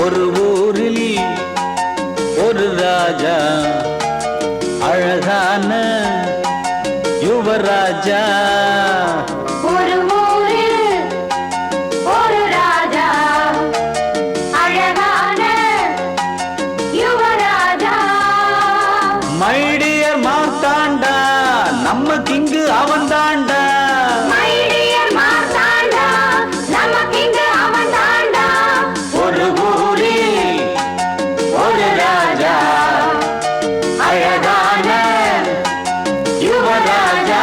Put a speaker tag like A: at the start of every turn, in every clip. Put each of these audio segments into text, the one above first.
A: ஒரு ஊரில் ஒரு ராஜா, அழகான யுவராஜா.
B: ஒரு ஊரில் ஒரு ராஜா, அழகான யுவராஜா.
A: மை டியர் மார்த்தாண்டா, நம்ம கிங்கு அவன் தாண்டா. ஒரு ஊரில் ஒரு ராஜா, அழகான யுவராஜா.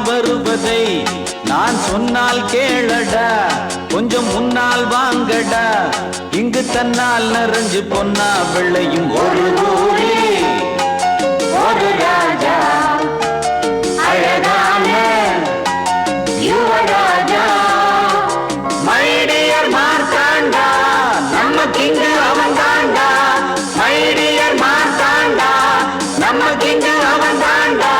A: வருவதை நான் சொன்னால் கேளடா, கொஞ்சம் முன்னால் வாங்கடா. இங்கு தன்னால் நிறைஞ்சு பொன்னா வெள்ளையும் ஒரு ஊரில் ஒரு ராஜா, அழகான யுவராஜா. மை டியர் மார்த்தாண்டா, நம்ம கிங்கு அவன் தாண்டா. மை டியர் மார்த்தாண்டா, நம்ம கிங்கு அவன் தாண்டா.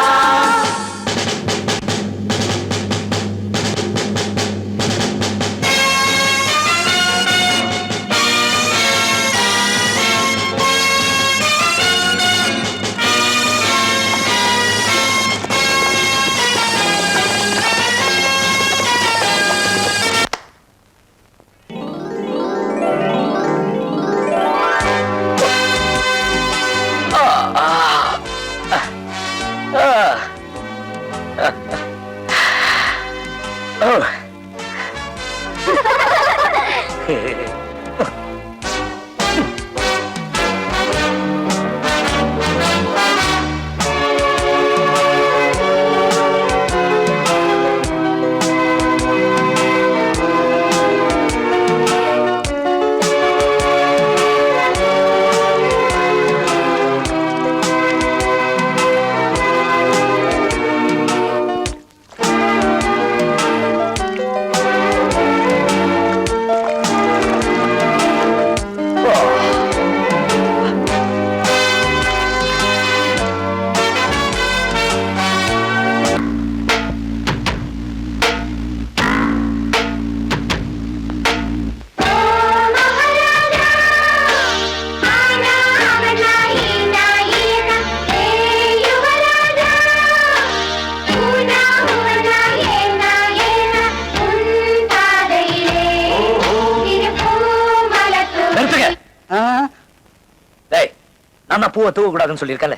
C: நான் பூவை தூவ கூடாதுன்னு சொல்லியிருக்கல.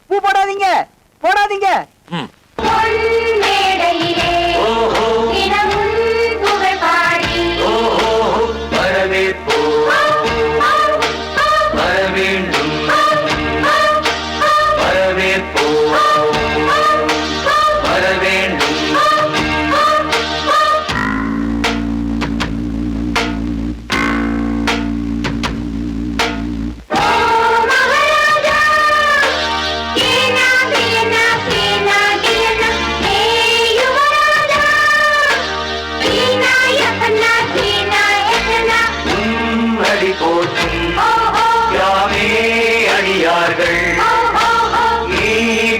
D: பூ போடாதீங்க போடாதீங்க.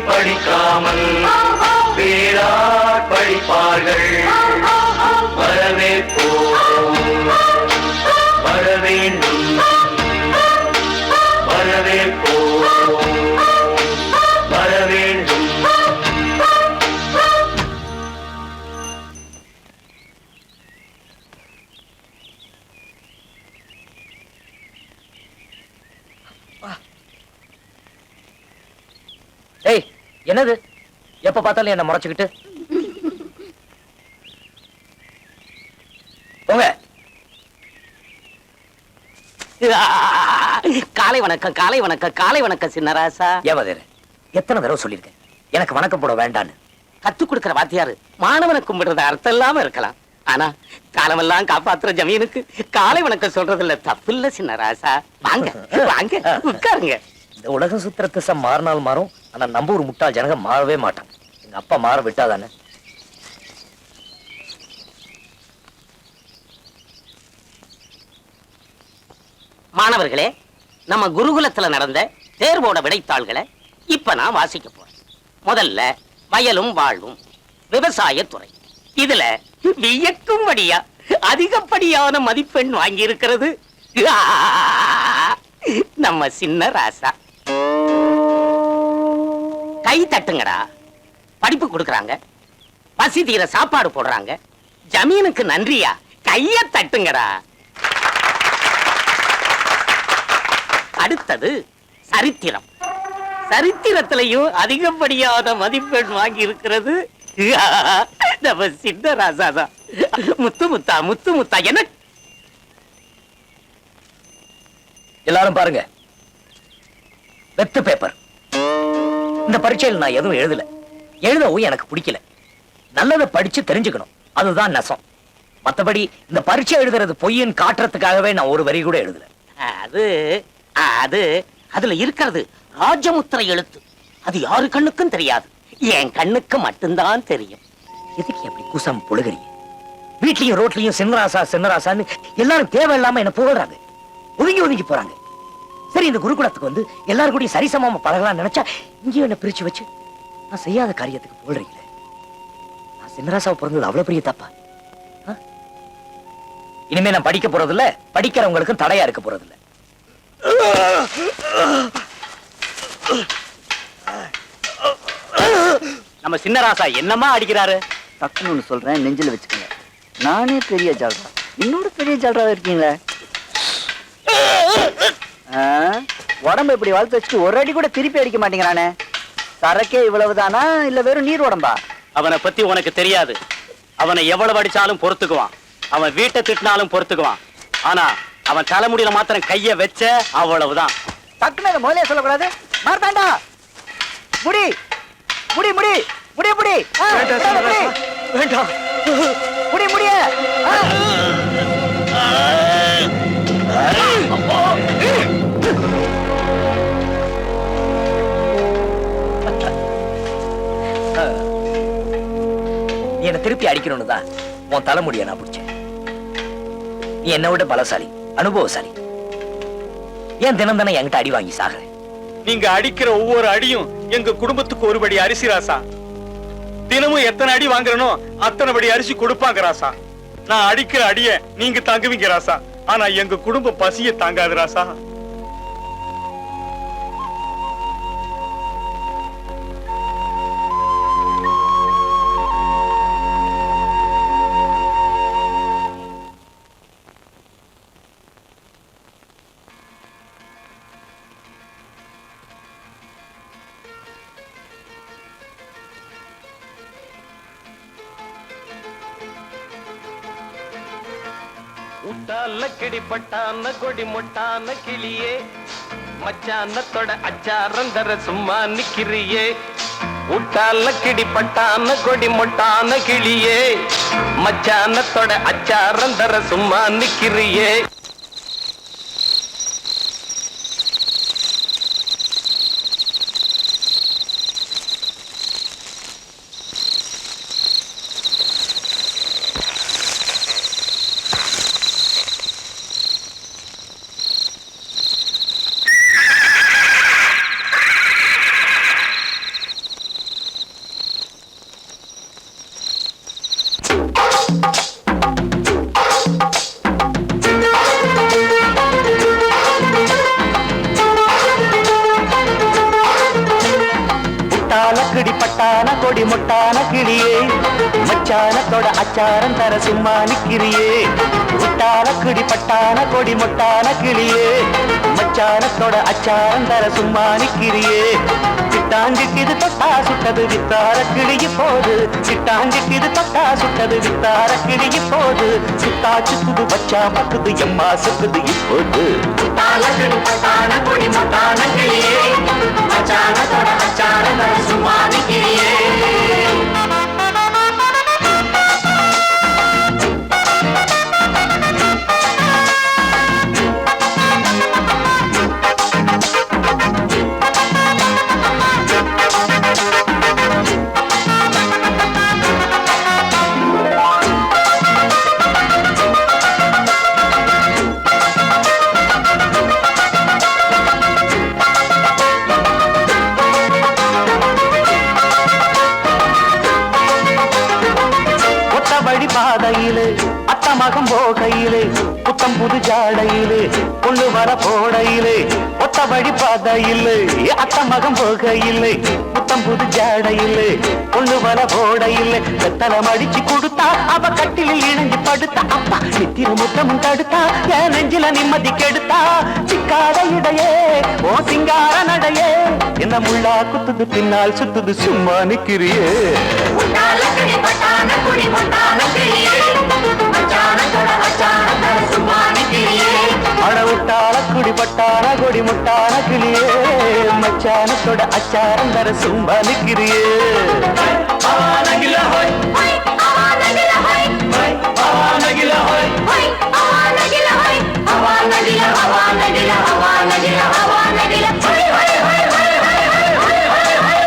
A: படிக்காமல் பேரார் வரவேற்பார்கள் வரவேற்போம் வரவேண்டும் வரவேற்போம் வரவேண்டும்.
C: ஏய், என்னது எப்ப பார்த்தாலும் என்ன முறைச்சுக்கிட்டு போங்க.
E: காலை வணக்கம் காலை வணக்கம் காலை வணக்கம் சின்னராசா.
C: ஏவதேர எத்தனை தடவை சொல்லியிருக்கேன் எனக்கு வணக்கம் போட வேண்டான்னு.
E: கத்து கொடுக்கிற வாத்தியாரு மாணவனை கும்பிடுறது அர்த்தம் இல்லாம இருக்கலாம், ஆனா காலமெல்லாம் காப்பாத்துற ஜமீனுக்கு காலை வணக்கம் சொல்றதுல தப்பு இல்ல சின்னராசா. வாங்க வாங்க உட்காருங்க.
C: இந்த உலக சுத்திர திசை மாறினால் மாறும், ஆனா நம்ம ஒரு முட்டாள் ஜனங்க மாறவே மாட்டான். எங்க அப்பா மாற விட்டாதானே.
E: மாணவர்களே, நம்ம குருகுலத்துல நடந்த தேர்வோட விடைத்தாள்களை இப்ப நான் வாசிக்க போறேன். முதல்ல வயலும் வாழ்வும் விவசாயத்துறை. இதுல வியக்கும்படியா அதிகப்படியான மதிப்பெண் வாங்கி இருக்கிறது நம்ம சின்ன ராசா. கை தட்டுங்கடா. படிப்பு கொடுக்கறாங்க, பசி தீர சாப்பாடு போடுறாங்க, ஜமீனுக்கு நன்றியா கைய தட்டுங்கடா. அடுத்தது சரித்திரம். சரித்திரத்திலையும் அதிகப்படியான மதிப்பெண் வாங்கி இருக்கிறது நம்ம சின்ன ராசாதான். முத்து முத்தா முத்து முத்தா. என்ன
C: எல்லாரும் பாருங்க, வெத்து பேப்பர். இந்த பரீட்சையில் நான் எதுவும் எழுதவும் எனக்கு பிடிக்கல. நல்லதை படிச்சு தெரிஞ்சுக்கணும், அதுதான் நெசம். மத்தபடி இந்த பரீட்சை எழுதுறது பொய்ன்னு காட்டுறதுக்காகவே நான் ஒரு வரி கூட எழுதல.
E: அது அது அதுல இருக்கிறது ராஜமுத்திரை எழுத்து. அது யாரு கண்ணுக்கும் தெரியாது, என் கண்ணுக்கு மட்டும்தான் தெரியும்.
C: எதுக்கு அப்படி கூசாம பொழுகிறீங்க? வீட்லயும் ரோட்லயும் சின்னராசா சின்னராசான்னு எல்லாரும் தேவையில்லாம என்ன புகழ்றாங்க, ஒதுங்கி போறாங்க. சரி, இந்த குருகுலத்துக்கு வந்து எல்லாரும் கூட சரிசமமா பழகலாம் நினைச்சா இங்கேயும் என்ன பிரிச்சு வச்சு நான் செய்யாத காரியத்துக்கு புகழ்றீங்களே. நான் சின்னராசாவை பிறந்தது அவ்வளவு பெரிய தப்பா? இனிமே நான் படிக்க போறதில்ல, படிக்கிறவங்களுக்கும் தடையா இருக்க போறதில்ல.
E: நம்ம சின்னராசா என்னமா அடிக்கிறாரு?
D: டக்குன்னு ஒண்ணு சொல்றேன், நெஞ்சில வச்சுக்கோங்க. நானே பெரிய ஜால்ரா, இன்னொரு பெரிய ஜால்ரா இருக்கீங்களே. உடம்பு இப்படி வளர்த்து வச்சுட்டு ஒரு அடி கூட திருப்பி அடிக்க மாட்டேங்கிறானே. சரக்கே இவ்வளவுதானா இல்ல வெறும் நீர் உடம்பா?
E: அவனை பத்தி உனக்கு தெரியாது. அவனை எவ்வளவு அடிச்சாலும் பொறுத்துக்குவான், அவன் வீட்டை திட்டினாலும் பொறுத்துக்குவான். ஆனா அவன் தலைமுடியில மாத்திரம் கைய வச்ச அவ்வளவுதான்.
D: டக்குன்னு முதலே சொல்லக்கூடாது. மார்த்தாண்டா, முடி முடி முடி முடி முடி
C: வேண்டாம்,
D: முடி முடிய.
C: நீ என்ன திருப்பி அடிக்கணும்னு தான் உன் தலைமுடிய நான் பிடிச்சேன். நீ என்னை விட பலசாலி, அனுபவசாலி. ஏன் தினம் தானே என்கிட்ட அடி வாங்கி சாகுறேன்?
F: நீங்க அடிக்கிற ஒவ்வொரு அடியும் எங்க குடும்பத்துக்கு ஒருபடி அரிசி ராசா. தினமும் எத்தனை அடி வாங்குறனோ அத்தனை படி அரிசி கொடுப்பாங்க ராசா. நான் அடிக்கிற அடிய நீங்க தாங்குவீங்க ராசா, ஆனா எங்க குடும்ப பசிய தாங்காது ராசா.
A: உட்டால கிடிப்பட்டான கொடி மொட்டான கிளியே, மச்சானத்தோட அச்சாரந்தர சும்மா நிக்கிறியே. உட்டால கிடிப்பட்டான கொடி மொட்டான கிளியே, மச்சானத்தோட அச்சாரந்தர சும்மா நிக்கிறியே. முட்டாலக்கடி பட்டான கொடி முட்டான கிளியே மச்சானத்தோட அச்சாரம் தர சும்மா நிக்கிறியே முட்டாலக்கடி பட்டான கொடி முட்டான கிளியே மச்சானத்தோட அச்சாரம் தர சும்மா நிக்கிறியே சிட்டாஞ்சிக்கு இது தொட்டா சுட்டது வித்தார கிளிய போது சிட்டாஞ்சிக்கு இது தொட்டா சுட்டது வித்தார கிளிய போது சுத்தா சுத்துது பச்சா பக்குது எம்மா சுக்குது இப்போது
B: முட்டாலக்கடி பட்டான கொடி முட்டான கிளியே மச்சானத்தோட அச்சாரம் தர சும்மா நிக்கிறியே
A: பாதையிலே அத்தமகம் போகையிலே புத்தம் புது ஜாடையிலே கொண்டு வர போடையிலே ஒத்த வழி பாதையிலே அத்தமகம் போகையிலே புத்தம் புது ஜாடையிலே கொண்டு வர போடையிலே வெத்தலம் அடிச்சு கொடுத்தா அவ கட்டிலில் இணைஞ்சு படுத்தா அப்பா நித்திர முத்தமும் தடுத்தா என் நெஞ்சில நிம்மதி கெடுத்தா சிக்காத இடையே ஓ சிங்கார நடையே என்ன முள்ளா குத்துது பின்னால் சுத்துது சும்மா நிக்கிறியே
B: முட்டாலக்கடி பட்டான கொடி முட்டான கிளியே மச்சானத்தோட அச்சாரம் தர சும்மா நிக்கிறியே
A: அடவுட்டால குடிபட்டான கொடி முட்டான கிளியே மச்சானத்தோட அச்சாரம் தர சும்மா நிக்கிறியே
B: ஹொய் அவானகில ஹொய்
A: அவானகில ஹொய்
B: ஹொய் அவானகில ஹொய் அவானகில அவானகில அவானகில அவானகில ஹொய் ஹொய் ஹொய் ஹொய் ஹொய் ஹொய் ஹொய்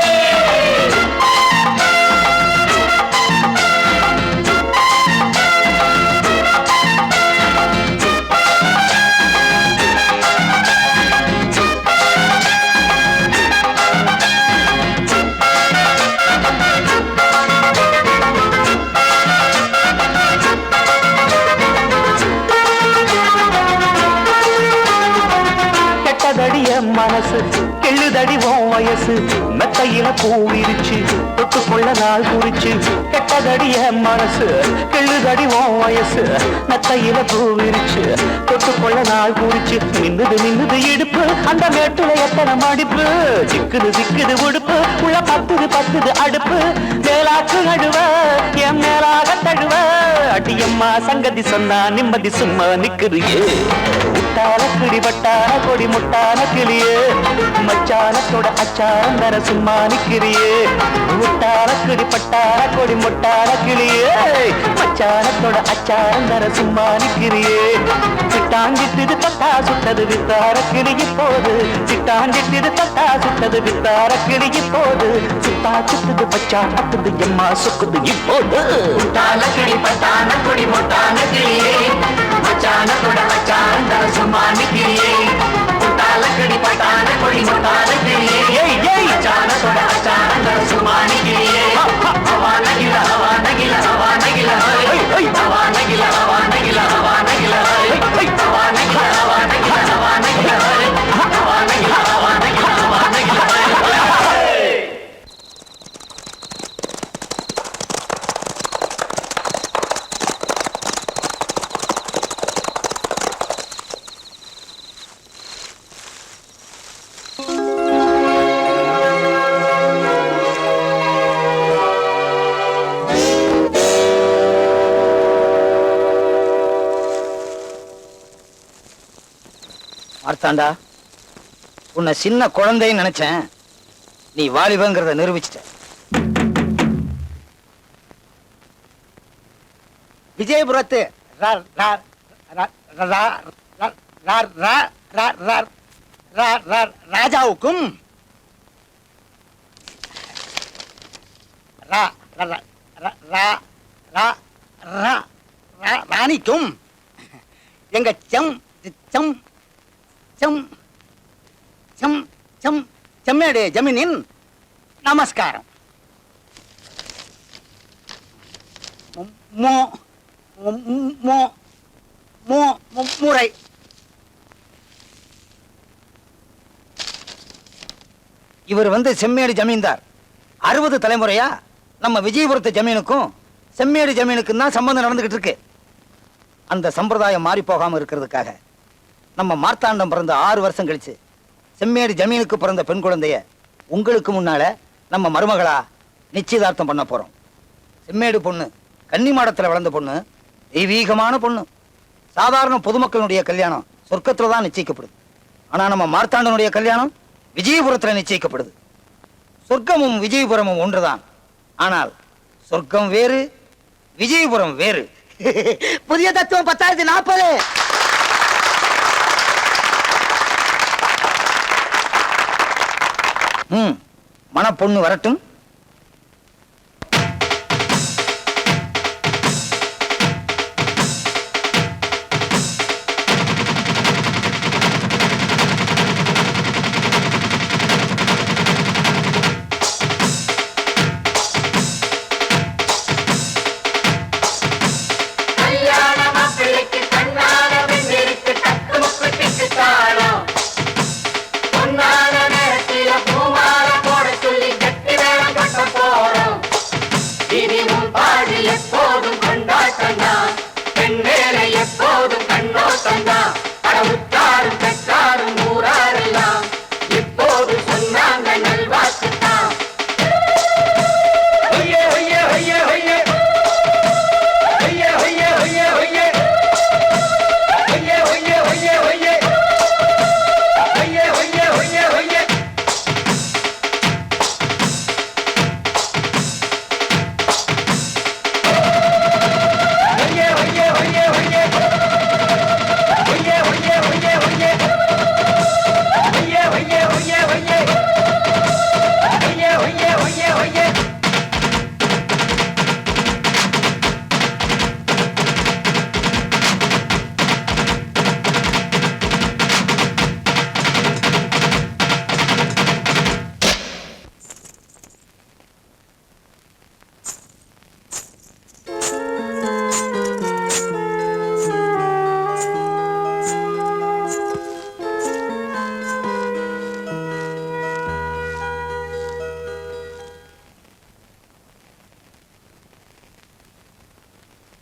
A: கெட்டதடிய மனசு கெள்ளுதடி ஓ வயசு மெத்தையில பூ விரிச்சு தொட்டு கொள்ள நாள் குறிச்சு கெட்டதடிய மனசு கெள்ளுதடி ஓ வயசு மெத்தையில பூ விரிச்சு தொட்டு கொள்ள நாள் குறிச்சு மின்னுது மின்னுது இடுப்பு அந்த மேட்டுல எத்தனை மடிப்பு சிக்குது சிக்குது உடுப்பு உள்ள பத்துது அடுப்பு மேலாக்கு நடுவ என் மேலாக தழுவ அடியம்மா சங்கதி சொன்னா நிம்மதி சும்மா நிக்கிறியே முட்டால கிடிபட்டான கொடி முட்டான கிளியே மச்சானத்தோட அச்சாரம் தர சும்மா நிக்கிறியே முட்டால கிடிபட்டான கொடி முட்டான கிளியே மச்சானத்தோட அச்சாரம் தர சும்மா நிக்கிறியே சிட்டாஞ்சிட்டு தட்டா சுட்டது வித்தார கிளிய போது சிட்டாஞ்சிட்டு தட்டா சுட்டது வித்தார கிளிய போது சுத்தா சுத்துது பச்சா பத்துது எம்மா சுக்குது இப்போது
B: முட்டாலக்கடி பட்டான கொடி முட்டான கிளியே மச்சானத்தோட அச்சாரம் தர சும்மா நிக்கிறியே முட்டாலக்கடி பட்டான கொடி முட்டான கிளியே
A: ஏய் ஏய்
B: மச்சானத்தோட அச்சாரம் தர சும்மா நிக்கிறியே அவானகில அவானகில அவானகில
A: ஹொய் ஹொய்
B: அவானகில அவானகில அவானகில அவானகில அவானகில அவானகில அவானகில அவானகில அவானகில
C: மார்த்தாண்டா, உன்னை சின்ன குழந்தைன்னு நினைச்சேன். நீ வாலிபங்கிறத நிரூபிச்சிட்ட.
D: விஜயபுரத்து ராஜாவுக்கும் ராணிக்கும் எங்க செம் செம் செம் செம் செம் செம்மேடு ஜமீனின் நமஸ்காரம். மோ மோ மோ முறை
C: இவர் செம்மேடு ஜமீன்தார்.
D: 60 தலைமுறையா நம்ம விஜயபுரத்து ஜமீனுக்கும் செம்மேடு ஜமீனுக்கும் தான் சம்பந்தம் நடந்துகிட்டு இருக்கு. அந்த சம்பிரதாயம் மாறி போகாம இருக்கிறதுக்காக நம்ம மார்த்தாண்டம் பிறந்த 6 வருஷம் கழிச்சு செம்மேடு ஜமீனுக்கு பிறந்த பெண் குழந்தைய உங்களுக்கு முன்னால நம்ம மருமகளா நிச்சயதார்த்தம் பண்ண போறோம். செம்மேடு பொண்ணு கன்னிமாடத்துல வளர்ந்த பொண்ணு, தெய்வீகமான பொண்ணு. சாதாரண பொதுமக்களுடைய கல்யாணம் சொர்க்கத்துல தான் நிச்சயிக்கப்படுது. ஆனா நம்ம மார்த்தாண்டனுடைய கல்யாணம் விஜயபுரத்துல நிச்சயிக்கப்படுது. சொர்க்கமும் விஜயபுரமும் ஒன்றுதான். ஆனால் சொர்க்கம் வேறு, விஜயபுரம் வேறு. புதிய தத்துவம் 1040. மணப்பொண்ணு வரட்டும்.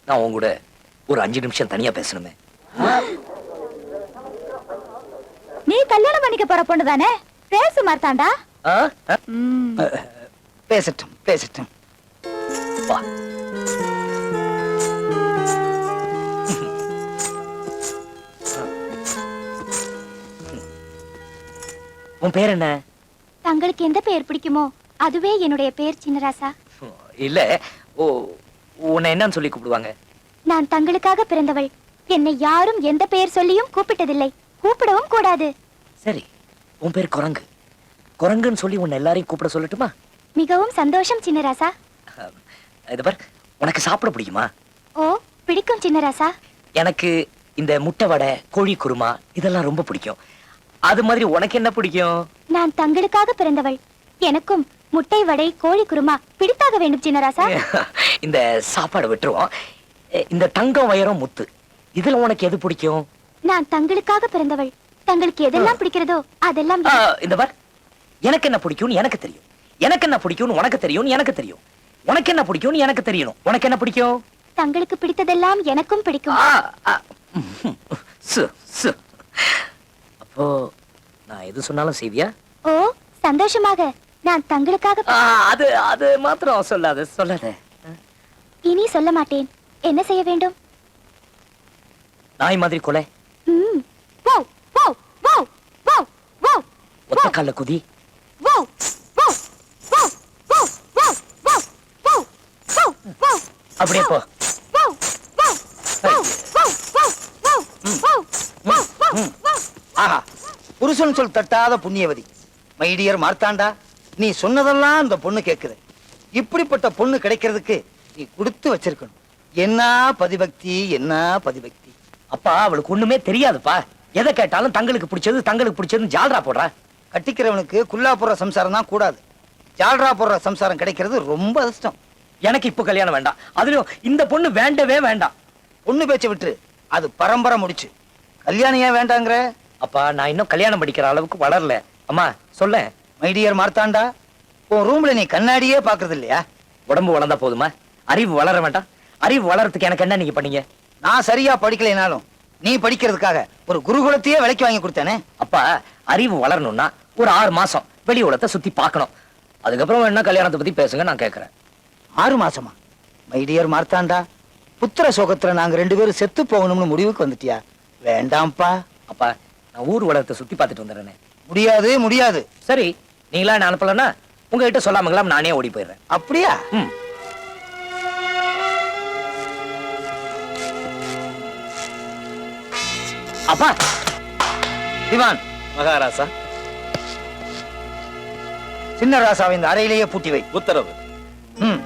C: நான் உங்க கூட ஒரு 5 நிமிஷம் தனியா பேசணுமே.
G: நீ கல்யாணம் பண்ணிக்க போற பொண்ணு தானே? பேசு மார்த்தாண்டா.
D: பேசட்டும் பேசட்டும்.
C: வா. உன் பேர் என்ன?
G: தங்களுக்கு எந்த பெயர் பிடிக்குமோ அதுவே என்னுடைய பெயர் சின்னராசா.
C: இல்ல, ஓ, உன்னை என்னன்னு சொல்லி கூப்பிடுவாங்க?
G: நான் தங்களுக்காக பிறந்தவள். என்னை யாரும் எந்த பெயர் சொல்லியும் கூப்பிட்டதில்லை, கூப்பிடவும் கூடாது.
C: சரி, உன் பேர் குரங்கு. குரங்குன்னு சொல்லி உன்னை எல்லாரையும் கூப்பிட சொல்லட்டுமா?
G: மிகவும் சந்தோஷம் சின்னராசா.
C: இது பார், உனக்கு சாப்பிட பிடிக்குமா?
G: ஓ, பிடிக்கும் சின்னராசா.
C: எனக்கு இந்த முட்டை வடை, கோழி குருமா இதெல்லாம் ரொம்ப பிடிக்கும். அது மாதிரி உனக்கு என்ன பிடிக்கும்?
G: நான் தங்களுக்காக பிறந்தவள். எனக்கும் முட்டை வடை, கோழி குருமா பிடித்தாக வேண்டும் சின்னராசா.
C: இந்த சாப்பாடு விட்டுருவோம். இந்த தங்கம் வயரம் முத்து இதுல உனக்கு எது பிடிக்கும்?
G: நான் தங்களுக்காக பிறந்தவள். தங்களுக்கு எதெல்லாம் பிடிக்கிறதோ அதெல்லாம்.
C: இந்த பார், எனக்கு என்ன பிடிக்கும்னு எனக்கு தெரியும். எனக்கு என்ன பிடிக்கும்னு உனக்கு தெரியும். எனக்கு தெரியும் உனக்கு என்ன பிடிக்கும்னு எனக்கு தெரியணும். உனக்கு என்ன பிடிக்கும்?
G: தங்களுக்கு பிடித்ததெல்லாம் எனக்கும் பிடிக்கும்.
C: அப்போ நான் எது சொன்னாலும் செய்வியா?
G: ஓ, சந்தோஷமாக. நான் தங்களுக்காக.
C: அது அது மாத்திரம் சொல்லாத சொல்லாத.
G: இனி சொல்ல மாட்டேன். என்ன செய்ய வேண்டும்?
C: நாய் மாதிரி கொலை.
G: வோ வோ வோ வோ வோ.
C: ஒத்த கால்ல குதி.
G: வோ வோ வோ வோ வோ வோ வோ வோ வோ.
C: அப்படியே போ.
G: வோ வோ வோ வோ வோ வோ வோ வோ.
D: ஆஹா, புருஷன் சொல் தட்டாத புண்ணியவதி. மை டியர் மார்த்தாண்டா, நீ சொன்னதெல்லாம் அந்த பொண்ணு கேக்குது. இப்படிப்பட்ட பொண்ணு கிடைக்கிறதுக்கு நீ கொடுத்து வச்சிருக்கணும். என்ன பதிபக்தி, என்ன பதிபக்தி.
C: அப்பா, அவளுக்கு ஒண்ணுமே தெரியாதுப்பா. எதை கேட்டாலும் தங்களுக்கு பிடிச்சது தங்களுக்கு பிடிச்சதுன்னு ஜால்ரா போடுறா.
D: கட்டிக்கிறவனுக்கு குல்லா போடுற சம்சாரம் தான் கூடாது. ஜால்ரா போடுற சம்சாரம் கிடைக்கிறது ரொம்ப அதிர்ஷ்டம்.
C: எனக்கு இப்ப கல்யாணம் வேண்டாம். அதுலயும் இந்த பொண்ணு வேண்டவே வேண்டாம்.
D: பொண்ணு பேச்ச விட்டு, அது பரம்பரை முடிச்சு. கல்யாணம் ஏன் வேண்டாங்கிற?
C: அப்பா, நான் இன்னும் கல்யாணம் படிக்கிற அளவுக்கு வளரல. அம்மா சொல்ல.
D: மை டியர் மார்த்தாண்டா, உன் ரூம்ல நீ கண்ணாடியே பாக்குறது இல்லையா?
C: உடம்பு வளர்ந்தா போதுமா? அறிவு வளர வேண்டாம்? அறிவு வளர்றதுக்கு எனக்கு என்ன நீங்க பண்ணீங்க?
D: நான் சரியா படிக்கலைனாலும் நீ படிக்கிறதுக்காக ஒரு குருகுலத்தையே விலைக்கு வாங்கி கொடுத்தேனே.
C: அப்பா, அறிவு வளரணும்னா ஒரு 6 மாசம் வெளி உலகத்தை சுத்தி பார்க்கணும். அதுக்கப்புறம் என்ன கல்யாணத்தை பத்தி பேசுங்க, நான் கேட்கறேன்.
D: 6 மாசமா? மை டியர் மார்த்தாண்டா, புத்திர சோகத்துல நாங்க 2 பேரும் செத்து போகணும்னு முடிவுக்கு வந்துட்டியா? வேண்டாம்ப்பா.
C: அப்பா, நான் ஊர் உலகத்தை சுத்தி பார்த்துட்டு வந்துடுறேனே.
D: முடியாது முடியாது.
C: சரி, நீங்களா என்ன அனுப்பலன்னா உங்ககிட்ட சொல்லாமங்களாம் நானே ஓடி போயிடுறேன்.
D: அப்படியா?
C: ம். அப்பா,
D: திவான்,
F: மகாராசா,
D: சின்ன ராசாவை இந்த அறையிலேயே பூட்டி வை.
F: உத்தரவு.
D: ம்.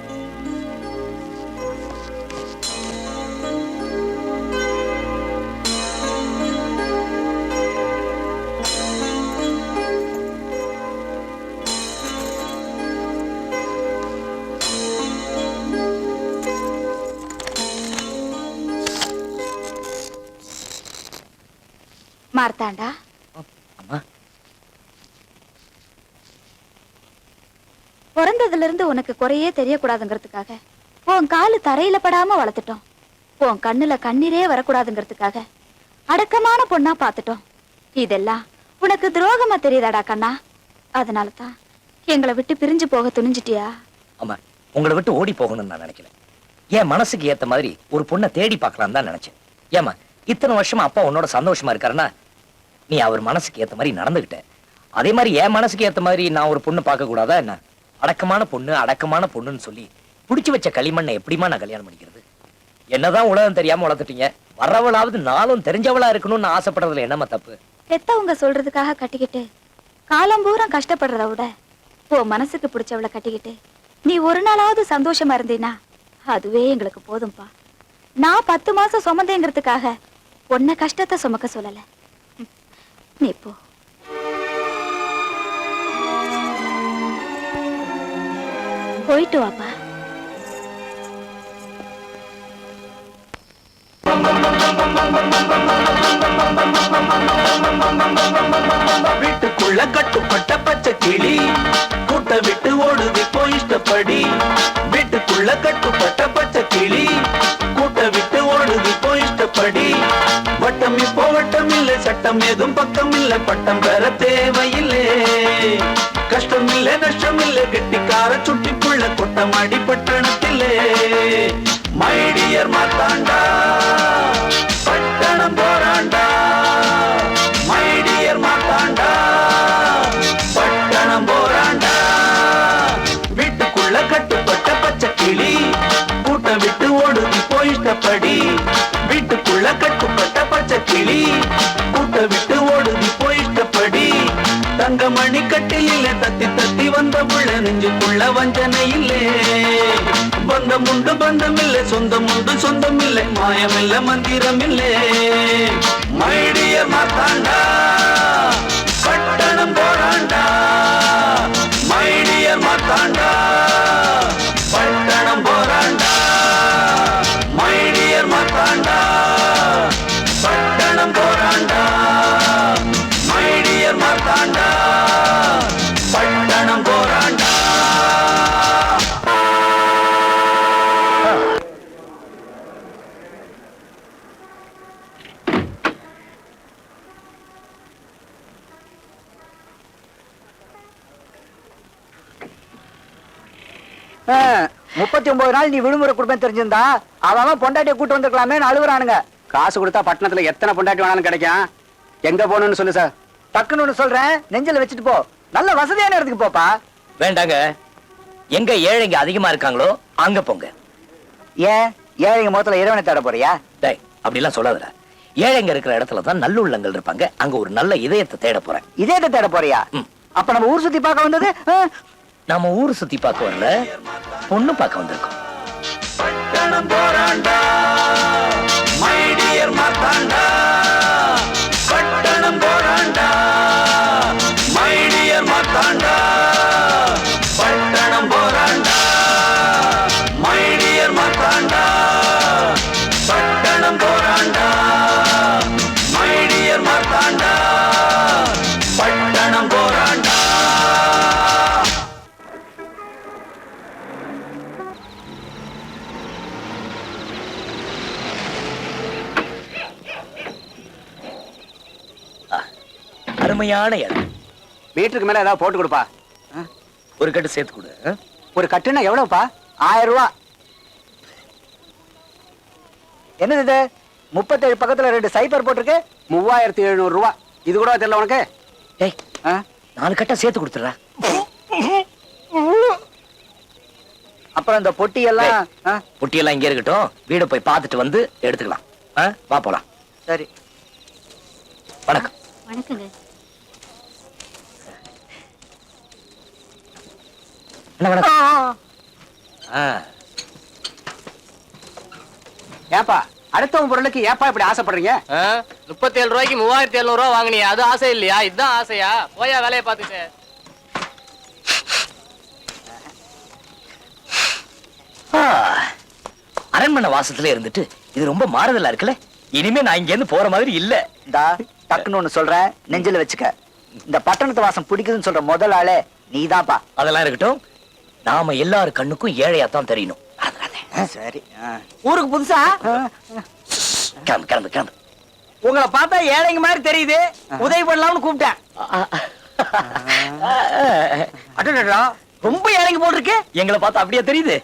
G: மார்த்தாண்டா,
C: அம்மா,
G: பிறந்ததுல இருந்து உனக்கு குறையே தெரியக்கூடாதுங்கிறதுக்காக உன் காலு தரையில படாம வளர்த்துட்டோம். உன் கண்ணுல கண்ணீரே வரக்கூடாதுங்கிறதுக்காக அடக்கமான பொண்ணா பார்த்துட்டோம். இதெல்லாம் உனக்கு துரோகமா தெரியுதாடா கண்ணா? அதனால தான் எங்களை விட்டு பிரிஞ்சு போக துணிஞ்சிட்டியா?
C: அம்மா, உங்களை விட்டு ஓடி போகணும்னு நான் நினைக்கல. என் மனசுக்கு ஏத்த மாதிரி ஒரு பொண்ணை தேடி பார்க்கலாம் தான் நினைச்சேன். ஏமா, இத்தனை வருஷமா அப்பா உன்னோட சந்தோஷமா இருக்காருன்னா நீ அவர் மனசுக்கு ஏத்த மாதிரி நடந்துகிட்ட. அதே மாதிரி என் மனசுக்கு ஏத்த மாதிரி நான் ஒரு பொண்ணு பார்க்க கூடாதா என்ன? அடக்கமான பொண்ணு அடக்கமான பொண்ணுன்னு சொல்லி புடிச்சு வச்ச களிமண்ணை எப்படிமா நான் கல்யாணம் பண்ணிக்கிறது? என்னதான் உலகம் தெரியாம வளர்த்துட்டீங்க. வர்றவளாவது நாளும் தெரிஞ்சவளா இருக்கணும்னு ஆசைப்படுறதுல என்னமா தப்பு?
G: பெத்தவங்க சொல்றதுக்காக கட்டிக்கிட்டு காலம் பூரா கஷ்டப்படுறத விட உன் மனசுக்கு பிடிச்சவளை கட்டிக்கிட்டு நீ ஒரு நாளாவது சந்தோஷமா இருந்தீனா அதுவே எங்களுக்கு போதும்பா. நான் 10 மாசம் சுமந்தேங்கிறதுக்காக உன்னை கஷ்டத்தை சுமக்க சொல்லல. நீ போ. போயிட்டு வாப்பா.
B: வீட்டுக்குள்ள கட்டுப்பட்ட பச்சை கிளி கூட்ட விட்டு ஓடுது போய் இஷ்டப்படி. வீட்டுக்குள்ள கட்டுப்பட்ட பச்சை கிளி கூட்ட விட்டு ஓடுது போய் இஷ்டப்படி. வட்டம் இப்போ வட்டம் இல்லை, சட்டம் ஏதும் பக்கம் இல்லை, பட்டம் பெற தேவையில்லை. கஷ்டம் இல்லை நஷ்டம் இல்லை, கெட்டிக்கார சுட்டிக்குள்ள கொட்டமாடி பட்டணத்திலே. மை டியர் மார்த்தாண்டா, பட்டணம் போராண்டா. மை டியர் மார்த்தாண்டா, பட்டணம் போராண்டா. வீட்டுக்குள்ள கட்டுப்பட்ட பச்சை கிளி கூட்ட விட்டு ஓடுதி போயிஷ்டப்படி. வீட்டுக்குள்ள கட்டுப்பட்ட பச்சை கிளி கூட்ட விட்டு ஓடுதி போயிஷ்டப்படி. தங்கமணி கட்டில் இல்ல, தத்தி தத்தி வந்த புள்ள நெஞ்சுக்குள்ள வஞ்சனை இல்லே. பந்தம் உண்டு பந்தம் இல்லை, சொந்தம் உண்டு சொந்தம் இல்லை, மாயம் இல்ல மந்திரம் இல்லே. மை டியர் மார்த்தாண்டா, பட்டணம் போராண்டா. மை டியர் மார்த்தாண்டா, பட்டணம் போராண்டா. மை டியர் மார்த்தாண்டா, பட்டணம் போராண்டா. மை டியர் மார்த்தாண்டா, பட்டணம் போராண்டா.
D: ஆ, 39 நாள் நீ விடுமுறை கொடுப்பேன் தெரிஞ்சிருந்தா அவன் பொண்டாட்டியை கூட்டு வந்திருக்கலாமே அழுகுறானுங்க.
E: காசு கொடுத்தா பட்டணத்துல எத்தனை பொண்டாட்டி வேணாலும் கிடைக்கும். எங்க போகணும்னு சொல்லு சார்.
D: டக்குன்னு ஒண்ணு சொல்றேன், நெஞ்சில வச்சுட்டு போ. நல்ல வசதியான இடத்துக்கு போப்பா.
C: வேண்டாங்க. எங்க ஏழைங்க அதிகமா இருக்காங்களோ அங்க போங்க.
D: ஏன் ஏழைங்க முகத்துல இறைவனை தேட போறியா?
C: டேய், அப்படிலாம் சொல்லாதடா. ஏழைங்க இருக்கிற இடத்துல தான் நல்லுள்ளங்கள் இருப்பாங்க. அங்க ஒரு நல்ல இதயத்தை தேட போறேன்.
D: இதயத்தை தேட போறியா? அப்ப நம்ம ஊர் சுத்தி பார்க்க வந்தது
C: நாம ஊர் சுத்தி பார்க்க வரல, பொண்ணு பார்க்க வந்திருக்கோம்.
B: பட்டணம் போராண்டா. மை டியர் மார்த்தாண்டா, பட்டணம் போராண்டா. மை டியர் மார்த்தாண்டா, பட்டணம் போராண்டா. மை டியர் மார்த்தாண்டா, பட்டணம் போராண்டா. மை டியர் மார்த்தாண்டா, பட்டணம் போராண்டா.
C: அருமையான இடம்.
E: மீட்டருக்கு மேல ஏதாவது போட்டு கொடுப்பா.
C: ஒரு கட்டு சேர்த்து கொடு.
E: ஒரு கட்டுன்னா எவ்வளவுப்பா? 1000 ரூபா.
D: என்னது இது 37 பக்கத்துல 2 சைபர் போட்டிருக்கு.
E: 3700 ரூபா. இது கூட தெரியல உனக்கு?
C: டேய் 4 கட்டா சேர்த்து கொடுத்துறா.
D: அப்புறம் இந்த பொட்டி எல்லாம்
C: பொட்டியெல்லாம் இங்கே இருக்கட்டும், வீட போய் பார்த்துட்டு வந்து எடுத்துக்கலாம். வா போலாம்.
D: சரி.
C: வணக்கம்.
G: வணக்கங்க.
C: என்ன வணக்கம்.
E: ஏப்பா அடுத்தவங்க பொருளுக்கு ஏப்பா இப்படி ஆசைப்படுறீங்க?
H: 37 ரூபாய்க்கு 3700 ரூபா வாங்கினியா? அது ஆசை இல்லையா? இதுதான் ஆசையா? போயா வேலையை பார்த்துட்டு.
C: அரண்மனை வாசத்துல இருந்துட்டு இது ரொம்ப மாறுதலா இருக்குல்ல. இனிமே நான் இங்க இருந்து போற மாதிரி இல்ல.
D: இந்தா டக்குன்னு ஒண்ணு சொல்றேன், நெஞ்சில வச்சுக்க. இந்த பட்டணத்து வாசம் பிடிக்குதுன்னு சொல்ற முதல் ஆளே நீதான்ப்பா.
C: அதெல்லாம் இருக்கட்டும், நாம எல்லாரு கண்ணுக்கும் ஏழையா தான் தெரியணும்.
D: சரி.
E: ஊருக்கு புதுசா?
C: கிளம்பு கிளம்பு கிளம்பு.
E: உங்களை பார்த்தா ஏழைங்க மாதிரி தெரியுது, உதவி பண்ணலாம்னு கூப்பிட்டேன். அடடா, ரொம்ப ஏழைங்க போட்டிருக்கு.
C: எங்களை பார்த்தா அப்படியே தெரியுது.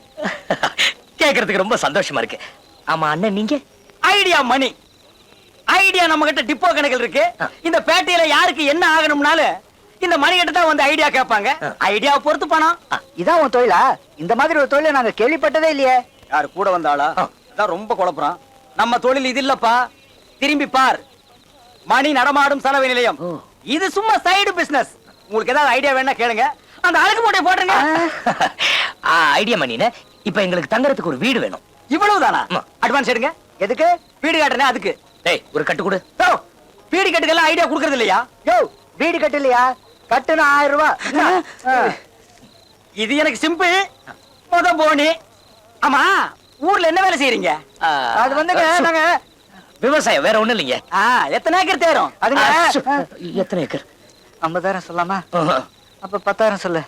C: கேக்குறதுக்கு ரொம்ப சந்தோஷமா இருக்கு. ஆமா அண்ணன், நீங்க?
E: ஐடியா மணி. ஐடியா நம்ம கிட்ட டிப்போ கணக்கில் இருக்கு. இந்த பேட்டையில யாருக்கு என்ன ஆகணும்னாலும் இந்த மணி கிட்ட தான் வந்து ஐடியா கேட்பாங்க. ஐடியா பொறுத்து பணம்.
D: இதான் உன் தொழிலா? இந்த மாதிரி ஒரு தொழிலை நாங்க கேள்விப்பட்டதே இல்லையே.
E: யாரு கூட வந்தாளா? அதான் ரொம்ப குழப்பறான். நம்ம தொழில் இது இல்லப்பா. திரும்பி பார், மணி நடமாடும் சலவை நிலையம். இது சும்மா சைடு பிசினஸ். உங்களுக்கு ஏதாவது ஐடியா வேணா கேளுங்க. அந்த அழகு மூட்டை போட்டுருங்க.
C: ஐடியா மணினே, இப்ப எங்களுக்கு தங்கறதுக்கு ஒரு வீடு வேணும்.
E: இவ்வளவுதானா? அட்வான்ஸ் எடுங்க. எதுக்கு? வீடு காட்டுறேன் அதுக்கு.
C: டேய் ஒரு கட்டு கொடு.
E: வீடு கட்டுக்கெல்லாம் ஐடியா கொடுக்கறது இல்லையா?
D: யோ, வீடு கட்டு இல்லையா? கட்டுனா 1000 ரூபாய்.
E: இது எனக்கு சிம்பிள். முத போனி. ஆமா, ஊர்ல என்ன வேலை செய்யறீங்க?
D: அது வந்துங்க நாங்க
C: விவசாயம், வேற ஒண்ணு இல்லைங்க.
E: எத்தனை ஏக்கர் தேரும்?
D: அதுங்க
C: எத்தனை ஏக்கர்?
D: 50,000 சொல்லாமா? அப்ப 10,000 சொல்லு.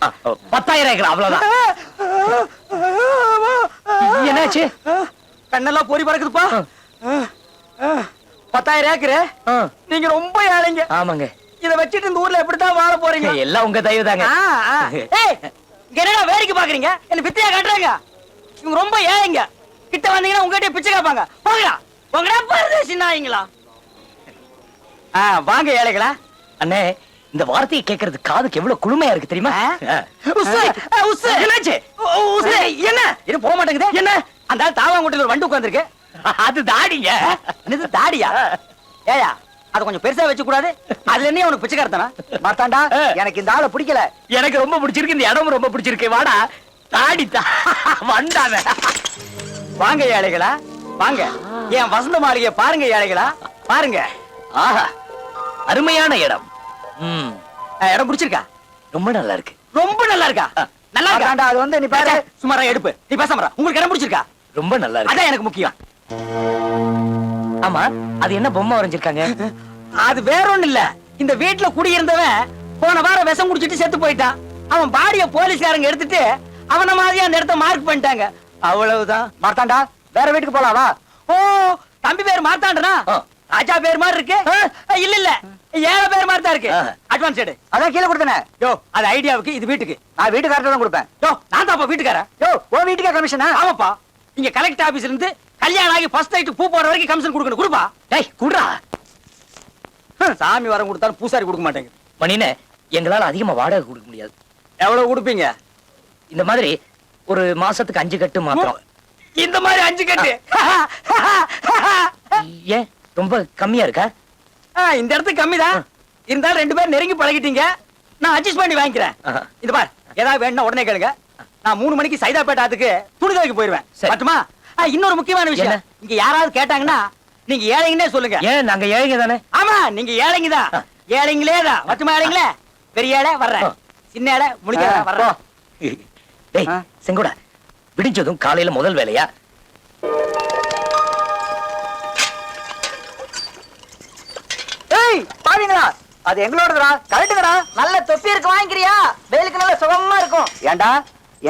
C: 10,000 ஏக்கர், அவ்வளவுதான். என்னாச்சு?
E: கண்ணெல்லாம் பொறி பறக்குதுப்பா. 10,000 ஏக்கரு. நீங்க ரொம்ப ஏழைங்க.
C: ஆமாங்க.
E: இத வச்சிட்டு இந்த ஊர்ல எப்படித்தான் வாழ போறீங்க?
C: எல்லாம் உங்க தயவு தாங்க.
E: என்னடா வேடிக்கை பாக்குறீங்க? என்ன பிச்சையா காட்டுறாங்க? இவங்க ரொம்ப ஏழைங்க. கிட்ட வந்தீங்கன்னா உங்ககிட்ட பிச்சை கேட்பாங்க. போங்கடா போங்கடா, பரதேசி நாய்ங்களா. வாங்க ஏழைகளா.
C: அண்ணே, இந்த வார்த்தையை கேட்கறது காதுக்கு எவ்வளவு குளுமையா இருக்கு தெரியுமா?
E: என்னாச்சு? என்ன இது போக மாட்டேங்குது? என்ன அந்த தாவாங்குட்டில ஒரு வண்டு உட்கார்ந்திருக்கு?
C: அது தாடிங்க.
E: என்னது தாடியா? ஏயா, அத கொஞ்சம் பெருசா வச்சு கூடாது. அதுல என்ன உனக்கு பிச்சைக்காரத்தனா?
D: மார்த்தாண்டா, எனக்கு இந்த ஆளை பிடிக்கல.
C: எனக்கு ரொம்ப பிடிச்சிருக்கு, இந்த இடம் ரொம்ப பிடிச்சிருக்கு. வாடா, தாடி வண்டாத.
E: வாங்க ஏழைகளா, வாங்க. என் வசந்த மாளிகை பாருங்க ஏழைகளா, பாருங்க.
C: ஆஹா, அருமையான இடம்.
E: இடம் பிடிச்சிருக்கா?
C: ரொம்ப நல்லா இருக்கு.
E: ரொம்ப நல்லா இருக்கா? நல்லா இருக்கா?
D: அது வந்து நீ பாரு.
E: சுமாரா எடுப்பு. நீ பேசாம உங்களுக்கு இடம் பிடிச்சிருக்கா?
C: ரொம்ப நல்லா இருக்கு.
E: அதான் எனக்கு முக்கியம்.
C: ஆமா, அது என்ன பொம்மை வரைஞ்சிருக்காங்க?
E: அது வேற ஒண்ணு இல்ல. இந்த வீட்டுல குடியிருந்தவன் போன வாரம் விஷம் குடிச்சிட்டு செத்து போயிட்டான். அவன் பாடிய போலீஸ்காரங்க எடுத்துட்டு அவன மாதிரியா அந்த இடத்த மார்க் பண்ணிட்டாங்க. அவ்வளவுதான்.
D: மார்த்தாண்டா, வேற வீட்டுக்கு போலாம் வா.
E: ஓ, தம்பி பேர் மார்த்தாண்டனா? ராஜா பேர் மாதிரி இருக்கு. இல்ல இல்ல, ஏழை பேர் மாதிரி தான் இருக்கு. அட்வான்ஸ் எடு.
D: அதான் கீழே கொடுத்தனே.
E: யோ, அது ஐடியாவுக்கு, இது வீட்டுக்கு.
D: நான் வீட்டுக்காரர்ட்ட தான் கொடுப்பேன்.
E: யோ, நான் தான்ப்பா வீட்டுக்காரன்.
D: யோ, உன் வீட்டுக்கே கமிஷனா?
E: ஆமாப்பா. இங்க கலெக்டர் ஆபீஸ்ல இருந்து கல்யாணம் ஆகி ஃபர்ஸ்ட் நைட் பூ போற வரைக்கும் கமிஷன் கொடுக்கணும். கொடுப்பா.
C: டேய் குடுறா.
E: சாமி வரம் கொடுத்தாலும் பூசாரி கொடுக்க மாட்டேங்க.
C: மணினே, எங்களால அதிகமா வாடகை கொடுக்க முடியாது.
E: எவ்வளவு கொடுப்பீங்க?
C: இந்த மாதிரி ஒரு மாசத்துக்கு 5 கட்டு மாத்திரம்.
E: இந்த மாதிரி 5 கட்டு?
C: ஏன் ரொம்ப கம்மியா இருக்கா?
E: இந்த இடத்துக்கு கம்மிதான். இருந்தாலும் 2 பேரும் நெருங்கி பழகிட்டீங்க. நான் அட்ஜஸ்ட் பண்ணி வாங்கிக்கிறேன். இது பார், ஏதாவது வேணும்னா உடனே கேளுங்க. நான் 3 மணிக்கு சைதாப்பேட்டாத்துக்கு துணி துவைக்க போயிருவேன். மட்டுமா? இன்னொரு முக்கியமான விஷயம், இங்க யாராவது கேட்டாங்கன்னா நீங்க ஏழைங்கன்னே சொல்லுங்க.
C: ஏன் நாங்க ஏழைங்க தானே?
E: ஆமா, நீங்க ஏழைங்க தான். ஏழைங்களே தான். மட்டுமா ஏழைங்களே? பெரிய ஏழை வர்றேன், சின்ன ஏழை முடிக்க வர்றோம்.
C: டேய் செங்கோடா, விடிஞ்சதும் காலையில முதல் வேலையா
D: ஏய் பாவீங்களா, அது எங்களோடதுடா. கரெக்ட்டுடா. நல்ல தொப்பி இருக்கு, வாங்கிக்கிறியா? வேலுக்கு நல்ல சுகமா இருக்கும். ஏண்டா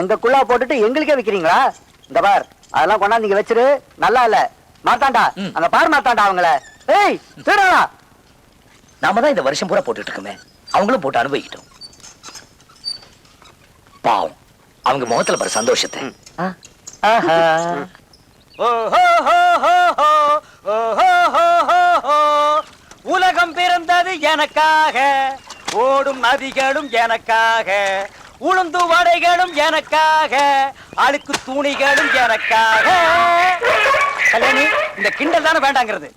D: எங்க குள்ளா போட்டுட்டு எங்களுக்கே விக்கிறீங்களா? இந்த பார், அதெல்லாம் கொண்டாந்து இங்க வச்சிரு. நல்லா இல்ல. மாத்தாண்டா, அங்க பாரு மாத்தாண்டா அவங்கள. ஏய் திருடா.
C: நாம தான் இந்த வருஷம் பூரா போட்டுட்டு இருக்கோமே, அவங்களும் போட்டு அனுபவிக்கிட்டோம். பாவம், அவங்க முகத்துல பாரு சந்தோஷத்தை. ஆஹா.
E: உலகம் பிறந்தது எனக்காக, ஓடும் நதிகளும் எனக்காக, உளுந்து வடைகளும் எனக்காக, அழுக்கு துணிகளும் எனக்காக. கல்யாணி, இந்த கிண்டல் தானே வேண்டாங்கிறது.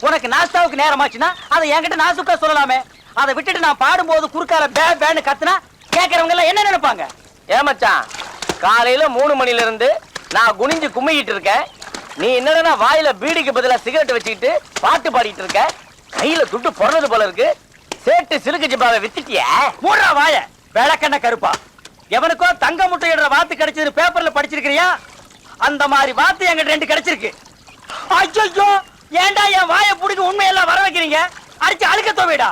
E: உனக்கு நாஸ்தாவுக்கு நேரமாச்சுன்னா அதை என்கிட்ட நாசுக்கா சொல்லலாமே. அதை விட்டுட்டு நான் பாடும்போது குறுக்கால பே பேன்னு கத்துனா கேட்கறவங்க எல்லாம் என்ன நினைப்பாங்க?
H: ஏமச்சான், காலையில 3 மணில இருந்து நான் குனிஞ்சு கும்மிக்கிட்டு இருக்கேன். நீ என்னடா வாயில பீடிக்கு பதிலா சிகரெட் வச்சுக்கிட்டு பாட்டு பாடிட்டு இருக்க. கையில துட்டு பொறந்தது போல இருக்கு. சேட்டு சிலுக்கு ஜிப்பாவை வித்துட்டிய.
E: மூடுறா வாய, விளக்கண்ண கருப்பா. எவனுக்கோ தங்க முட்டையிடுற வாத்து கிடைச்சது பேப்பர்ல படிச்சிருக்கிறியா? அந்த மாதிரி வாத்து எங்கிட்ட 2 கிடைச்சிருக்கு. ஐயோ, ஏன்டா என் வாயை புடிக்க உண்மையெல்லாம் வர வைக்கிறீங்க? அடிச்சு அழுக்க தோவிடா.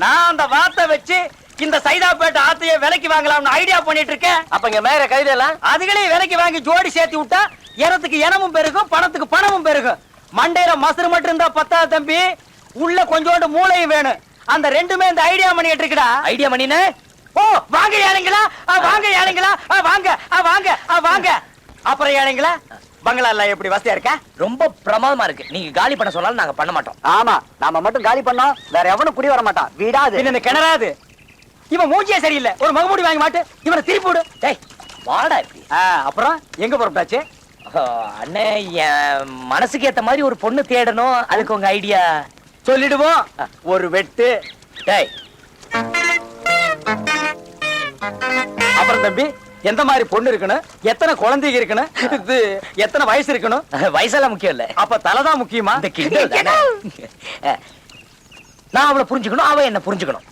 E: நான் அந்த வாத்தை வச்சு இந்த சைதாப்பேட்டை ஆத்தைய விலைக்கு வாங்கலாம்னு ஐடியா பண்ணிட்டு இருக்கேன்.
H: அப்ப இங்க மேல கைதெல்லாம்
E: அதுகளையும் விலைக்கு வாங்கி ஜோடி சேர்த்து விட்டா எனத்துக்கு இனமும் பெருகும், பணத்துக்கு பணமும் பெருகும். மண்டையில மசுறு மட்டும் இருந்தா பத்தாது தம்பி, உள்ள கொஞ்சோண்டு மூளையும் வேணும். அந்த ரெண்டுமே இந்த ஐடியா பண்ணிட்டு இருக்குடா.
C: ஐடியா மணினே.
E: ஓ, வாங்க ஏழைங்களா, வாங்க ஏழைங்களா, வாங்க வாங்க வாங்க. அப்புறம் ஏழைங்களா, பங்களா எல்லாம் எப்படி வசதியா இருக்க?
C: ரொம்ப பிரமாதமா இருக்கு. நீங்க காலி பண்ண சொன்னாலும் நாங்க பண்ண மாட்டோம்.
E: ஆமா, நாம மட்டும் காலி பண்ணோம், வேற எவனும் குடி வர மாட்டான். வீடாது என்ன கிணறாது. இவன் மூஞ்சியே சரியில்லை, ஒரு மகமூடி வாங்கி மாட்டு, இவனை திருப்பி விடு.
C: டேய் வாடா இப்படி.
E: அப்புறம் எங்க புறப்பட்டாச்சு?
C: அண்ணே, என் மனசுக்கு ஏத்த மாதிரி ஒரு பொண்ணு தேடணும். அதுக்கு உங்க ஐடியா
E: சொல்லிடுவோம். ஒரு வெட்டு.
C: டேய்,
E: அப்புறம் தம்பி, எந்த மாதிரி பொண்ணு இருக்கணும், எத்தனை குழந்தைங்க இருக்கணும், இது எத்தனை வயசு இருக்கணும்?
C: வயசெல்லாம் முக்கியம் இல்ல.
E: அப்ப தலைதான் முக்கியமா?
C: இந்த கிண்டல் தானே. நான் அவளை புரிஞ்சுக்கணும், அவ என்ன புரிஞ்சுக்கணும்.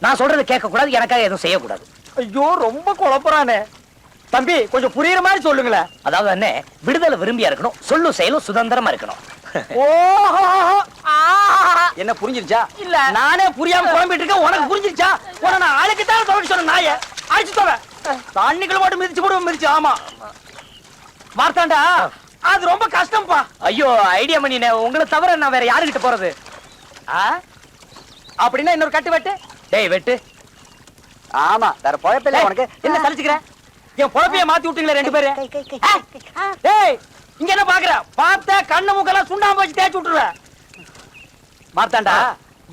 C: நான் சொல்றதை கேட்க கூடாது, எனக்காக எதுவும் செய்யக்கூடாது.
E: ஐயோ, ரொம்ப குழப்பறானே தம்பி, கொஞ்சம் புரியுற மாதிரி சொல்லுங்களேன்.
C: அதாவது என்ன, விடுதலை விரும்பியா இருக்கணும், சொல்லும் செயலும் சுதந்திரமா இருக்கணும்.
E: என்ன புரிஞ்சிருச்சா? இல்ல, நானே புரியாம குழம்பிட்டு இருக்கேன். உனக்கு புரிஞ்சிருச்சா? உன நான் ஆளுக்கு தான் தவிர சொன்ன நாய அடிச்சு தவ தண்ணிக்குள்ள மட்டும் மிதிச்சு போடுவோம். மிதிச்சு. ஆமா மார்த்தாண்டா, அது ரொம்ப கஷ்டம்ப்பா.
C: ஐயோ ஐடியா மணினே, உங்களை தவிர நான் வேற யாருகிட்ட போறது?
E: அப்படின்னா இன்னொரு கட்டு வெட்டு.
C: டேய் வெட்டு.
E: ஆமா, வேற பொழப்பில்ல உனக்கு. என்ன சலிச்சுக்கிற? என் பொழப்பைய மாத்தி விட்டீங்களே 2 பேரு. டேய், இங்க என்ன பாக்குற? பார்த்த கண்ணு மூக்கெல்லாம் சுண்ணாம்பு வச்சு தேய்ச்சி விட்டுருவேன். மார்த்தாண்டா,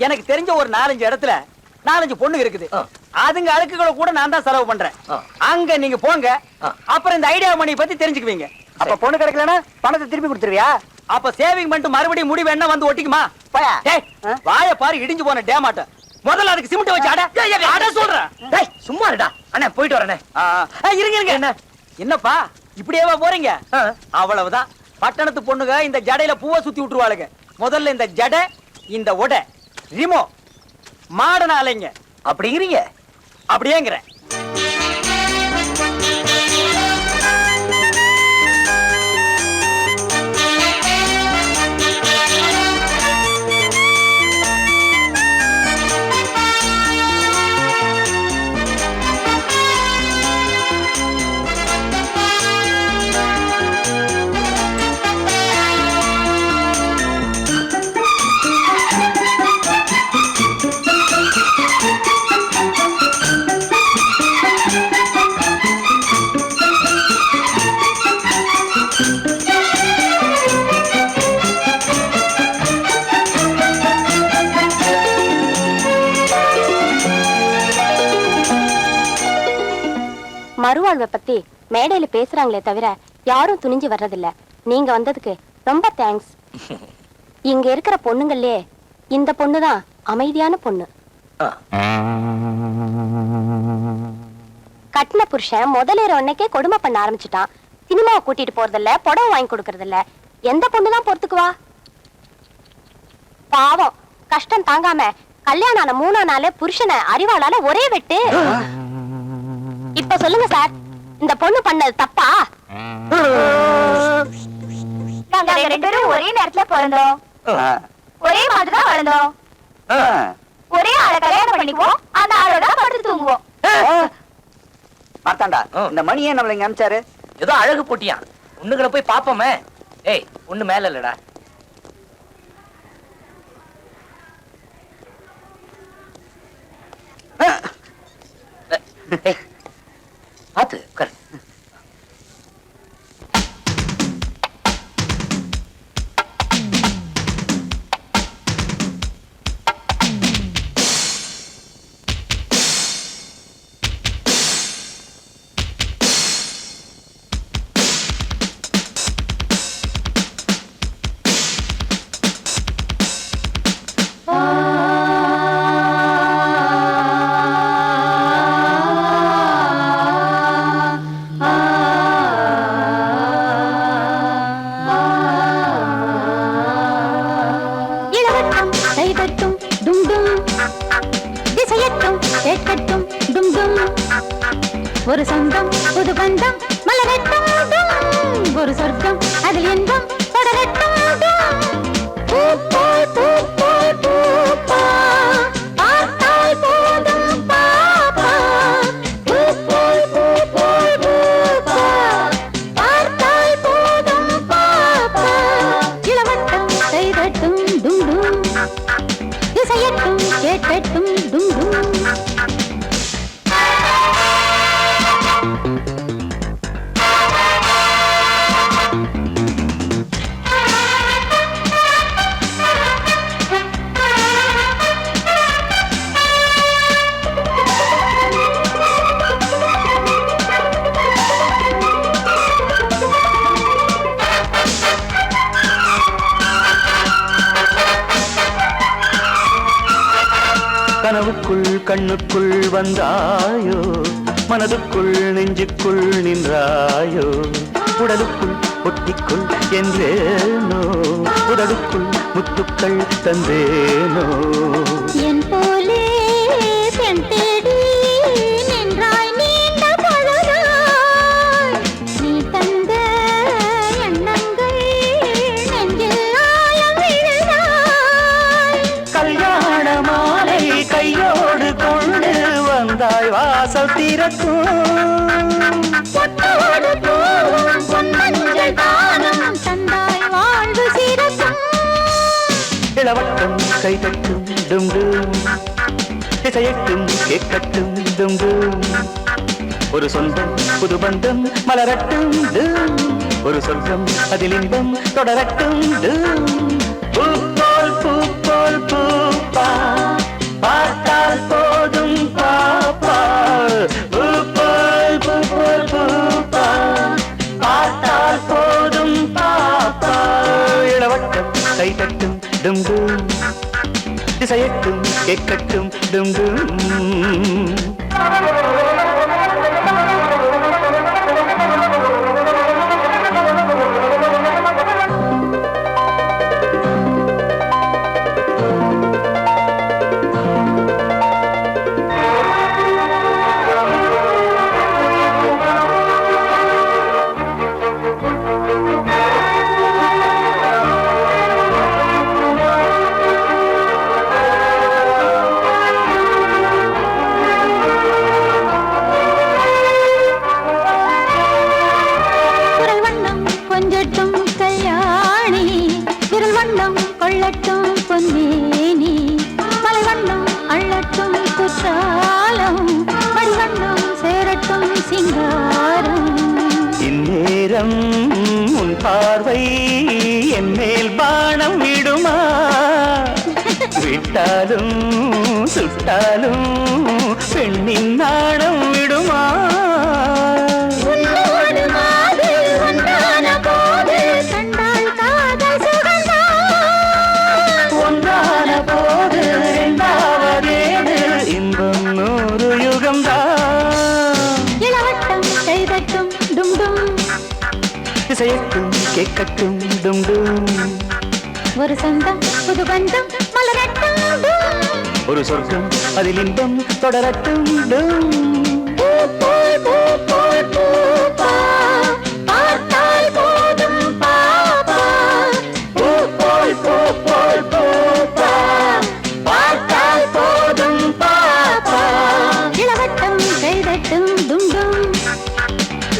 E: எனக்கு தெரிஞ்ச ஒரு 4-5 இடத்துல 4-5 பொண்ணுங்க இருக்குது. அதுங்க அழுக்குகளை கூட நான் தான் செலவு பண்றேன். அங்க நீங்க போங்க, அப்புறம் இந்த ஐடியா மணி பத்தி தெரிஞ்சுக்குவீங்க. அப்ப பொண்ணு கிடைக்கலன்னா பணத்தை திருப்பி கொடுத்துருவியா? அப்ப சேவிங் பண்ணிட்டு மறுபடியும் முடிவு என்ன வந்து ஒட்டிக்குமா? டேய், வாய பாரு இடிஞ்சு போன டேமாட்ட. முதல்ல அதுக்கு சிமெண்ட் வச்சு அட சொல்றேன்.
C: டேய் சும்மா இருடா. அண்ணா போயிட்டு வரேனே.
E: இருங்க இருங்க. என்ன என்னப்பா இப்படியேவா போறீங்க? அவ்வளவுதான். பட்டணத்து பொண்ணுங்க இந்த ஜடையில பூவை சுத்தி விட்டுருவாளுங்க. முதல்ல இந்த ஜடை, இந்த உடை, ரிமோ மாடன அலைங்க.
C: அப்படிங்கிறீங்க?
E: அப்படியேங்கிற.
I: மறுவாழ்வை பத்தி மேடையில பேசுறாங்களே தவிர யாரும் துணிஞ்சு வர்றதில்ல. நீங்க வந்ததுக்கு ரொம்ப தேங்க்ஸ். இங்க இருக்கிற பொண்ணுங்களே இந்த பொண்ணுதான் அமைதியான பொண்ணு. கட்டின புருஷன் முதலேற உடனே கொடுமை பண்ண ஆரம்பிச்சுட்டான். சினிமாவை கூட்டிட்டு போறதில்ல, புடவை வாங்கி கொடுக்கறது இல்ல. எந்த பொண்ணுதான் பொறுத்துக்குவா? பாவம், கஷ்டம் தாங்காம கல்யாணம் ஆன 3ஆம் நாள் புருஷனை அறிவாளால ஒரே வெட்டு. இப்ப சொல்லுங்க சார், இந்த பொண்ணு பண்ணது தப்பா? நாங்க 2 பேரும் ஒரே நேரத்துல பிறந்தோம், ஒரே மாதிரிதான் வளர்ந்தோம், ஒரே ஆளை கல்யாணம் பண்ணிக்குவோம், அந்த ஆளோட படுத்து தூங்குவோம்.
E: மார்த்தாண்டா, இந்த மணியே நம்மள இங்க அனுப்பிச்சாரு.
C: ஏதோ அழகு போட்டியா? பொண்ணுகளை போய் பாப்போமே. ஏய், பொண்ணு மேல இல்லடா. பாத்து உட்காரு.
I: இளவட்டம் கைதட்டும் டும் டும் திசையட்டும் கேட்கட்டும் டும் டும் ஒரு சொந்தம் புது பந்தம் மலரட்டும் டும் ஒரு சொர்க்கம் அதில் இன்பம் தொடரட்டும் டும் பூ போல் பூ போல் பூப்பா பார்த்தால் போதும் பாப்பா பூ போல் பூ போல் பூப்பா பார்த்தால் போதும் பாப்பா இளவட்டம் கைதட்டும் டும் டும் திசையட்டும் கேட்கட்டும் டும் டும்
A: கனவுக்குள் கண்ணுக்குள் வந்தாயோ, மனதுக்குள் நெஞ்சுக்குள் நின்றாயோ, உடலுக்குள் ஒட்டிக்குள் என்றேனோ, உடலுக்குள் முத்துக்கள் தந்தேனோ.
I: என் போலே பெண் தேடி நின்றாய் நீண்ட பொழுதாய் நீ தந்த எண்ணங்கள் நெஞ்சில் ஆழம் விழுதாய்
A: கல்யாண மாலை கையோடு கொண்டு வந்தாய் வாசல் திறக்கும்.
I: பொட்டோடு பூவும் பொன்மஞ்சள் தானம் தந்தாய் வாழ்வு சிறக்கும்
A: இளவட்டம் கைதட்டும் டும் டும் திசையட்டும் கேட்கட்டும் டும் டும் ஒரு சொந்தம் புது பந்தம் மலரட்டும் டும் ஒரு சொர்க்கம் அதில் இன்பம் தொடரட்டும் டும் பூ போல் பூப்பா பார்த்தால் போதும் பாப்பா பூ போல் பூப்பா பார்த்தால் போதும் பாப்பா இளவட்டம் கைதட்டும் டும் டும் திசையட்டும் கேட்கட்டும் டும் டும்.
I: குரல் வண்ணம் கொஞ்சட்டும் கல்யாணி விரல் வண்ணம் கொள்ளட்டும் பொன்னேனி மலை வண்ணம் அள்ளட்டும் குற்றாலம் மடி வண்ணம் சேரட்டும் சிங்காரம்
A: இந்நேரம் உன் பார்வை என் மேல் பானம் விடுமா, விட்டாலும் சுட்டாலும் பெண்ணின் நாணம் விடுமா.
I: உன்னோடு மாது ஒன்றான போது கண்டால் காதல் சுகந்தான்
A: ஒன்றான போது இரண்டாவதேது இன்பம் 100 யுகம்தான்.
I: இளவட்டம் கைதட்டும் டும் டும்
A: திசையட்டும் கேட்கட்டும் டும் டும்
I: ஒரு சொந்தம் புது பந்தம் மலரட்டும் டும்
A: ஒரு சொர்க்கம் அதில் இன்பம் தொடரட்டும் டும்
I: பூ போல் பூப்பா பார்த்தால் போதும் பாப்பா
A: பூ போல் பூப்பா பார்த்தால் போதும் பாப்பா
I: இளவட்டம் கைதட்டும் டும் டும்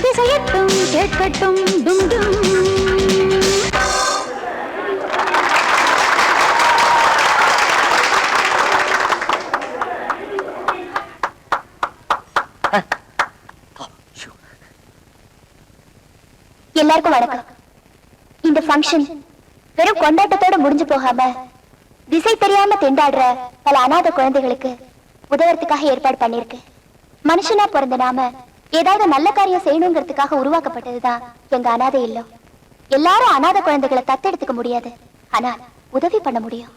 I: திசையட்டும் கேட்கட்டும் டும் டும்
J: எல்லாருக்கும் வணக்கம். இந்த ஃபங்க்ஷன் வெறும் கொண்டாட்டத்தோட முடிஞ்சு போகாம திசை தெரியாம திண்டாடுற பல அநாத குழந்தைகளுக்கு உதவுறதுக்காக ஏற்பாடு பண்ணிருக்கு. மனுஷனா பிறந்த நாம ஏதாவது நல்ல காரியம் செய்யணுங்கிறதுக்காக உருவாக்கப்பட்டதுதான் எங்க அநாதை இல்லம். எல்லாரும் அநாத குழந்தைகளை தத்தெடுத்துக்க முடியாது, ஆனா உதவி பண்ண முடியும்.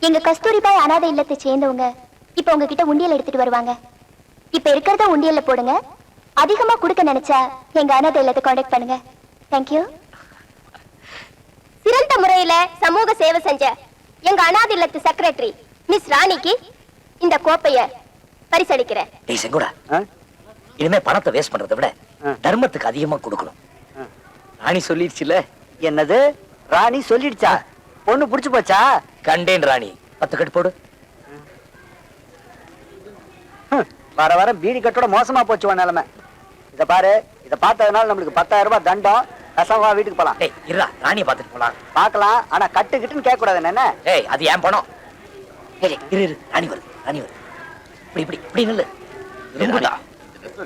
J: எங்க கஸ்தூரிபாய் அநாதை இல்லத்தை சேர்ந்தவங்க இப்ப உங்ககிட்ட உண்டியல் எடுத்துட்டு வருவாங்க. இப்ப இருக்கிறத உண்டியல்ல போடுங்க. அதிகமா கொடுக்க நினைச்சா எங்க அநாதை இல்லத்தை கான்டாக்ட் பண்ணுங்க. தேங்க்யூ. சிறந்த முறையில சமூக சேவை செஞ்ச எங்க அநாதை இல்லத்து செக்ரட்டரி மிஸ் ராணிக்கு இந்த கோப்பைய பரிசளிக்கிறேன்.
C: டேய் செங்கோடா, இனிமே பணத்தை வேஸ்ட் பண்றதை விட தர்மத்துக்கு அதிகமா கொடுக்கணும்.
E: ராணி சொல்லிடுச்சுல. என்னது ராணி சொல்லிடுச்சா? பொண்ணு புடிச்சு போச்சா?
C: கண்டேன் ராணி, 10 கட்டு போடு.
E: வர வர பீடி கட்டோட மோசமா போச்சு நிலைமை. இத பாரு, இத பார்த்ததுனால நம்மளுக்கு 10,000 ரூபாய் தண்டம். கசவா வீட்டுக்கு போலாம்.
C: டேய் இருடா, ராணியை பார்த்துட்டு போலாம்.
E: பார்க்கலாம், ஆனா கட்டுக்கிட்டுன்னு கேட்க கூடாது என்ன?
C: ஏய் அது ஏன் பணம்? ஏய் இரு இரு, ராணி வருது, ராணி வருது. இப்படி இப்படி இப்படி நில்லு.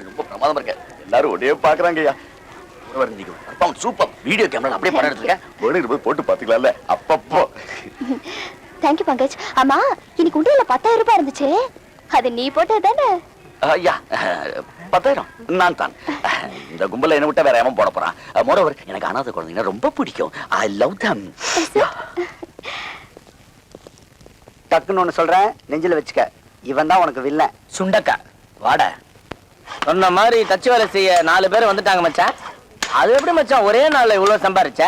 K: ரொம்ப பிரமாதமா இருக்க. எல்லாரும் ஒரே பாக்குறாங்கய்யா. சூப்பர் வீடியோ கேமரா அப்படியே படம் எடுத்துருக்கேன். போட்டு பாத்துக்கலாம்ல அப்பப்போ.
J: தேங்க்யூ பங்கஜ். ஆமா, இன்னைக்கு உண்டியல்ல 10,000 ரூபாய் இருந்துச்சு, அது நீ போட்டது தானே?
K: ஐயா 10,000 நான் தான். இந்த கும்பல என்ன விட்டா வேற எவன் போட போறான்? மோரோவர் எனக்கு அனாதை குழந்தைங்க ரொம்ப பிடிக்கும். ஐ லவ் தம்.
E: டக்குன்னு ஒண்ணு சொல்றேன், நெஞ்சில வச்சுக்க. இவன் தான் உனக்கு வில்ல.
C: சுண்டக்கா வாடா.
H: சொன்ன மாதிரி தச்சு வேலை செய்ய 4 பேர் வந்துட்டாங்க மச்சான். அது எப்படி மச்சான் ஒரே நாள்ல இவ்வளவு சம்பாரிச்ச?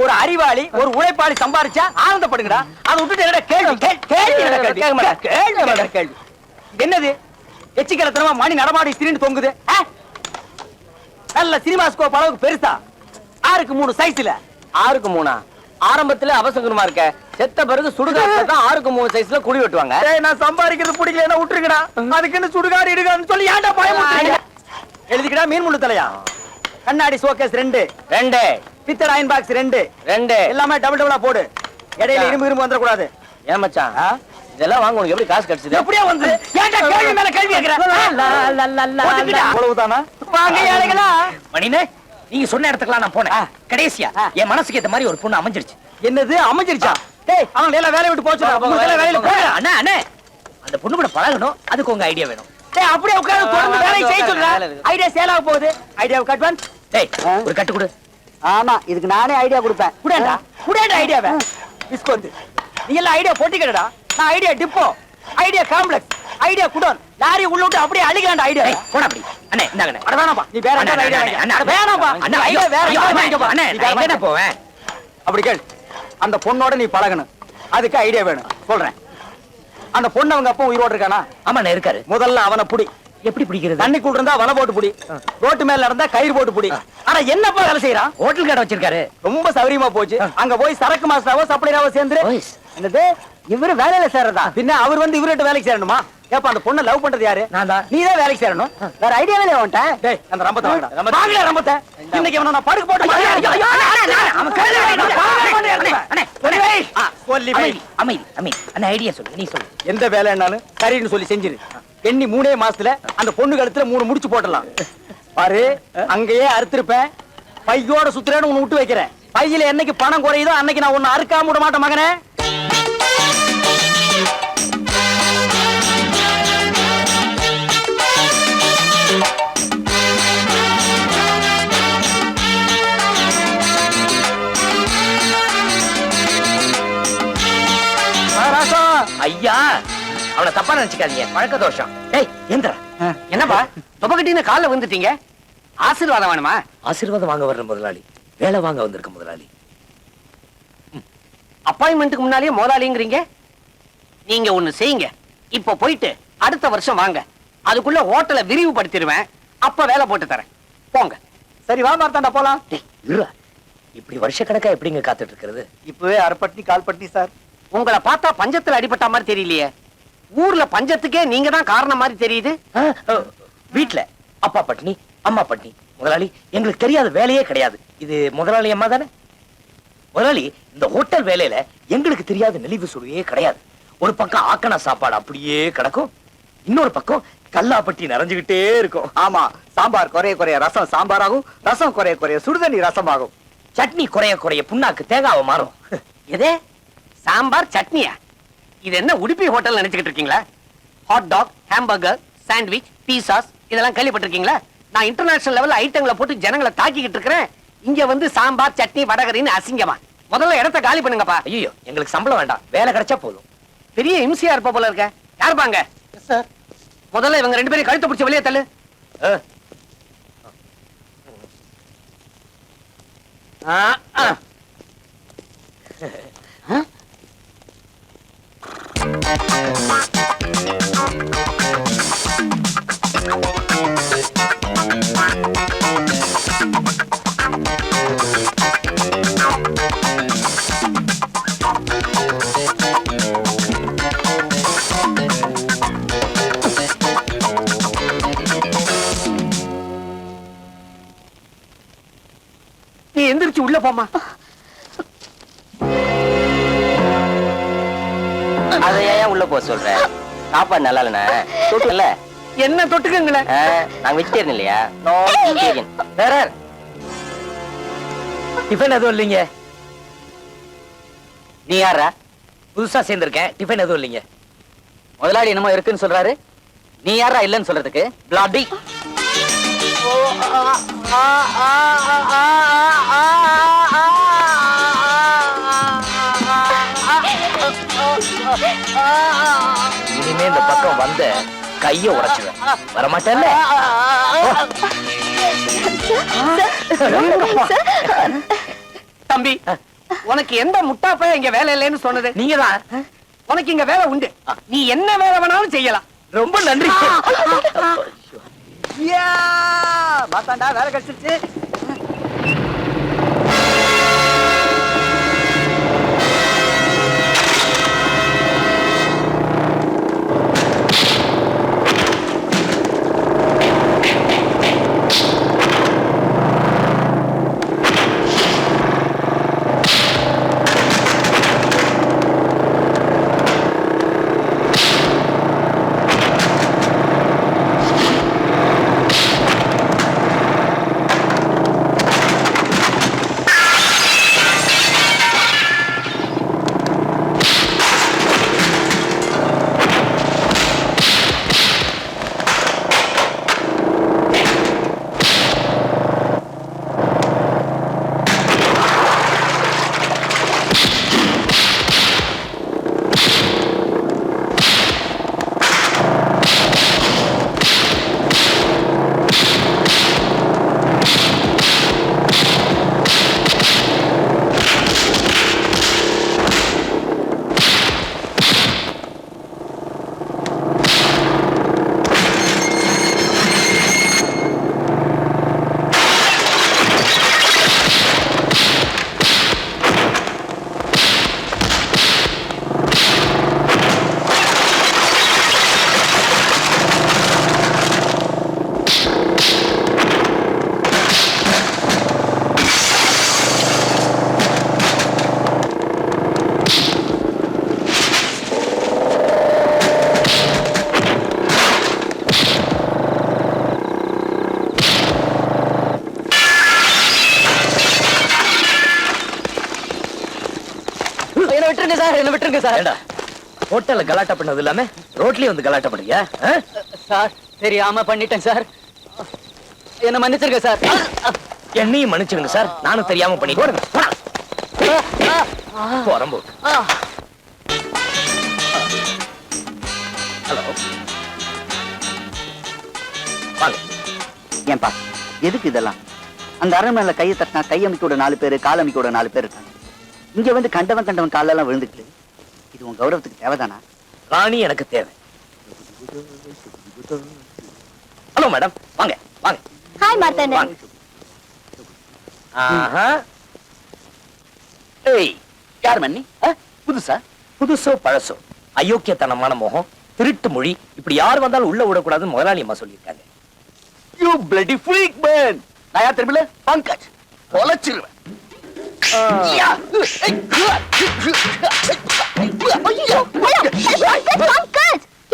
E: ஒரு அறிவாளி ஒரு உழைப்பாளி சம்பாரிச்சா ஆனந்தப்படுங்கடா. அதை விட்டுட்டு என்னடா கேள்வி கேள்வி? என்னது எச்சிக்கலத்தனமா மணி நடமாடி திரிந்து தொங்குது? நல்ல சினிமா ஸ்கோப் அளவுக்கு பெருசா 6க்கு 3 சைஸ்ல.
H: 6க்கு 3 ஆரம்பத்துல அவசகுணமா இருக்க. செத்த பிறகு சுடுகாட்டுல தான் 6க்கு 3 சைஸ்ல குழி வெட்டுவாங்க.
E: நான் சம்பாதிக்கிறது பிடிக்கலன்னா விட்டுருக்கடா. அதுக்குன்னு சுடுகாடு இடுகான்னு சொல்லி ஏன்டா பயமுறுத்துறீங்க? எழுதிக்கடா. மீன் முள்ளு தலையா, கண்ணாடி ஷோகேஸ் 2 பித்தளை அயன் பாக்ஸ் 2 எல்லாமே டபுள் டபுளா போடு. இடையில இரும்பு வந்துட கூடாது.
H: ஏன் மச்சான் இதெல்லாம் வாங்க உனக்கு எப்படி காசு கிடைச்சது?
E: எப்படியே வந்து ஏன்டா கேள்வி மேல கேள்வி கேக்குற? அவ்வளவுதானா? வாங்க ஏழைகளா.
C: மணினே, நீங்க சொன்ன இடத்துக்குலாம் நான் போனேன். கடைசியா என் மனசுக்கு ஏத்த மாதிரி ஒரு பொண்ணு அமைஞ்சிருச்சு.
E: என்னது அமைஞ்சிருச்சா? டேய் அவங்க எல்லாம் வேலைய விட்டு போச்சு. வேலையில போ.
C: அண்ணா அண்ணே, அந்த பொண்ணு கூட பழகணும், அதுக்கு உங்க ஐடியா வேணும்.
E: டேய் அப்படியே உட்கார்ந்து தொடர்ந்து வேலையை செய்ய சொல்றா. ஐடியா சேல் ஆக போகுது. ஐடியாவை கட்வான்.
C: டேய் ஒரு கட்டு கொடு.
E: ஆமா, இதுக்கு நானே ஐடியா கொடுப்பேன். குடேண்டா குடேண்டா ஐடியாவை. டிஸ்கவுண்ட். நீ எல்லாம் ஐடியா போட்டிக்கடா. நான் idea depot, idea complex, idea godown, lorry உள்ள விட்டு அப்படியே அழிக்கலாம்டா ஐடியா.
C: போடா அப்படி. அண்ணே இந்தாங்கண்ணே.
E: அட வேணாம்பா, நீ வேற என்ன ஐடியா வாங்க. அண்ணா வேணாம்பா. அண்ணா ஐடியா வேற வாங்கிக்கப்பா.
C: அண்ணே நான் எங்கடா போவேன்?
E: அப்படி கேள். அந்த பொண்ணோட நீ பழகணும், அதுக்கு ஐடியா வேணும். சொல்றேன். அந்த பொண்ணு அவங்க அப்பா உயிரோடு இருக்கானா?
C: ஆமாண்ணே இருக்காரு.
E: முதல்ல அவனை புடி.
C: எப்படி பிடிக்கிறது?
E: தண்ணிக்குள்ள இருந்தா வலை போட்டு புடி, ரோட்டு மேல இருந்தா கயிறு போட்டு புடி. ஆனா என்னப்பா வேலை செய்யறான்?
C: ஹோட்டல் கடை வச்சிருக்காரு.
E: ரொம்ப சௌரியமா போச்சு. அங்க போய் சரக்கு மாஸ்டராவோ சப்ளையராவோ சேர்ந்து. என்னது இவரு வேலையில சேர்றதா? பின்ன அவர் வந்து இவர்கிட்ட வேலைக்கு சேரணுமா? ஏப்பா அந்த பொண்ணை லவ் பண்றது யாரு?
C: நான் தான்.
E: நீ தான் வேலைக்கு சேரணும். வேற ஐடியா வேலைய வந்துட்டேன். டேய் அந்த ரம்பத்தை வாங்கடா. வாங்கடா ரம்பத்தை. இன்னைக்கு அவன நான் படுக்க போட்டு அவன் கையில
C: அமைதி அமைதி. அண்ணா ஐடியா சொல்லு, நீ சொல்லு.
E: எந்த வேலைன்னாலும் சரின்னு சொல்லி செஞ்சிரு. எண்ணி 3 மாசத்துல அந்த பொண்ணு கழுத்துல 3 முடிச்சு போட்டலாம். பாரு அங்கேயே அறுத்திருப்பேன். பையோட சுத்துறேன்னு உன்னை விட்டு வைக்கிறேன். பையில என்னைக்கு பணம் குறையுதோ அன்னைக்கு நான் உன்னை அறுக்காம விட மாட்டேன் மகனே.
C: ஐயா அவனை தப்பா நினைச்சுக்காதீங்க, பழக்க தோஷம். ஏய் எந்திரா.
H: என்னப்பா தொப்பக்கட்டின்னு காலில் வந்துட்டீங்க? ஆசீர்வாதம் வேணுமா?
C: ஆசீர்வாதம் வாங்க வர்ற முதலாளி, வேலை வாங்க வந்திருக்க முதலாளி.
H: அப்பாயின்மெண்ட்டுக்கு முன்னாலேயே முதலாளிங்கிறீங்க. நீங்க ஒண்ணு செய்யுங்க. இப்ப போயிட்டு அடுத்த வருஷம் வாங்க. அதுக்குள்ள ஹோட்டலை விரிவுபடுத்திடுவேன். அப்ப வேலை போட்டு தரேன். போங்க.
E: சரி வா மார்த்தாண்டா போலாம்.
C: இப்படி வருஷக்கணக்கா எப்படிங்க காத்துட்டு இருக்கிறது?
E: இப்பவே அரைப்பட்டி கால்பட்டி சார்.
H: உங்களை பார்த்தா பஞ்சத்துல அடிபட்ட மாதிரி தெரியலையே. ஊர்ல பஞ்சத்துக்கே நீங்க தான் காரணம் மாதிரி தெரியுது.
C: வீட்டுல அப்பா பட்னி அம்மா பட்னி. முதலாளி எங்களுக்கு தெரியாத வேலையே கிடையாது. இது முதலாளி அம்மா தானே? முதலாளி இந்த ஹோட்டல் வேலையில எங்களுக்கு தெரியாத நெளிவு சுழியே கிடையாது. ஒரு பக்கம் ஆக்கண சாப்பாடு அப்படியே கிடக்கும், இன்னொரு பக்கம் கல்லாப்பட்டி நிறைஞ்சுகிட்டே இருக்கும்.
E: ஆமா, சாம்பார் குறைய குறைய ரசம் சாம்பாராகும், ரசம் குறைய குறைய சுடுதண்ணி ரசமாகும்.
C: சட்னி குறைய குறைய புண்ணாக்கு தேங்காவை மாறும்.
H: எதே சாம்பார் சட்னியா? இது என்ன உடுப்பி ஹோட்டல் நினைச்சுக்கிட்டு இருக்கீங்களா? Hot dog, hamburger, sandwich, Bezos இதெல்லாம் கேள்விப்பட்டிருக்கீங்களா? நான் இன்டர்நேஷனல் லெவல்ல ஐட்டங்களை போட்டு ஜனங்களை தாக்கிக்கிட்டு இருக்கிறேன். இங்க வந்து சாம்பார் சட்னி வடகரின்னு அசிங்கமா? முதல்ல இடத்த காலி பண்ணுங்கப்பா.
C: ஐயோ, எங்களுக்கு சம்பளம் வேண்டாம், வேலை கிடைச்சா போதும்.
H: பெரிய இம்சியா இருப்ப போல இருக்க. யாருப்பாங்க?
E: சார்,
H: முதல்ல இவங்க 2 பேரும் கழுத்தை பிடிச்சி வெளியே தள்ளு. நீ எந்திரிச்சு உள்ள போமா.
L: அதை ஏன் உள்ள போக சொல்ற? சாப்பாடு நல்லா இல்லைண்ணா. தொட்டுல
H: என்ன தொட்டுக்குங்களே?
L: நாங்க வெஜிடேரியன் இல்லையா? No vegetarian.
C: வேற டிஃபன் எதுவும் இல்லைங்க.
L: நீ யாரா?
C: புதுசா சேர்ந்திருக்கேன், டிஃபன் எதுவும் இல்லைங்க.
L: முதலாளி என்னமோ இருக்குன்னு சொல்றாரு, நீ யாரா இல்லன்னு சொல்றதுக்கு?
C: பிளாடி இனிமே இந்த பக்கம் வந்த கைய உடைச்சுவேன். வரமாட்டேன்ல?
H: தம்பி, உனக்கு எந்த முட்டாப்பைய இங்க வேலை இல்லைன்னு சொன்னது?
C: நீங்கதான்.
H: உனக்கு இங்க வேலை உண்டு, நீ என்ன வேலை வேணாலும் செய்யலாம்.
C: ரொம்ப நன்றி.
E: மாத்தாண்டா, வேலை கிடைச்சிருச்சு.
C: ஹோட்டல்ல கலாட்டா பண்ணது இல்லாம ரோட்லயே வந்து கலாட்டா பண்ணுங்க.
E: சார், தெரியாம பண்ணிட்டேன் சார், என்ன மன்னிச்சிருக்க சார்.
C: என்னையும் மன்னிச்சிருங்க சார், நானும் தெரியாம பண்ணிட்டேன். ஹலோ, வாங்க.
D: ஏன்பா எதுக்கு இதெல்லாம்? அந்த அரண்மனையில கையை தட்டினா கையமைக்கோட 4 பேரு, காலமைக்கோட 4 பேர் இருக்காங்க. இங்க வந்து கண்டவன் காலெல்லாம் விழுந்துக்கிட்டு, இது உன் கௌரவத்துக்கு தேவைதானா?
C: ராணி எனக்கு தேவை. ஹலோ மேடம், வாங்க வாங்க.
J: ஹாய் மார்த்தாண்டன்.
C: ஆஹா. ஏய்,
K: யார் மன்னி? புதுசா?
C: புதுசோ பழசோ, அயோக்கியத்தனமான முகம், திருட்டு மொழி, இப்படி யார் வந்தாலும் உள்ள விடக்கூடாதுன்னு முதலாளி அம்மா சொல்லியிருக்காங்க.
K: You bloody freak man. நான் யார் தெரியுமில்ல? பங்கஜ். கொலைச்சிருவேன்.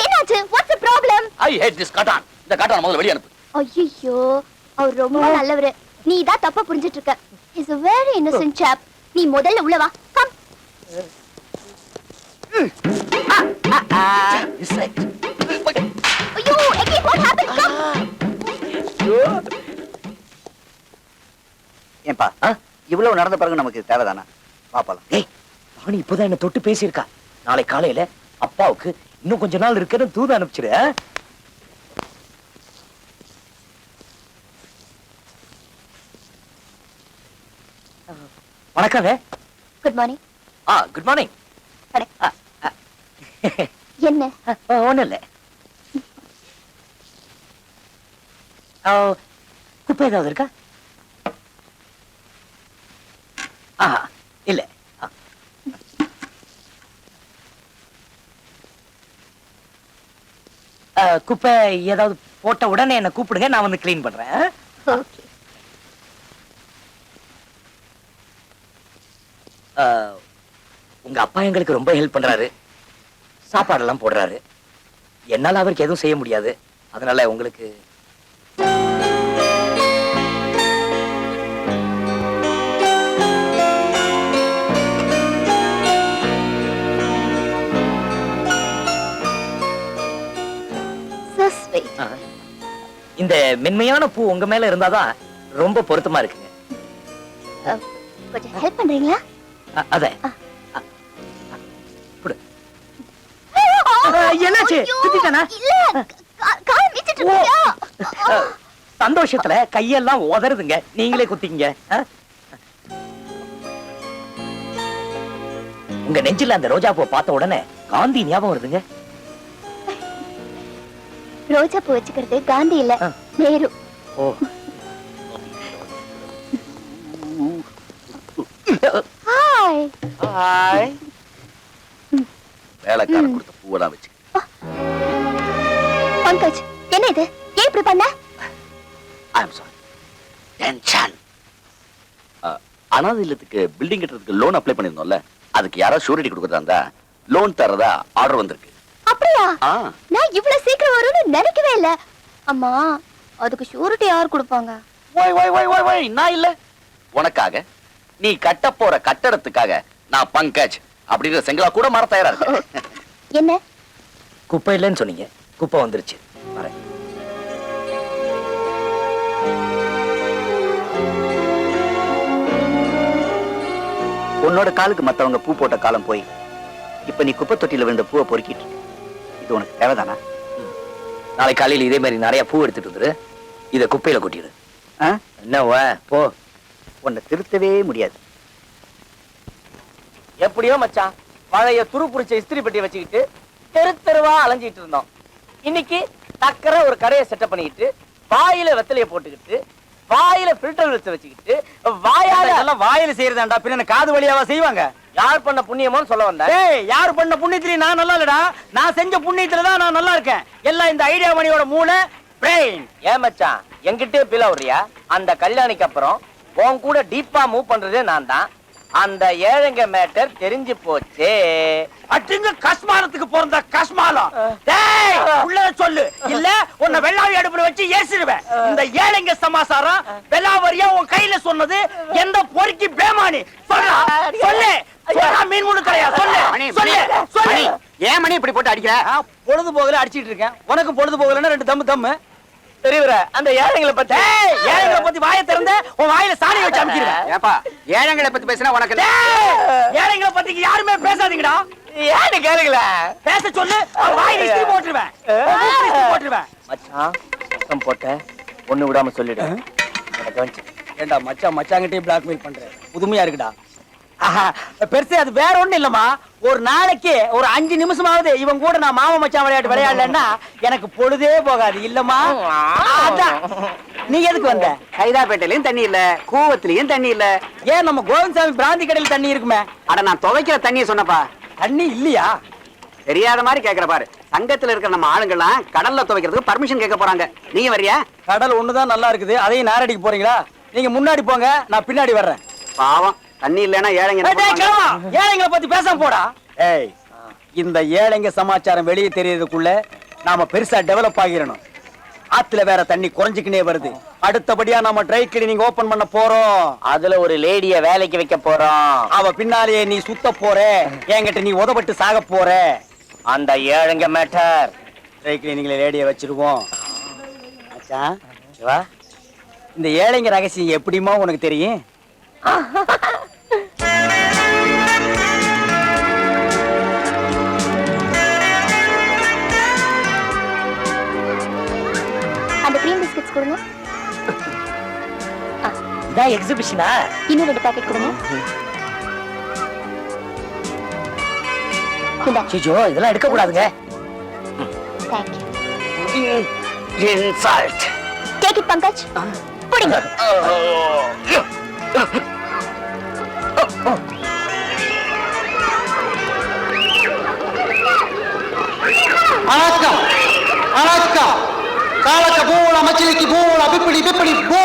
J: என்னாச்சு? What's the problem?
K: I hate this காட்டான். இந்த காட்டான் முதல்ல வெளிய அனுப்பு.
J: ஐயோ அவர் ரொம்ப நல்லவரு. நீ தான் தப்பா புரிஞ்சிட்டு இருக்க. Is a very innocent chap. நீ முதல்ல உள்ள வா. கம். ஐயோ again what happened?
D: ஏன்பா இவ்வளவு நடந்த பிறகு நமக்கு தேவைதானா? பாப்பாலாம்.
C: ஏய் ராணி இப்பதான் என்ன தொட்டு பேசியிருக்கா. நாளை காலையில அப்பாவுக்கு இன்னும் கொஞ்ச நாள் இருக்குன்னு தூது அனுப்பிச்சிரு. வணக்கம்.
J: Good morning.
C: Good morning.
J: என்ன?
C: ஒண்ணும் இல்ல. குப்பை ஏதாவது இருக்கா? இல்ல. குப்பை ஏதாவது போட்ட உடனே என்ன கூப்பிடுங்க, நான் வந்து கிளீன் பண்றேன்.
J: ஓகே.
C: உங்க அப்பா எங்களுக்கு ரொம்ப ஹெல்ப் பண்றாரு, சாப்பாடெல்லாம் போடுறாரு. என்னால அவருக்கு எதுவும் செய்ய முடியாது. அதனால உங்களுக்கு
J: So sweet.
C: இந்த மென்மையான பூ உங்க மேல இருந்தாதான் ரொம்ப பொருத்தமா இருக்குங்க.
J: கொஞ்சம் ஹெல்ப் பண்றீங்களா?
C: அத என்னாச்சு? குத்திட்டானா?
J: இல்ல கால் வீச்சிட்டு இருக்கியா?
C: சந்தோஷத்துல கையெல்லாம் உதறுதுங்க. நீங்களே குத்திங்க. உங்க நெஞ்சில அந்த ரோஜா பூ பார்த்த உடனே காந்தி ஞாபகம் வருதுங்க.
J: ரோஜா பூ வச்சுக்கிறது காந்தி இல்ல, நேரு.
C: ஓ.
J: ஹாய்.
K: ஹாய். வேலைக்கார கொடுத்த பூவை தான் வச்சு.
J: பங்கஜ், என்ன இது? ஏன் இப்படி பண்ண?
K: ஐ அம் சாரி. டென்ஷன். அனாதை இல்லத்துக்கு பில்டிங் கட்டுறதுக்கு லோன் அப்ளை பண்ணிருந்தோம்ல, அதுக்கு யாராவது ஷூரிட்டி கொடுக்கறதா இருந்தா லோன் தரதா ஆர்டர் வந்திருக்கு.
J: அப்படியா? நான் இவ்வளவு சீக்கிரம் வரும்னு நினைக்கவே இல்ல. அம்மா, அதுக்கு ஷூரிட்டி யார் கொடுப்பாங்க?
K: நான் இல்ல. உனக்காக, நீ கட்ட போற கட்டடத்துக்காக நான் பங்கஜ் அப்படிங்கிற செங்கலா கூட மாற தயாரா இருக்கேன்.
J: என்ன?
C: குப்பை இல்லைன்னு சொன்னீங்க, குப்பை வந்துருச்சு. வரேன்.
D: உன்னோட காலுக்கு மத்தவங்க பூ போட்ட காலம் போய் இப்ப நீ குப்பை தொட்டியில விழுந்த பூவை பொறுக்கிட்டு இருக்க. இது உனக்கு தேவைதானா?
C: நாளை காலையில் இதே மாதிரி நிறைய பூ எடுத்துட்டு வந்துரு. இத குப்பையில கொட்டிடு. என்ன போ.
D: உன்னை திருத்தவே முடியாது.
H: எப்படியோ மச்சான், பழைய துரு புடிச்ச இஸ்திரி பெட்டியை வச்சுக்கிட்டு தெரு தெருவா அலைஞ்சிட்டு இருந்தோம். இன்னைக்கு டக்கர ஒரு கடையை செட்டப் பண்ணிக்கிட்டு, வாயில வெத்தலைய போட்டுக்கிட்டு, வாயில ஃபில்டர் வச்சுக்கிட்டு,
E: வாயில செய்யறதாண்டா, பின்ன காது வழியாவா செய்வாங்க?
H: யார் பண்ண புண்ணியமோன்னு சொல்ல வந்தேன்.
E: ஏய், யார் பண்ண புண்ணியத்திலே நான் நல்லா இல்லடா. நான் செஞ்ச புண்ணியத்துல தான் நான் நல்லா இருக்கேன். எல்லாம் இந்த ஐடியா மணியோட மூளை, பிரெயின்.
H: ஏன் மச்சான் என்கிட்டே பீலா விடுறியா? அந்த கல்யாணிக்கு அப்புறம் உன் கூட டீப்பா மூவ் பண்றதே நான் தான். அந்த ஏழைங்க மேட்டர் தெரிஞ்சு போச்சே.
E: அட்டுங்க கஸ்மானத்துக்கு பிறந்த கஸ்மாலம். டேய், உள்ள சொல்லு, இல்ல உன்னை வெள்ளாவி அடுப்புல வச்சு ஏசிடுவேன். இந்த ஏழைங்க சமாசாரம் வெள்ளாவரியா உன் கையில சொன்னது எந்த பொறுக்கி பேமானி? சொல்லு சொல்லு. மீன் முழு கரையா? சொல்லு சொல்லு சொல்லு.
D: ஏன் மணி இப்படி போட்டு அடிக்கிற?
E: பொழுது போகல அடிச்சிட்டு இருக்கேன். உனக்கு பொழுது போகலன்னா ரெண்டு தம்மு தம்மு.
H: தெரியவர அந்த ஏழைங்களை பத்தி.
E: ஏழைங்களை பத்தி வாயை திறந்த உன் வாயில சாணி வச்சு அமுக்கிடுவேன்.
D: ஏப்பா, ஏழைங்களை பத்தி பேசினா உனக்கு
E: ஏழைங்களை பத்தி யாருமே பேசாதீங்கடா.
H: ஏன்னு கேளுங்கள.
E: பேச சொல்லு, வாயில இஸ்திரி போட்டுருவேன். போட்டுருவேன்.
H: மச்சான் சத்தம் போட்ட ஒண்ணு விடாம சொல்லிடு.
E: ஏண்டா மச்சான் மச்சாங்கிட்டே பிளாக்மெயில் பண்ற? புதுமையா இருக்குடா. பெருசு அது வேற ஒண்ணு இல்லம்மா. ஒரு நாளைக்கு ஒரு 5 நிமிஷமாவது இவன் கூட நான் மாமா மச்சான் விளையாட்டு விளையாடலன்னா எனக்கு பொழுதே போகாது இல்லம்மா. நீ எதுக்கு வந்த?
D: சைதாப்பேட்டையிலயும் தண்ணி இல்ல, கூவத்திலயும் தண்ணி இல்ல.
E: ஏன் நம்ம கோவிந்தசாமி பிராந்தி கடையில் தண்ணி இருக்குமே?
D: அட, நான் துவைக்கிற தண்ணியை சொன்னப்பா.
E: தண்ணி இல்லையா?
D: தெரியாத மாதிரி கேக்குற பாரு. சங்கத்துல இருக்கிற நம்ம ஆளுங்கெல்லாம் கடல்ல துவைக்கிறதுக்கு பர்மிஷன் கேட்க போறாங்க. நீங்க வரியா?
E: கடல் ஒண்ணுதான் நல்லா இருக்குது, அதையும் நாரடிக்கு போறீங்களா? நீங்க முன்னாடி போங்க, நான் பின்னாடி வர்றேன்.
D: பாவம், தண்ணி இல்லைன்னா ஏழைங்க.
E: ஏழைங்களை பத்தி பேசாம போடா. ஏய், இந்த ஏழைங்க சமாச்சாரம் வெளியே தெரியறதுக்குள்ள நாம பெருசா டெவலப் ஆகிரணும். ஆத்துல வேற தண்ணி குறைஞ்சுக்கினே வருது. அடுத்தபடியா நம்ம ட்ரை கிளீனிங் ஓபன் பண்ண போறோம்.
H: அதுல ஒரு லேடிய வேலைக்கு வைக்க போறோம்.
E: அவ பின்னாலேயே நீ சுத்த போற, என்கிட்ட நீ உதப்பட்டு சாக போற.
H: அந்த ஏழுங்க மேட்டர்.
E: ட்ரை கிளீனிங்ல லேடிய வச்சிருவோம். மச்சான், வா. இந்த ஏழைங்க ரகசியம் எப்படிமா உனக்கு தெரியும்?
J: அந்த க்ரீம் பிஸ்கட்ஸ் கொடுங்க.
C: இதான் எக்ஸிபிஷனா?
J: இன்னும் 2 பாக்கெட் கொடுங்க. இந்தா.
C: சிஜோ, இதெல்லாம் எடுக்க கூடாதுங்க.
J: Thank you.
C: Insult.
J: Take it, Pankaj. புடிங்க.
D: வணக்கம் வணக்கம். காலக்க பூல மச்சிலிக்கு பூல பிப்பிடி பிப்பிடி போ.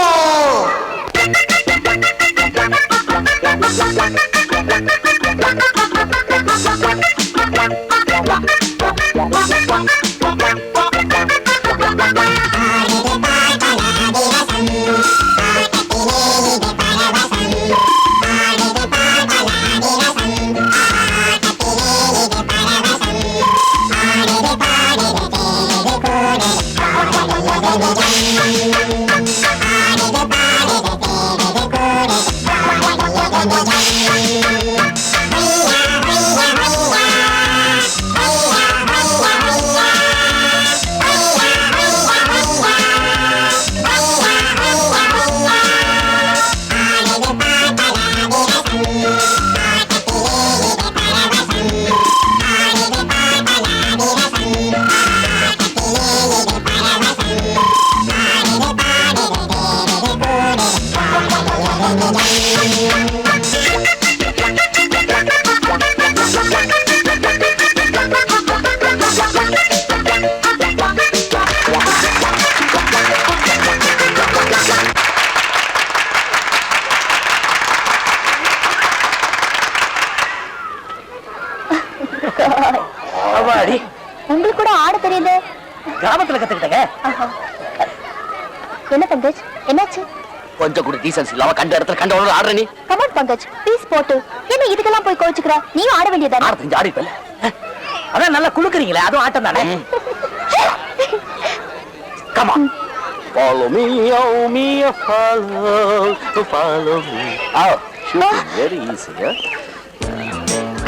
J: உங்களுக்கு கூட ஆட தெரியுது?
C: கிராமத்துல கத்துக்கிட்டங்க.
J: என்ன பங்கஜ், என்னாச்சு?
K: கொஞ்சம் கூட டீசன்ஸ் இல்லாம கண்ட இடத்துல கண்ட ஆடுற நீ.
J: கமான் பங்கஜ், ப்ளீஸ் போட்டு. என்ன இதுக்கெல்லாம் போய் கோவிச்சுக்கிற? நீயும் ஆட வேண்டியதானே?
K: ஆட தெரிஞ்சு ஆடிப்பல.
C: அதான் நல்லா குளுக்குறீங்களே, அதுவும் ஆட்டம் தானே.
K: Come on. Follow me, oh me, follow me. Oh, shooting very easy, huh?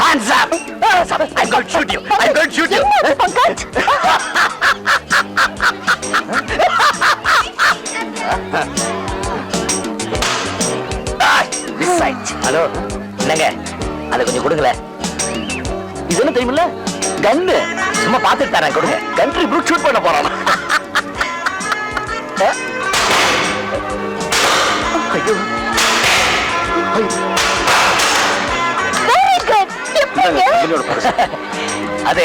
K: Hands up! Hands up! I'm going to shoot you! I'm going to shoot you!
J: Pankaj,
C: hello, என்னங்க அதை கொஞ்சம் கொடுங்களேன்.
K: இது என்ன தெரியுமில்ல? கன்னு.
C: சும்மா பார்த்துட்டு தரேன், கொடுங்க.
K: கண்ட்ரி ப்ரூட் ஷூட் பண்ண போறானா? ஐயோ.
J: very good. எப்படிங்க?
C: அது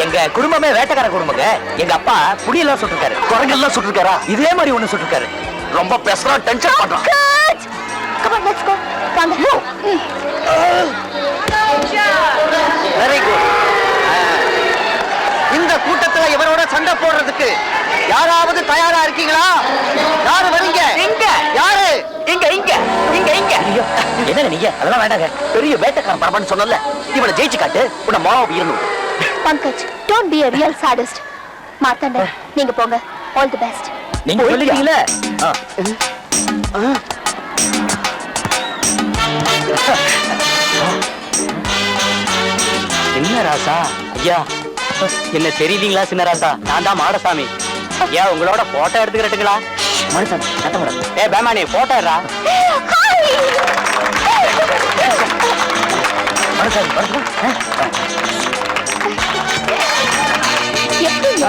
C: எங்க குடும்பமே வேட்டைக்கார குடும்பங்க. எங்க அப்பா புடியெல்லாம் சுட்டிருக்காரு,
K: குரங்கெல்லாம் சுட்டிருக்காரா?
C: இதே மாதிரி ஒண்ணு சுட்டிருக்காரு.
K: ரொம்ப பேசுறா, டென்ஷன் பண்றான்.
J: Pankaj, come on, let's go. வாங்க.
C: Very good.
D: இந்த கூட்டத்துல இவரோட சண்டை போடுறதுக்கு யாராவது தயாரா இருக்கீங்களா? யாரு வரீங்க?
C: இங்க
D: யாரு?
C: இங்க இங்க இங்க இங்க. ஐயோ, என்னங்க நீங்க அதெல்லாம் வேண்டாங்க.
K: பெரிய வேட்டைக்காரன் பரமான்னு சொன்னல, இவனை ஜெயிச்சு காட்டு, உன்னை மாவு இருணும்.
J: Pankaj, don't be a real sadist. மார்த்தாண்ட, நீங்க போங்க. All the best.
C: நீங்க சொல்லிட்டீங்களே.
H: என்ன ராசா ஐயா, என்ன தெரியலீங்களா சின்ன ராசா? நான் தான் மாடசாமி. ஐயா, உங்களோட போட்டோ எடுத்துக்கிறட்டுங்களா?
C: மனுஷன் சத்தம் போட.
H: ஏ பேமானி, போட்டோ எடுறா.
C: மனுஷன்
J: எப்படிங்க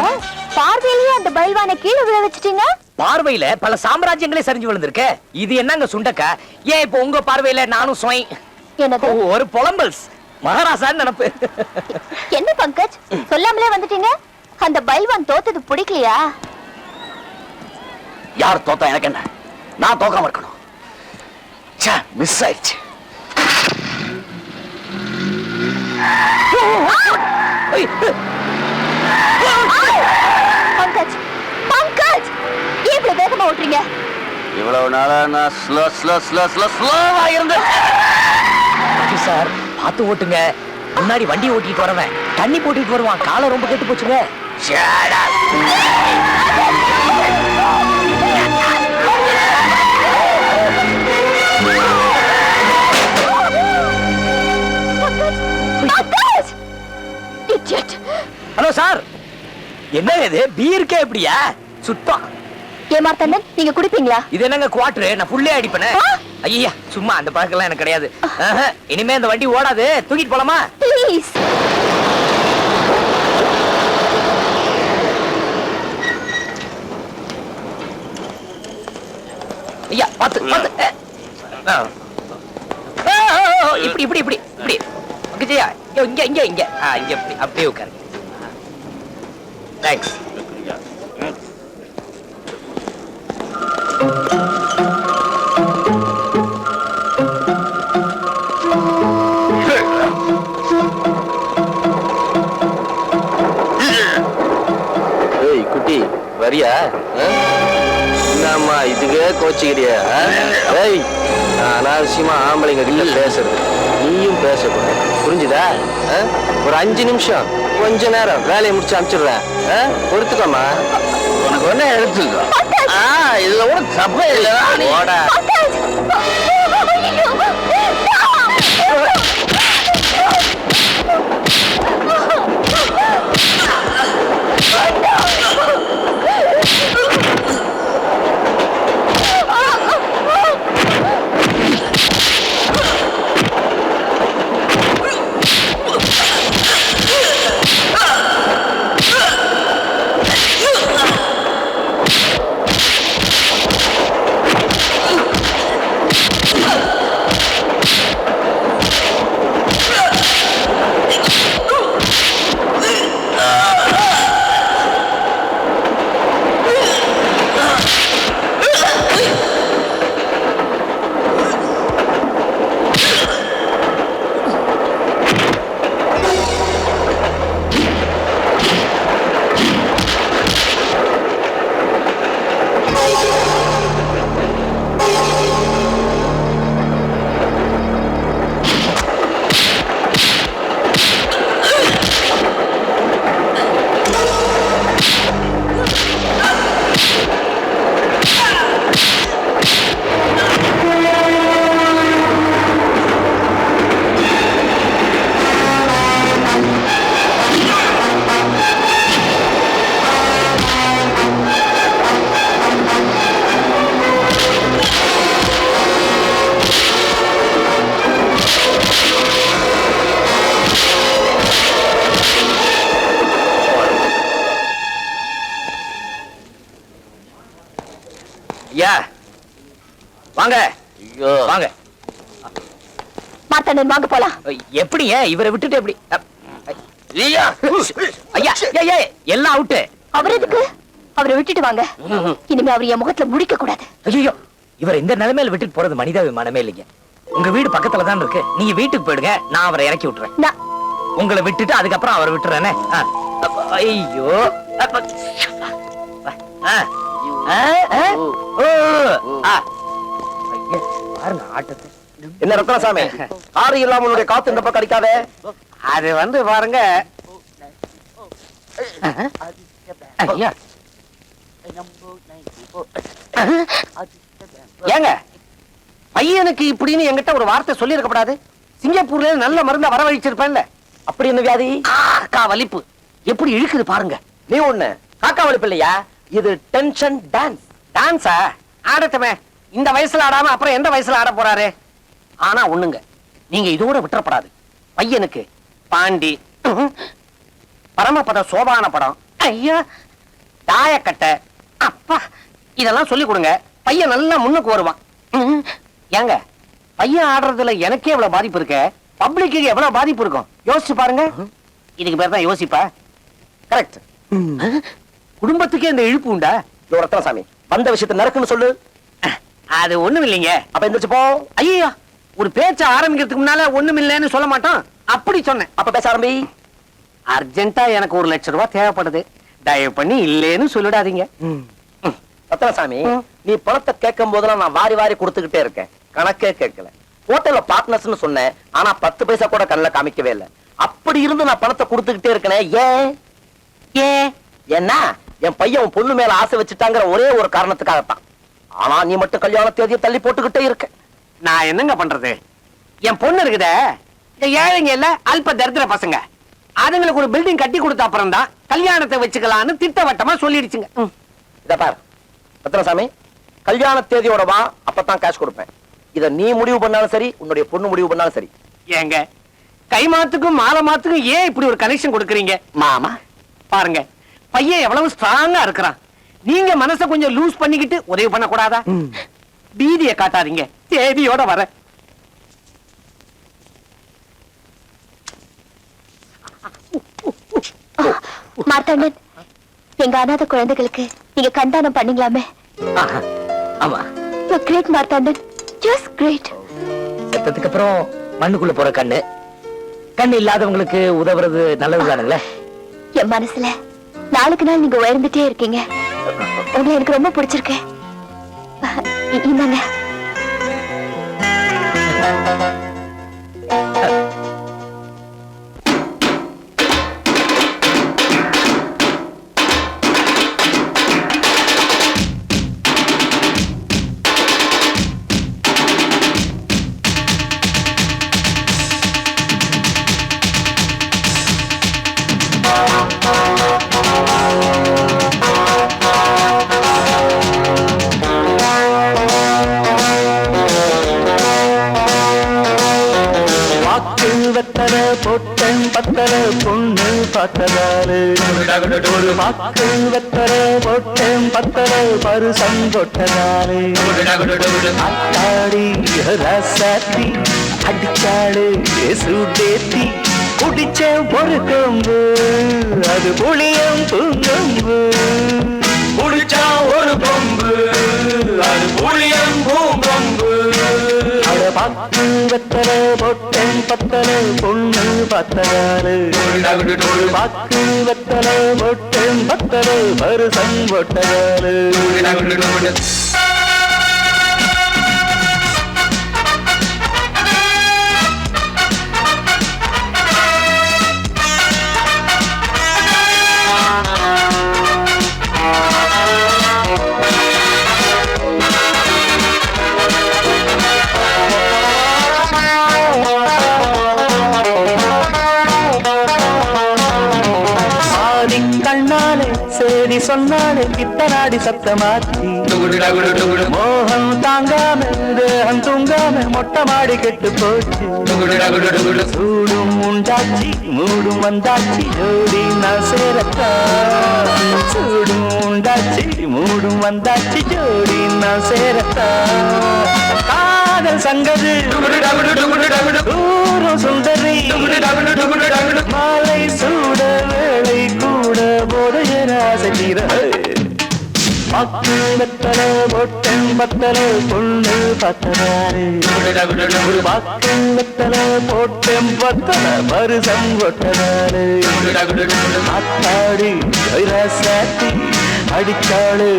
J: பார்வையிலேயே அந்த பைல்வானை கீழே விழ வச்சிட்டீங்க?
C: பார்வையில பல சாம்ராஜ்யங்களே சரிஞ்சு விழுந்திருக்க. இது என்னங்க சுண்டக்கா? ஏன் இப்ப உங்க பார்வையில நானும் சுவை
J: என்னது?
C: ஒரு புலம்பல்ஸ் மகாராசான்னு நினைப்பு.
J: என்ன பங்கஜ், சொல்லாமலே வந்துட்டீங்க? அந்த பைல்வான் தோத்தது பிடிக்கலையா?
K: யார் தோத்தா எனக்கு என்ன? நான் தோக்காம இருக்கணும். மிஸ் ஆயிடுச்சு.
J: பங்கஜ், பங்கஜ், இவ்வளவு வேகமா ஓட்டுறீங்க?
K: இவ்வளவு நாளா நான் ஸ்லோவா இருந்தேன்
C: சார் பார்த்து ஓட்டுங்க. முன்னாடி வண்டி ஓட்டிட்டு வரவன் தண்ணி போட்டுட்டு வருவான். காலை ரொம்ப கெட்டு போச்சுங்க. ஹலோ சார், என்ன இது பீருக்கே எப்படியா சுத்தம்?
J: ஏமாத்தண்ணன், நீங்க குடிப்பீங்களா?
C: இது என்னங்க குவாட்டரு? நான் ஃபுல்லே அடிப்பேனே. ஐயா சும்மா அந்த பழக்கம்லாம் எனக்கு கிடையாது. இனிமே இந்த வண்டி ஓடாது. தூக்கிட்டு போலாமா?
J: ப்ளீஸ்.
C: ஐயா பாத்து பாத்து. இப்படி இப்படி இப்படி இப்படி விஜயா, இங்க இங்க இங்க இங்க இப்படி அப்படியே உட்காருங்க. தேங்க்ஸ்.
H: ஏய் குட்டி வரியா? என்னம்மா இதுக்கே கோச்சிக்கிறியா? ஏய் நான் அனாவசியமா ஆம்பளைங்க கிட்ட பேசுறது, நீயும் பேசக்கூடாது, புரிஞ்சுதா? ஒரு 5 நிமிஷம் கொஞ்ச நேரம் வேலையை முடிச்சு அனுப்பிச்சிடுறேன். பொறுத்துக்கோமா.
K: உனக்கு ஒண்ணு எடுத்துக்கோ. இதுல கூட தப்பே இல்லை.
H: ஓடா.
C: வாங்க வாங்க.
J: மார்த்தாண்டன் வாங்க போலாம்.
C: எப்படிங்க இவரை விட்டுட்டு எப்படி? ஐயா ஐயா எல்லாம் அவுட்டு.
J: அவர் எதுக்கு? அவரை விட்டுட்டு வாங்க. இனிமே அவர் என் முகத்துல முடிக்க கூடாது.
C: ஐயோ இவர் இந்த நிலைமையில விட்டுட்டு போறது மனிதாபிமானமே இல்லைங்க. உங்க வீடு பக்கத்துல தான் இருக்கு. நீங்க வீட்டுக்கு போயிடுங்க, நான் அவரை இறக்கி விட்டுறேன். உங்களை விட்டுட்டு அதுக்கப்புறம் அவரை விட்டுறேனே. ஐயோ பாருங்க ஆட்டத்தை.
H: என்ன ரத்னசாமி, ஆறு இல்லாம உன்னுடைய காத்து இந்த பக்கம் அடிக்காதே.
E: அது வந்து பாருங்க.
H: ஏங்க பையனுக்கு இப்படின்னு என்கிட்ட ஒரு வார்த்தை சொல்லி இருக்கப்படாது. சிங்கப்பூர்ல நல்ல மருந்த வரவழைச்சிருப்பேன்ல. அப்படி என்ன வியாதி? காக்கா வலிப்பு. எப்படி இழுக்குது பாருங்க. நீ ஒண்ணு காக்கா வலிப்பு இல்லையா, இது டென்ஷன் டான்ஸ். டான்ஸா? ஆடட்டுமே. இந்த வயசுல ஆடாம அப்புறம் எந்த வயசுல ஆட போறாரு? ஆனா ஒண்ணுங்க, நீங்க இதோட விட்டுறப்படாது. பையனுக்கு பாண்டி, பரமபத சோபான படம், ஐயா தாயக்கட்டை, அப்பா இதெல்லாம் சொல்லி கொடுங்க. பையன் நல்லா முன்னுக்கு வருவான். ஏங்க பையன் ஆடுறதுல எனக்கே எவ்வளவு பாதிப்பு இருக்க, பப்ளிக்கு எவ்வளவு பாதிப்பு இருக்கும் யோசிச்சு பாருங்க. இதுக்கு பேர் தான் யோசிப்பா. கரெக்ட். குடும்பத்துக்கே இந்த இழுப்பு உண்டா? ரத்னசாமி, வந்த விஷயத்தை நடக்குன்னு சொல்லு.
E: அது ஒண்ணும் இல்லைங்க.
H: அப்ப எந்திரிச்சு போ.
E: ஐயா, ஒரு பேச்ச ஆரம்பிக்கிறதுக்கு முன்னால ஒண்ணும் இல்லைன்னு சொல்ல மாட்டோம். அப்படி சொன்னேன்.
H: அப்ப பேச ஆரம்பி.
E: அர்ஜென்ட்டா எனக்கு 1 லட்சம் ரூபாய் தேவைப்படுது. தயவு பண்ணி இல்லேன்னு சொல்லிடாதீங்க.
H: ரத்னசாமி, நீ பணத்தை கேட்கும் போதெல்லாம் நான் வாரி வாரி கொடுத்துக்கிட்டே இருக்கேன், கணக்கே கேட்கல. ஹோட்டல்ல பார்ட்னர்ஸ்னு சொன்னேன், ஆனா 10 பைசா கூட கண்ணுல காமிக்கவே இல்லை. அப்படி இருந்து நான் பணத்தை கொடுத்துக்கிட்டே இருக்கேன். ஏன் ஏன்னா என் பையன் உன் பொண்ணு மேல ஆசை வச்சுட்டாங்கிற ஒரே ஒரு காரணத்துக்காகத்தான். ஆனா நீ மட்டும் கல்யாண தேதியை தள்ளி போட்டுக்கிட்டே இருக்க.
E: நான் என்னங்க பண்றது? என் பொண்ணு இருக்குத, இந்த ஏழைங்க இல்ல அல்ப தரித்திர பசங்க, அதுங்களுக்கு ஒரு பில்டிங் கட்டி கொடுத்த அப்புறம் தான் கல்யாணத்தை வச்சுக்கலாம்னு திட்டவட்டமா சொல்லிடுச்சுங்க.
H: இத பாரு ரத்னசாமி, கல்யாண தேதியோட வா, அப்பதான் கேஷ் கொடுப்பேன். இத நீ முடிவு பண்ணாலும் சரி, உன்னுடைய பொண்ணு முடிவு பண்ணாலும் சரி.
E: ஏங்க கை மாத்துக்கும் மாலை மாத்துக்கும் ஏன் இப்படி ஒரு கனெக்ஷன் கொடுக்கறீங்க?
H: மாமா
E: பாருங்க, பையன் எவ்வளவு ஸ்ட்ராங்கா இருக்கிறான். நீங்க மனசை கொஞ்சம் லூஸ் பண்ணிக்கிட்டு உதவி பண்ண கூடாதா? பீதியை காட்டாதீங்க, தேதியோட வர.
J: மார்த்தாண்டன், எங்க அனாதை குழந்தைகளுக்கு நீங்க கண்டானம் பண்ணீங்களாமே.
C: ஆமா,
J: கிரேட் மார்த்தாண்டன், ஜஸ்ட் கிரேட்.
C: செத்ததுக்கு அப்புறம் மண்ணுக்குள்ள போற கண்ணு இல்லாதவங்களுக்கு உதவுறது நல்லதுதானுங்களே.
J: என் மனசுல நாளுக்கு நாள் நீங்க உயர்ந்துட்டே இருக்கீங்க. உங்களை எனக்கு ரொம்ப பிடிச்சிருக்கு. இந்தாங்க.
A: பொட்டன் பத்தர பொண்ணு பார்த்ததாரு, வாக்கு வெத்தர பொட்டன் பத்தர பருசம் கொட்டதாரு, அத்தாடி ரசாத்தி அடிச்சாடு சுடேத்தி குடிச்ச ஒரு கொம்பு, அது புளியம் பூங்கொம்பு.
B: குடிச்சா ஒரு கொம்பு, அது புளியம் பூங்கொம்பு.
A: பாக்கு வெத்தர பொட்டன் பத்தர பொண்ணு பார்த்ததாரு, பாக்கு வெத்தர பொட்டன் பத்தர பருசம் கொட்டதாரு. சேரி சொன்னாலே கித்தனாடி சத்தமாத்தி, மோகம் தாங்காம தேகம் தூங்காம மொட்டை மாடி கெட்டு போச்சு. சூடும் உண்டாச்சி மூடும் வந்தாச்சி ஜோடி நான் சேரத்தா, சூடும் உண்டாச்சி மூடும் வந்தாச்சி ஜோடி நான் சேரத்தா. காதல் சங்கது தூரம் சுந்தரி, மாலை சூட வேலை கூட போதையன ஆசைக்கிற. பாக்கு வெத்தல பொட்டன் பத்தல பொண்ணு பத்தனாரு, பாக்கு வெத்தல பொட்டன் பத்தல பருசம் கொட்டனாரு, அத்தாடி சாத்தி அடிச்சாடு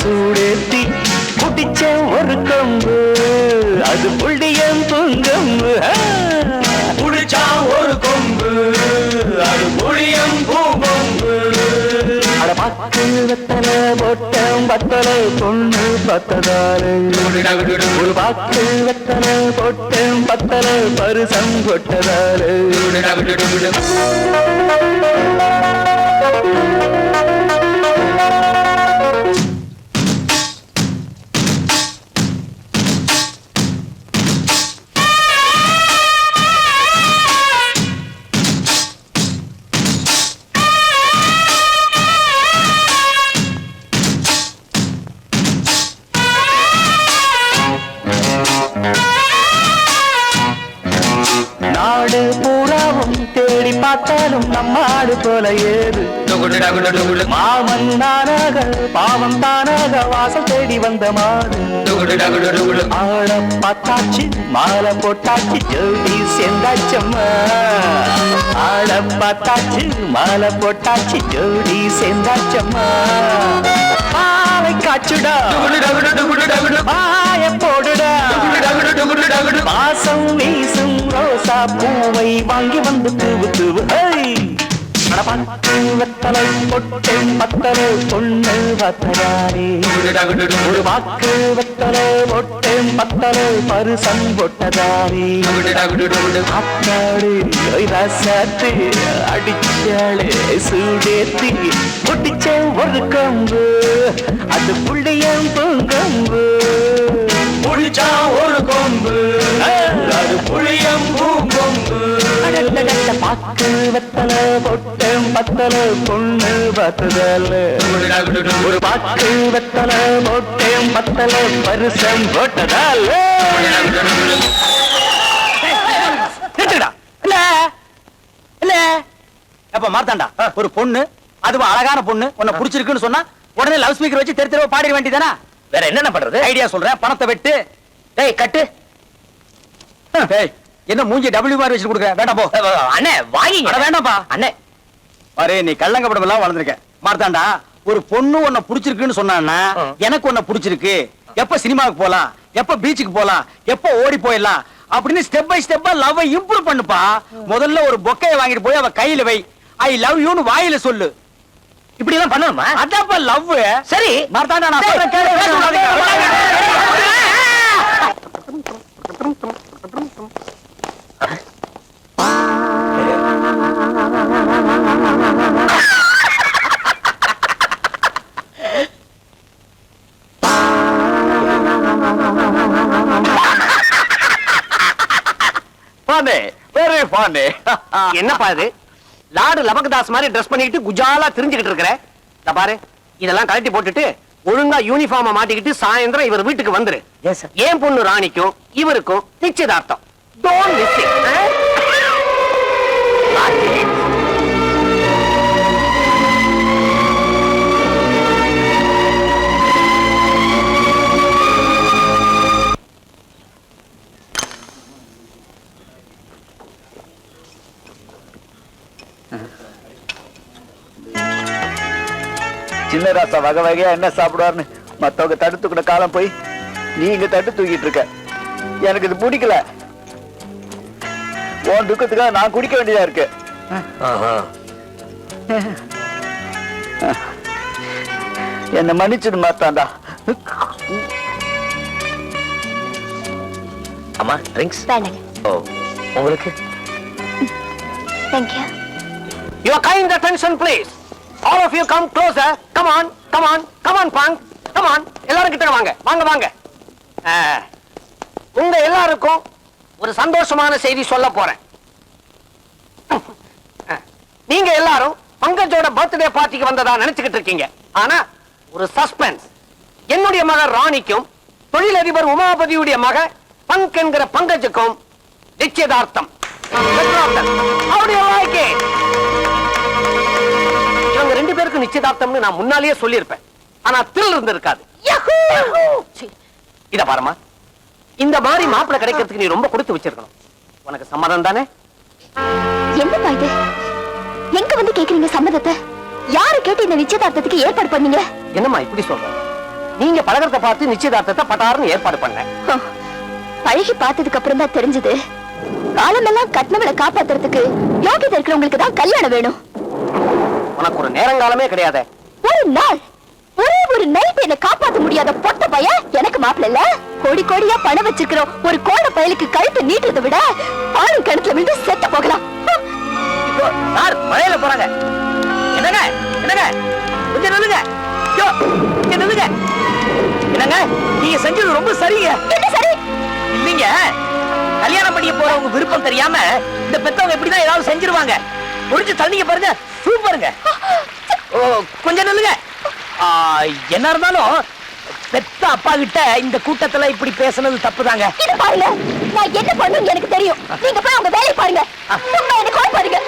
A: சூடேத்தி குடிச்ச ஒரு கொம்பு, அது புள்ளியம் பூங்கொம்பு.
B: குடிச்சா ஒரு கொம்பு, அது புளியம் பூங்கொம்பு.
A: பாக்கு வெத்தல பொட்டம் பத்தல பொண்ணு பத்ததாரு, ஒரு பாக்கு வெத்தல பொட்டம் பத்தல பருசம் கொட்டதாரு. நாடு பூராவும் தேடி பார்த்தாலும் நம்ம ஆடு போல ஏது, மாமன் தானாக பாவம் தானாக வாசல் தேடி வந்த மாடு. ஆள பார்த்தாச்சு மாலை போட்டாச்சு ஜோடி சேர்ந்தாச்சம்மா, ஆள பார்த்தாச்சு மாலை போட்டாச்சு ஜோடி சேர்ந்தாச்சம்மா. காச்சுடா மாய போடுடா வாசம் வீசும் ரோசா பூவை வாங்கி வந்து தூவு தூவு பட்டு வெத்தலை பொட்டேன் பத்தலை பொண்ணு பத்தராரே ஒரு வாக்கு வெத்தலை பொட்டேன் பத்தலை பரிசம் பொட்டதாரே அப்பாடு ரசாத்து அடிச்சாளே சூடேத்தி பொட்டிச்ச ஒரு கம்பு அது புள்ளியம் பூங்கம்பு புளிச்சா ஒரு கொம்பு அது புளியம் பூங்கொம்பு பாக்கு வெத்தலை பொட்டேன் பத்தலை பொண்ணு பத்ததல்ல ஒரு பாக்கு வெத்தலை பொட்டேன் பத்தலை பரிசம் போட்டதால
E: அப்ப மார்த்தாண்டா ஒரு பொண்ணு அதுவும் அழகான பொண்ணு உன்னை புடிச்சிருக்குன்னு சொன்னா உடனே லவ் ஸ்பீக்கர் வச்சு தெரு தெருவா பாடிட வேண்டியதானா?
C: வேற என்னென்ன பண்றது?
E: ஐடியா சொல்றேன், பணத்தை வெட்டு.
C: டேய் கட்டு.
E: டேய் என்ன மூஞ்சி டபிள்யூ மாதிரி வச்சு கொடுக்க வேண்டாம் போ.
C: அண்ணே வாங்கி
E: வேண்டாம்ப்பா
C: அண்ணே.
E: அரே நீ கள்ளங்கப்படம் எல்லாம் வளர்ந்துருக்க மார்த்தாண்டா. ஒரு பொண்ணு உன்னை புடிச்சிருக்குன்னு சொன்னான்னா எனக்கு உன்னை புடிச்சிருக்கு, எப்ப சினிமாவுக்கு போலாம், எப்ப பீச்சுக்கு போலாம், எப்ப ஓடி போயிடலாம் அப்படின்னு ஸ்டெப் பை ஸ்டெப்பா லவ் இம்ப்ரூவ் பண்ணுப்பா. முதல்ல ஒரு பொக்கையை வாங்கிட்டு போய் அவ கையில வை, ஐ லவ் யூன்னு வாயில சொல்லு.
C: இப்படி எல்லாம் பண்ணணுமா?
E: அதான்ப்பா லவ்.
C: சரி
E: மார்த்தாண்டா நான் சொல்றேன் கேளு.
C: என்னப்பா இது? லாடு லபகதாஸ் மாதிரி ட்ரெஸ் பண்ணிக்கிட்டு குஜாலா தெரிஞ்சுக்கிட்டு இருக்கிற. பாரு இதெல்லாம் கழட்டி போட்டுட்டு ஒழுங்கா யூனிஃபார்ம் மாட்டிக்கிட்டு சாயந்தரம் இவர் வீட்டுக்கு வந்துரு. ஏன் பொண்ணு ராணிக்கும் இவருக்கும் நிச்சயதார்த்தம். Don't miss it.
K: சின்ன ராசா வகை வகையா என்ன சாப்பிடுவாருன்னு மத்தவங்க தடுத்துக்கிற காலம் போய் நீங்க தட்டு தூக்கிட்டு இருக்க. எனக்கு இது பிடிக்கல. உன் துக்கத்துக்காக நான் குடிக்க வேண்டியதா இருக்கு. என்ன மன்னிச்சுடு மாத்தாண்டா.
C: அம்மா ட்ரிங்க்ஸ்
J: வேணாங்க.
C: ஓ உங்களுக்கு.
J: Thank you.
C: Your kind attention please. All of you come closer. Come on, come on, come on, punk. Come on. எல்லாரும் கிட்ட வாங்க. வாங்க வாங்க. உங்க எல்லாருக்கும் ஒரு சந்தோஷமான செய்தி சொல்ல போறேன். நீங்க எல்லாரும் பங்கஜோட பர்த்டே பார்ட்டிக்கு வந்ததா நினைச்சுக்கிட்டு இருக்கீங்க. ஆனா ஒரு சஸ்பென்ஸ். என்னுடைய மக ராணிக்கும் தொழிலதிபர் உமாபதியுடைய மக பங்க் என்கிற பங்கஜுக்கும் நிச்சயதார்த்தம். How do you like it? இவங்க ரெண்டு பேருக்கு நிச்சயதார்த்தம்னு நான் முன்னாலேயே சொல்லியிருப்பேன். ஆனா தில் இருந்திருக்காது. இத பாருமா, இந்த மாதிரி மாப்பிள்ளை கிடைக்கிறதுக்கு நீ ரொம்ப கொடுத்து வச்சிருக்கணும். உனக்கு சம்மதம் தானே?
J: என்னப்பா இது? எங்க வந்து கேக்குறீங்க சம்மதத்தை? யாரு கேட்டு இந்த நிச்சயதார்த்தத்துக்கு ஏற்பாடு பண்ணீங்க?
C: என்னம்மா இப்படி சொல்ற? நீங்க பழகிறத பார்த்து நிச்சயதார்த்தத்தை பட்டாருன்னு ஏற்பாடு பண்ணேன்.
J: பழகி பார்த்ததுக்கு அப்புறம் தான் தெரிஞ்சது, காலமெல்லாம் கட்டினவளை காப்பாத்துறதுக்கு யோகிதை இருக்கிறவங்களுக்கு தான் கல்யாணம் வேணும்.
C: உனக்கு ஒரு நேரங்காலமே கிடையாது.
J: ஒரு நாள், ஒரே ஒரு நைட் என்ன காப்பாத்த முடியாத பொட்ட பையன் எனக்கு மாப்பிள்ள இல்ல. கோடி கோடியா பணம் வச்சிருக்கிறோம் ஒரு கோட பயலுக்கு கழுத்தை நீட்டுறதை விட ஆளும் கிணத்துல விழுந்து செத்து போகலாம்.
C: சார் மழையில போறாங்க. என்னங்க என்னங்க கொஞ்சம் நில்லுங்க. கொஞ்சம் நில்லுங்க. என்னங்க நீங்க செஞ்சது ரொம்ப சரிங்க.
J: என்ன சரி?
C: இல்லீங்க, கல்யாணம் பண்ணிய போறவங்க விருப்பம் தெரியாம இந்த பெத்தவங்க இப்படிதான் ஏதாவது செஞ்சிருவாங்க. முடிஞ்சு தள்ளிங்க பாருங்க. சூப்பருங்க. கொஞ்சம் நில்லுங்க. என்ன இருந்தாலும் பெத்த அப்பா கிட்ட இந்த கூட்டத்துல இப்படி பேசுனது தப்புதாங்க.
J: இது பாருங்க, நான் என்ன பண்ணுன்னு எனக்கு தெரியும். நீங்க போய் உங்க வேலையை பாருங்க. சும்மா என்ன கோல் பாருங்க.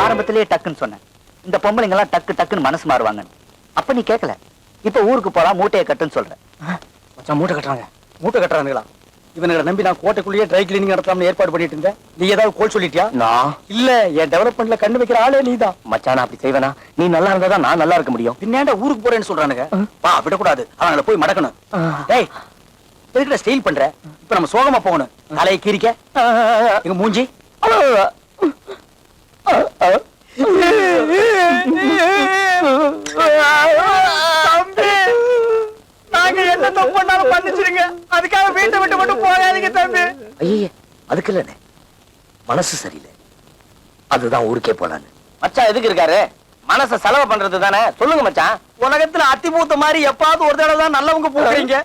D: ஆரம்பத்திலேயே டக்குன்னு சொன்னேன், இந்த பொம்பளைங்க எல்லாம் டக்கு டக்குன்னு மனசு மாறுவாங்க. அப்ப நீ கேட்கல. இப்ப ஊருக்கு போலாம் மூட்டையை கட்டுன்னு சொல்றேன்.
E: மூட்டை கட்டுறாங்க. மூட்டை கட்டுறானுங்களா? இவனுங்களை நம்பி நான் கோட்டைக்குள்ளேயே ட்ரை கிளீனிங் நடத்தலாம்னு ஏற்பாடு பண்ணிட்டு இருந்தேன். நீ ஏதாவது கோல் சொல்லிட்டியா?
H: நான்
E: இல்ல, என் டெவலப்மெண்ட்ல கண்ணு வைக்கிற ஆளே நீதான்.
H: மச்சான் நான் அப்படி செய்வேனா? நீ நல்லா இருந்தா தான் நான் நல்லா இருக்க முடியும்.
E: பின்னாண்ட ஊருக்கு போறேன்னு சொல்றானுங்க. வா, விடக்கூடாது, அவங்களை போய் மடக்கணும். டேய், எதுக்குடா ஸ்டைல் பண்ற? இப்ப நம்ம சோகமா போகணும். தலையை கீரிக்க எங்க மூஞ்சி. தம்பி, நாங்க என்ன தப்பு பண்ணாலும் பண்ணிச்சிருங்க. அதுக்காக வீட்டை விட்டு மட்டும் போகாதீங்க தம்பி.
C: ஐயே, அதுக்கு இல்லண்ணே, மனசு சரியில்லை, அதுதான் ஊருக்கே போலான்னு.
H: மச்சான் எதுக்கு இருக்காரு? மனச செலவு பண்றது தானே. சொல்லுங்க மச்சான்.
E: உலகத்துல அத்தி பூத்த மாதிரி எப்பாவது ஒரு தடவை தான் நல்லவங்க போறீங்க.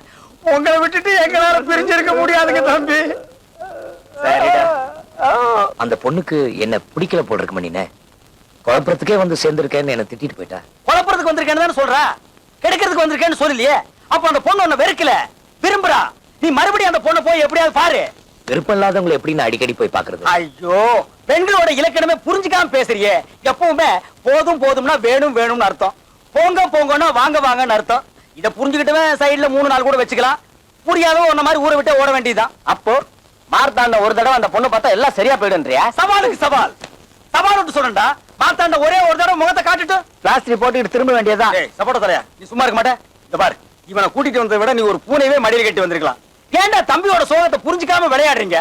E: உங்களை விட்டுட்டு எங்களால பிரிஞ்சிருக்க முடியாதுங்க தம்பி.
C: அந்த பொண்ணுக்கு என்ன பிடிக்கல போட்டிருக்கு மணினே. குழப்பறதுக்கே வந்து சேர்ந்திருக்கேன்னு என்ன திட்டிட்டு போயிட்டா.
E: குழப்பறதுக்கு வந்திருக்கேன்னு சொல்ற, கெடுக்கிறதுக்கு வந்திருக்கேன்னு சொல்லலையே. அப்ப அந்த பொண்ணு உன்னை வெறுக்கல, விரும்புறா. நீ மறுபடியும் அந்த பொண்ணை போய் எப்படியாவது பாரு.
C: விருப்பம் இல்லாதவங்களை எப்படி நான் அடிக்கடி போய் பாக்குறது?
E: ஐயோ, பெண்களோட இலக்கணமே புரிஞ்சுக்காம பேசுறியே. எப்பவுமே போதும் போதும்னா வேணும் வேணும்னு அர்த்தம், போங்க போங்கன்னா வாங்க வாங்கன்னு அர்த்தம். இத புரிஞ்சுக்கிட்டவே சைடுல 3 நாள் கூட வச்சுக்கலாம். புரியாதவன் உன்ன மாதிரி ஊரை விட்டு ஓட வேண்டியதுதான்.
H: அப்போ மார்த்தாண்ட ஒரு தடவை அந்த பொண்ணை பார்த்தா எல்லாம் சரியா போயிடுன்றியா?
E: சவாலுக்கு சவால், சவால் விட்டு சொல்றா. மார்த்தாண்ட ஒரே ஒரு தடவை முகத்தை காட்டிட்டு
H: பிளாஸ்டிக் போட்டுக்கிட்டு திரும்ப வேண்டியதுதான்.
E: சப்போட்ட தலையா, நீ சும்மா இருக்க மாட்டே. இந்த பாரு, இவனை கூட்டிட்டு வந்ததை விட நீ ஒரு பூனையவே மடியில் கட்டி வந்திருக்கலாம். ஏன்டா தம்பியோட சோகத்தை புரிஞ்சுக்காம விளையாடுறீங்க?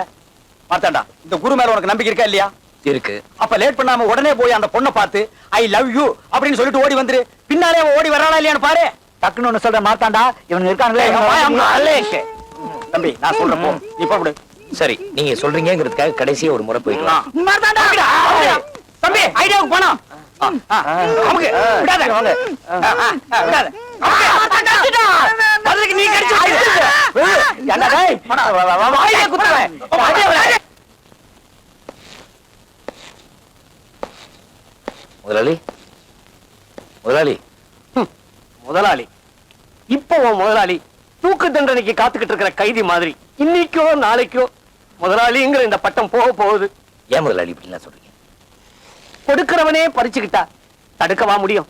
E: மார்த்தாண்டா, இந்த குரு மேல உனக்கு நம்பிக்கை இருக்கா இல்லையா?
C: இருக்கு.
E: அப்ப லேட் பண்ணாம உடனே போய் அந்த பொண்ணை பார்த்து ஐ லவ் யூ அப்படின்னு சொல்லிட்டு ஓடி வந்துரு. பின்னாலே அவன் ஓடி வரானா இல்லையான்னு பாரு.
D: டக்குன்னு ஒண்ணு சொல்ற மாத்தாண்டா, இவனுங்க இருக்காங்களே.
E: தம்பி, நான் சொல்றேன் போ, நீ போடு.
C: சரி, நீங்க சொல்றீங்கிறதுக்காக கடைசியா ஒரு முறை போயிட்டு வா.
E: தம்பி, ஐடியாவுக்கு போனோம். நமக்கு விடாத, விடாத. அதுக்கு நீ கடிச்சு என்ன டேய், வாயிலே குத்துறேன்.
C: முதலாளி, முதலாளி,
H: முதலாளி இப்போ உன் முதலாளி தூக்கு தண்டனைக்கு காத்துக்கிட்டு இருக்கிற கைதி மாதிரி இன்னைக்கோ நாளைக்கோ முதலாளிங்கிற இந்த பட்டம் போக போகுது.
C: ஏன் முதலாளி இப்படிலாம் சொல்றீங்க?
H: கொடுக்கிறவனே பறிச்சுக்கிட்டா தடுக்கவா முடியும்?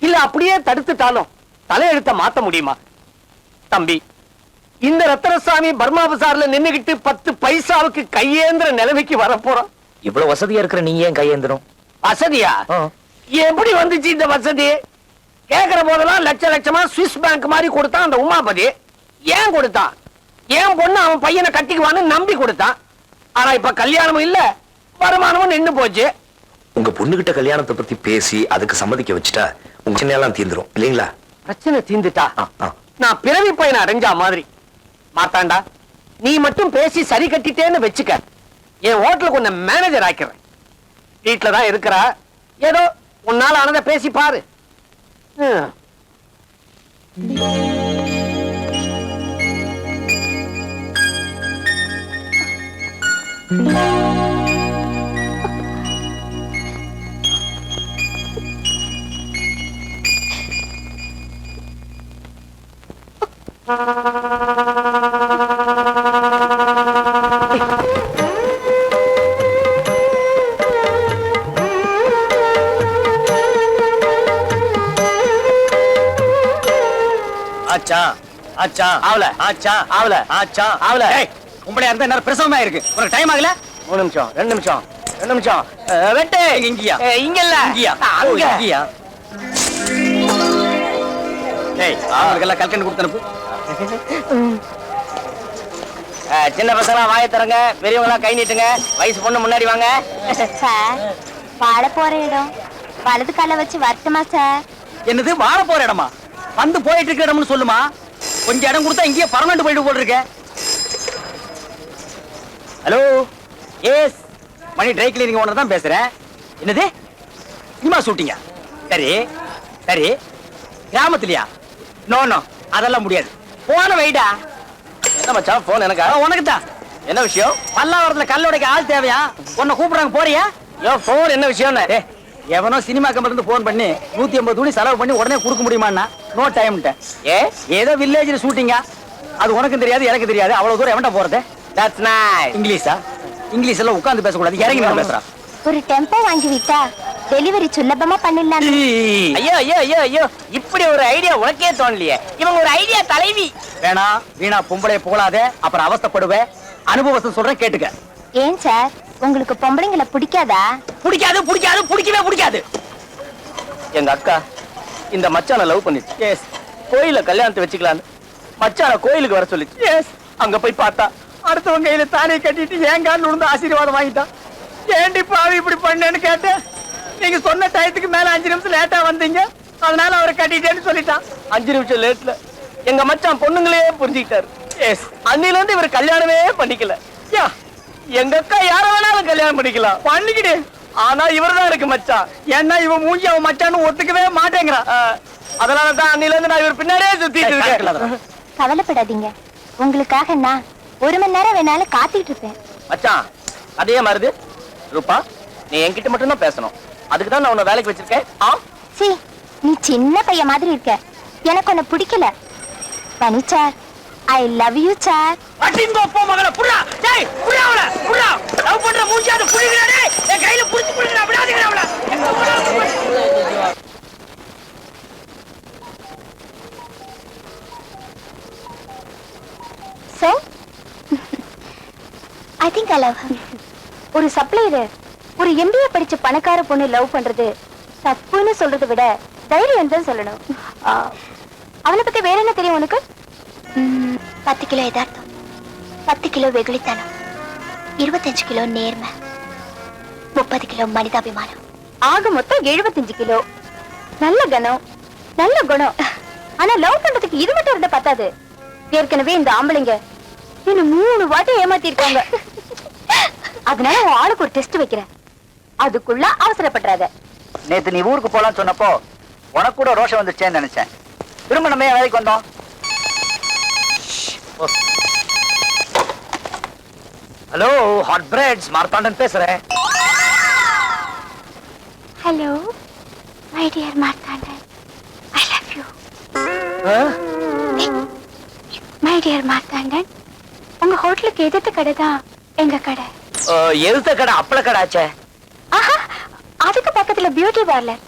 H: இல்ல அப்படியே தடுத்துட்டாலும் தலையெழுத்த மாத்த முடியுமா? தம்பி, இந்த ரத்தனசாமி பர்மா பசார்ல நின்னுகிட்டு 10 பைசாவுக்கு கையேந்திர நிலைமைக்கு வரப்போறோம்.
C: இவ்வளவு வசதியா இருக்கிற நீங்க ஏன் கையேந்திரம்?
H: வசதியா? எப்படி வந்துச்சு இந்த வசதி? கேக்குற போதெல்லாம் லட்ச லட்சமா சுவிஸ் பேங்க் மாதிரி கொடுத்தான் அந்த உமாபதி. ஏன் கொடுத்தான்? ஏன் பொண்ணு அவன் பையனை கட்டிக்குவான்னு நம்பி கொடுத்தான். ஆனா இப்ப கல்யாணமும் இல்ல, வருமானமும் நின்னு போச்சு.
M: உங்க பொண்ணுகிட்ட கல்யாணத்தை பத்தி பேசி அதுக்கு சம்மதிக்க வச்சுட்டா உங்க சின்ன தீந்துரும் இல்லீங்களா?
H: பிரச்சனை தீந்துட்டா நான் பிறவி பையனை அடைஞ்சா மாதிரி. மாத்தாண்டா, நீ மட்டும் பேசி சரி கட்டிட்டேன்னு வச்சுக்க, என் ஹோட்டலுக்கு உன்னை மேனேஜர் ஆக்கிறேன். வீட்டுல தான் இருக்கிறா, ஏதோ உன்னால ஆனதை பேசி பாரு.
E: ஆச்சா ஆச்சா
H: ஆவல
E: ஆச்சா
H: ஆவல
E: ஆச்சா
H: ஆவல.
E: ஏய், உம்பளையா இருந்தா என்ன பிரசவமா இருக்கு? உனக்கு டைம் ஆகல?
H: 3 நிமிஷம் 2 நிமிஷம் 2 நிமிஷம் வெட்டு.
E: இங்கயா?
H: இங்க இல்ல,
E: இங்கயா?
H: அங்க.
E: இங்கயா? ஏய், அவங்களுக்கெல்லாம் கல்கண்டு கொடுத்து அனுப்பு.
H: சின்ன பசங்க வாயை தரங்க, பெரியவங்க கை நீட்டுங்க. வயசு பொண்ணு முன்னாடி வாங்க.
J: சார், வாழ போற இடம் வலது கால வச்சு வரட்டுமா சார்?
E: என்னது வாழ போற இடமா? வந்து போயிட்டு இருக்க இடம்னு சொல்லுமா. கொஞ்சம் இடம் கொடுத்தா இங்கேயே பர்மனன்ட் போயிட்டு போட்டுருக்க. ஹலோ, எஸ், மணி ட்ரை கிளீனிங் ஓனர் தான் பேசுறேன். என்னது சினிமா ஷூட்டிங்க? சரி சரி, கிராமத்துலயா? நோ நோ, அதெல்லாம் முடியாது. போன வைடா.
H: என்ன மச்சான் போன் எனக்கா?
E: உனக்கு தான்.
H: என்ன விஷயம்?
E: பல்லாவரத்துல கல்லோடைக்கு ஆள் தேவையா? உன்னை கூப்பிடுறாங்க, போறியா?
H: யோ போன் என்ன விஷயம்?
E: எவனோ சினிமா கம்பெனி இருந்து போன் பண்ணி 150 துணி செலவு பண்ணி உடனே கொடுக்க முடியுமான்னா நோ டைம். ஏதோ வில்லேஜ்ல ஷூட்டிங்கா, அது உனக்கும் தெரியாது எனக்கு தெரியாது. அவ்வளவு தூரம் எவன்டா போறது?
H: That's nice.
E: இங்கிலீஷா? இங்கிலீஷ் எல்லாம் உட்கார்ந்து பேசக்கூடாது, இறங்கி நான் பேசுறேன்.
J: ஒரு டெம்போ வாங்கி விட்டா டெலிவரி சுலபமா பண்ணிடலாம்.
H: ஐயோ ஐயோ ஐயோ ஐயோ, இப்படி ஒரு ஐடியா உனக்கே தோணலையே. இவங்க ஒரு ஐடியா தலைவி.
E: வேணா வீணா பொம்பளை போகலாத, அப்புறம் அவஸ்தைப்படுவே. அனுபவத்தை சொல்றேன் கேட்டுக்க.
J: ஏன் சார், உங்களுக்கு பொம்பளைங்களை பிடிக்காதா?
H: பிடிக்காது பிடிக்காது பிடிக்கவே பிடிக்காது. எங்க அக்கா இந்த மச்சான லவ் பண்ணிச்சு. எஸ். கோயில கல்யாணத்தை வச்சுக்கலான்னு மச்சான கோயிலுக்கு வர சொல்லிச்சு. எஸ். அங்க போய் பார்த்தா அடுத்தவங்க கையில தானே கட்டிட்டு ஏங்கான்னு விழுந்து ஆசீர்வாதம் வாங்கிட்டான். ஏண்டி பாவி இப்படி பண்ணேன்னு கேட்டேன். நீங்க சொன்ன டயத்துக்கு மேல 5 நிமிஷம் லேட்டா வந்தீங்க, அதனால அவரை கட்டிட்டேன்னு சொல்லிட்டான். 5 நிமிஷம் லேட்ல எங்க மச்சான் பொண்ணுங்களே புரிஞ்சுக்கிட்டாரு. எஸ். அன்னில இருந்து இவர் கல்யாணமே பண்ணிக்கல. யா, எங்க அக்கா யார வேணாலும் கல்யாணம் பண்ணிக்கலாம், பண்ணிக்கிடு. ஆனா இவர்தான் இருக்கு மச்சான். ஏன்னா இவன் மூஞ்சி அவன் மச்சான்னு ஒத்துக்கவே மாட்டேங்கிறான். அதனாலதான் அன்னில இருந்து நான் இவர் பின்னாடியே சுத்திட்டு இருக்கேன்.
J: கவலைப்படாதீங்க, உங்களுக்காக நான் 1 மணி நேரம் வேணாலும் காத்துக்கிட்டு இருப்பேன்.
H: மச்சான் அதே மாதிரி ரூபா, நீ என்கிட்ட மட்டும் தான் பேசணும். அதுக்கு தான் நான் உன்னை வேலைக்கு வச்சிருக்கேன்.
J: சி, நீ சின்ன பையன் மாதிரி இருக்க, எனக்கு உன்னை பிடிக்கல. பனி sir, I love you sir.
H: அடிங்கோ போ மகள, புறா. டேய் புறா அவள, புறா. லவ் பண்ற மூஞ்சியாத புடிங்கடா. டேய் என் கையில புடிச்சு புடிங்கடா, விடாதீங்க அவள.
J: So, I think I love him. ஒரு சப்ளையர் ஒரு MBA படிச்ச பணக்கார பொண்ணு லவ் பண்றது தப்புன்னு சொல்றதை விட தைரியம் தான் சொல்லணும். அவளை பத்தி வேற என்ன தெரியும் உனக்கு? 10 கிலோ யதார்த்தம், 10 கிலோ வெகுளித்தனம், 25 கிலோ நேர்மை, 30 கிலோ மனிதாபிமானம், ஆக மொத்தம் 75 கிலோ. நல்ல கணம், நல்ல குணம். ஆனா லவ் பண்றதுக்கு இது மட்டும் இருந்தா பத்தாது. ஏற்கனவே இந்த ஆம்பளைங்க இன்னும் 3 வாட்டி ஏமாத்தி இருக்காங்க. அதனால உன் ஆளுக்கு ஒரு டெஸ்ட் வைக்கிறேன், அதுக்குள்ள அவசரப்படுறாத.
D: நேத்து நீ ஊருக்கு போலான்னு சொன்னப்போ உனக்கு கூட ரோஷம் வந்துச்சேன்னு நினைச்சேன். திரும்ப நம்ம வேலைக்கு வந்தோம்.
C: ஹலோ, ஹாட் பிரெட்ஸ், மார்த்தாண்டன் பேசுறேன்.
J: Hello my dear Marthandan, I love you. My dear Marthandan, உங்க ஹோட்டலுக்கு எதிர்த்த கடை தான் எங்க கடை.
C: எழுத்த கடை அப்பள கடை ஆச்சே.
J: ஆஹா, அதுக்கு பக்கத்துல பியூட்டி பார்லர்.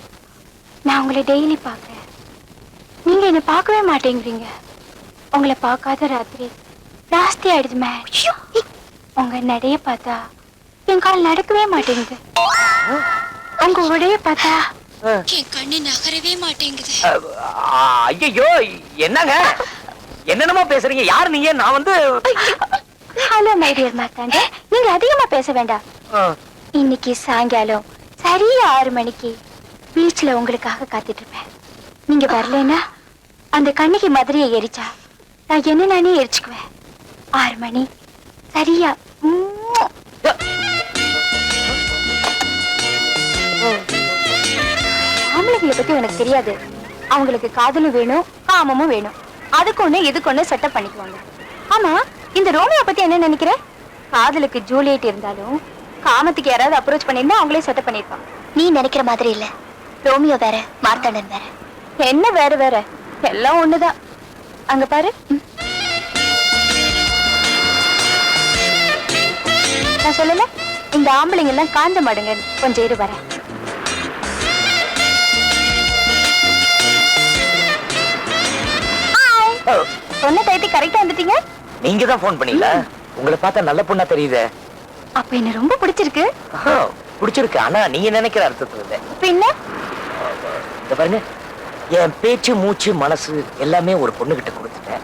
J: நான் உங்களை டெய்லி பார்க்கிறேன், நீங்க என்ன பார்க்கவே மாட்டேங்கிறீங்க. உங்களை பார்க்காத ராத்திரி ஜாஸ்தி ஆயிடுது மேம். உங்க நடைய பார்த்தா என் கால் நடக்கவே மாட்டேங்குது. உங்க உடைய பார்த்தா என் கண்ணு நகரவே மாட்டேங்குது.
C: ஐயோ என்னங்க என்னென்னமோ பேசுறீங்க? யார் நீங்க? நான் வந்து
J: ஹலோ மை டியர் மார்த்தாண்டன், நீங்க அதிகமா பேச வேண்டாம். இன்னைக்கு சாயங்காலம் சரியா 6 மணிக்கு பீச்ல உங்களுக்காக காத்துட்டு இருப்பேன். நீங்க வரலன்னா அந்த கண்ணிக்கு மதுரையை எரிச்சா நான் என்ன நானே எரிச்சுக்குவேன். 6 மணி சரியா. ஆம்பளைங்களை பத்தி உனக்கு தெரியாது. அவங்களுக்கு காதலும் வேணும், காமமும் வேணும். அதுக்கு ஒண்ணு இதுக்கு ஒண்ணு செட்டப் பண்ணிக்குவாங்க. ஆமா, இந்த ரோமியோ பத்தி என்ன நினைக்கிற? காதலுக்கு ஜூலியட் இருந்தாலும் காமத்துக்கு யாராவது அப்ரோச் பண்ணிருந்தா அவங்களே செட்டப் பண்ணிருப்பாங்க. நீ நினைக்கிற மாதிரி இல்ல. ரோமியோ வேற, மார்த்தாண்டன் வேற. என்ன வேற வேற? எல்லாம் ஒண்ணுதான். அங்க பாரு. நான் சொல்லல, இந்த ஆம்பளைங்க எல்லாம் காஞ்ச மாடுங்க. கொஞ்சம் இரு வரேன். சொன்ன டயத்துக்கு கரெக்டா வந்துட்டீங்க.
C: நீங்க தான் போன் பண்ணீங்களா? உங்களை பார்த்தா நல்ல பொண்ணா தெரியுதே.
J: அப்ப என்ன ரொம்ப பிடிச்சிருக்கு.
C: பிடிச்சிருக்கு, ஆனா நீங்க நினைக்கிற அர்த்தத்துல இல்ல.
J: பின்ன
C: இத பாருங்க, என் பேச்சு மூச்சு மனசு எல்லாமே ஒரு பொண்ணு கிட்ட கொடுத்துட்டேன்.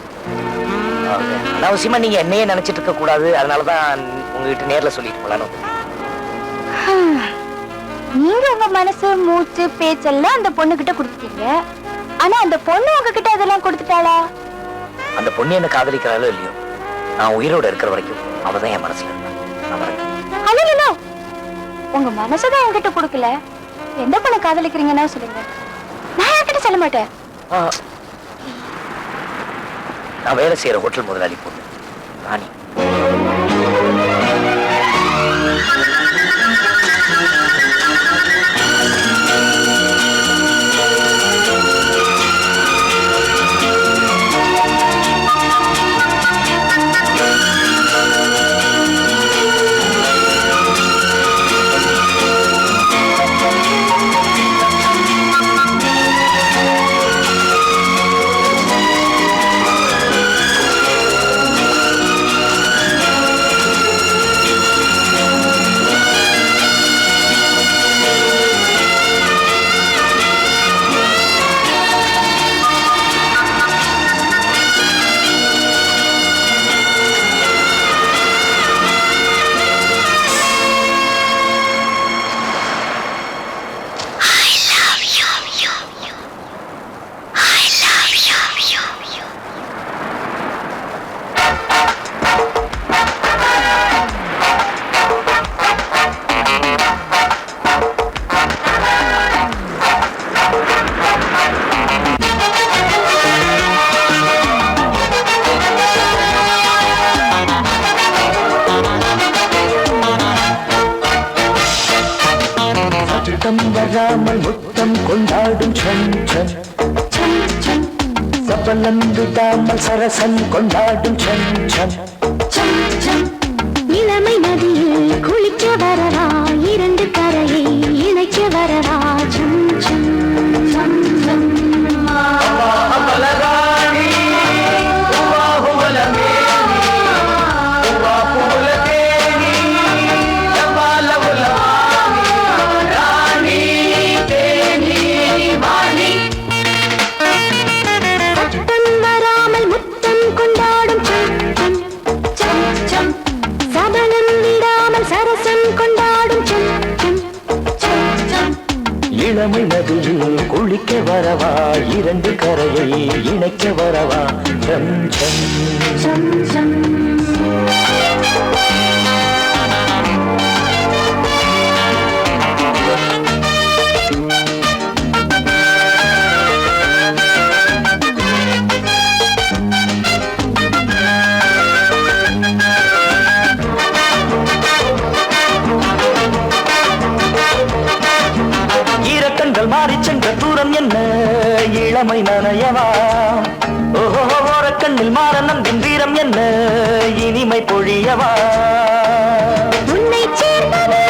C: அனாவசியமா நீங்க என்னையே நினைச்சிட்டு இருக்க கூடாது. அதனாலதான் உங்ககிட்ட நேர்ல சொல்லிட்டு போலான்னு.
J: நீங்க உங்க மனசு மூச்சு பேச்செல்லாம் அந்த பொண்ணு கிட்ட கொடுத்துட்டீங்க. ஆனா அந்த பொண்ணு உங்ககிட்ட அதெல்லாம் கொடுத்துட்டாளா?
C: அந்த பொண்ணு என்ன காதலிக்கிறாளோ இல்லையோ, நான் உயிரோட இருக்கிற வரைக்கும் அவதான் என் மனசுல இருந்தா.
J: உங்க மனசுதான் என்கிட்ட கொடுக்கல. எந்த பொண்ணை காதலிக்கிறீங்கன்னா சொல்லுங்க, நான் என்கிட்ட சொல்ல மாட்டேன்.
C: நான் வேலை செய்யற ஹோட்டல் முதலாளி பொண்ணு ராணி.
A: சம் சபலம் விடாமல் சரசம் கொண்டாடும் சம்
J: இளமை நதியில் குளிக்க வரவா இரண்டு கரையை இணைக்க வரவா சம் சம் சம் சம்
A: இளமை நதியில் குளிக்க வரவா இரண்டு கரையை இணைக்க வரவா சம் சம்
J: சம் சம்
A: மாறி சென்ற தூரம் என்ன இளமை நனையவா ஓஹோ ஓரக்கண்ணில் மாற நம்பின் வீரம் என்ன இனிமை பொழியவா
J: உன்னை சேர்ந்தது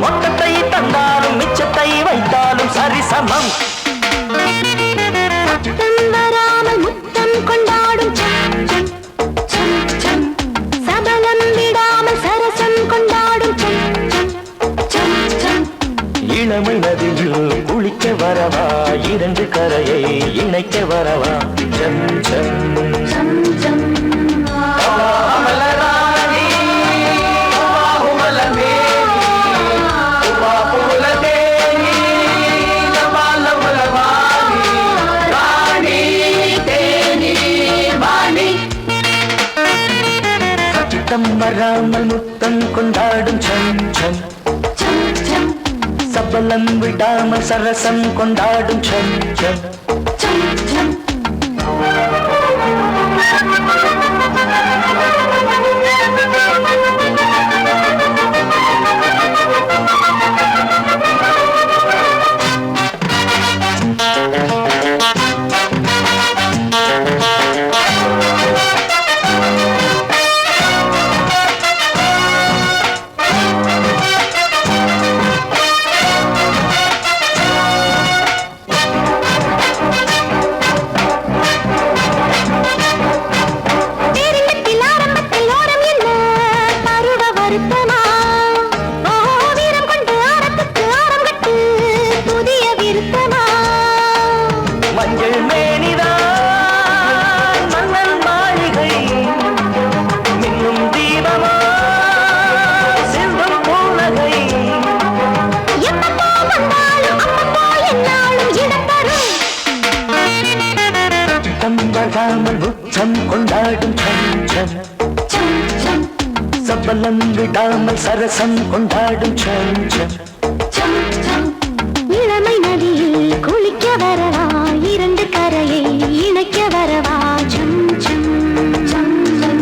A: மொத்தத்தை தந்தாலும் மிச்சத்தை வைத்தாலும் சரிசமம்
J: வராமல் முத்தம் கொண்டாடும்
A: இளமை நதியில் குளிக்க வரவா இரண்டு கரையை இணைக்க வரவா சம் சம்
J: சம் சம்
A: சத்தம் வராமல் முத்தம் கொண்டாடும் சம் சம் சபலம் விடாமல் சரசம் கொண்டாடும் சம் சம் மஞ்சள் மேனிதான் மன்னன் மாளிகை மின்னும் தீபமா சிந்தும் பூனகை தம்பகாமல் புத்தம் கொண்டாடும் சம் சம் சபலம் விடாமல் சரசம் கொண்டாடும் சம் சம்
J: இளமை நதியில் குளிக்க வரவா இரண்டு கரையை இணைக்க வரவா சம் சம் சம் சம்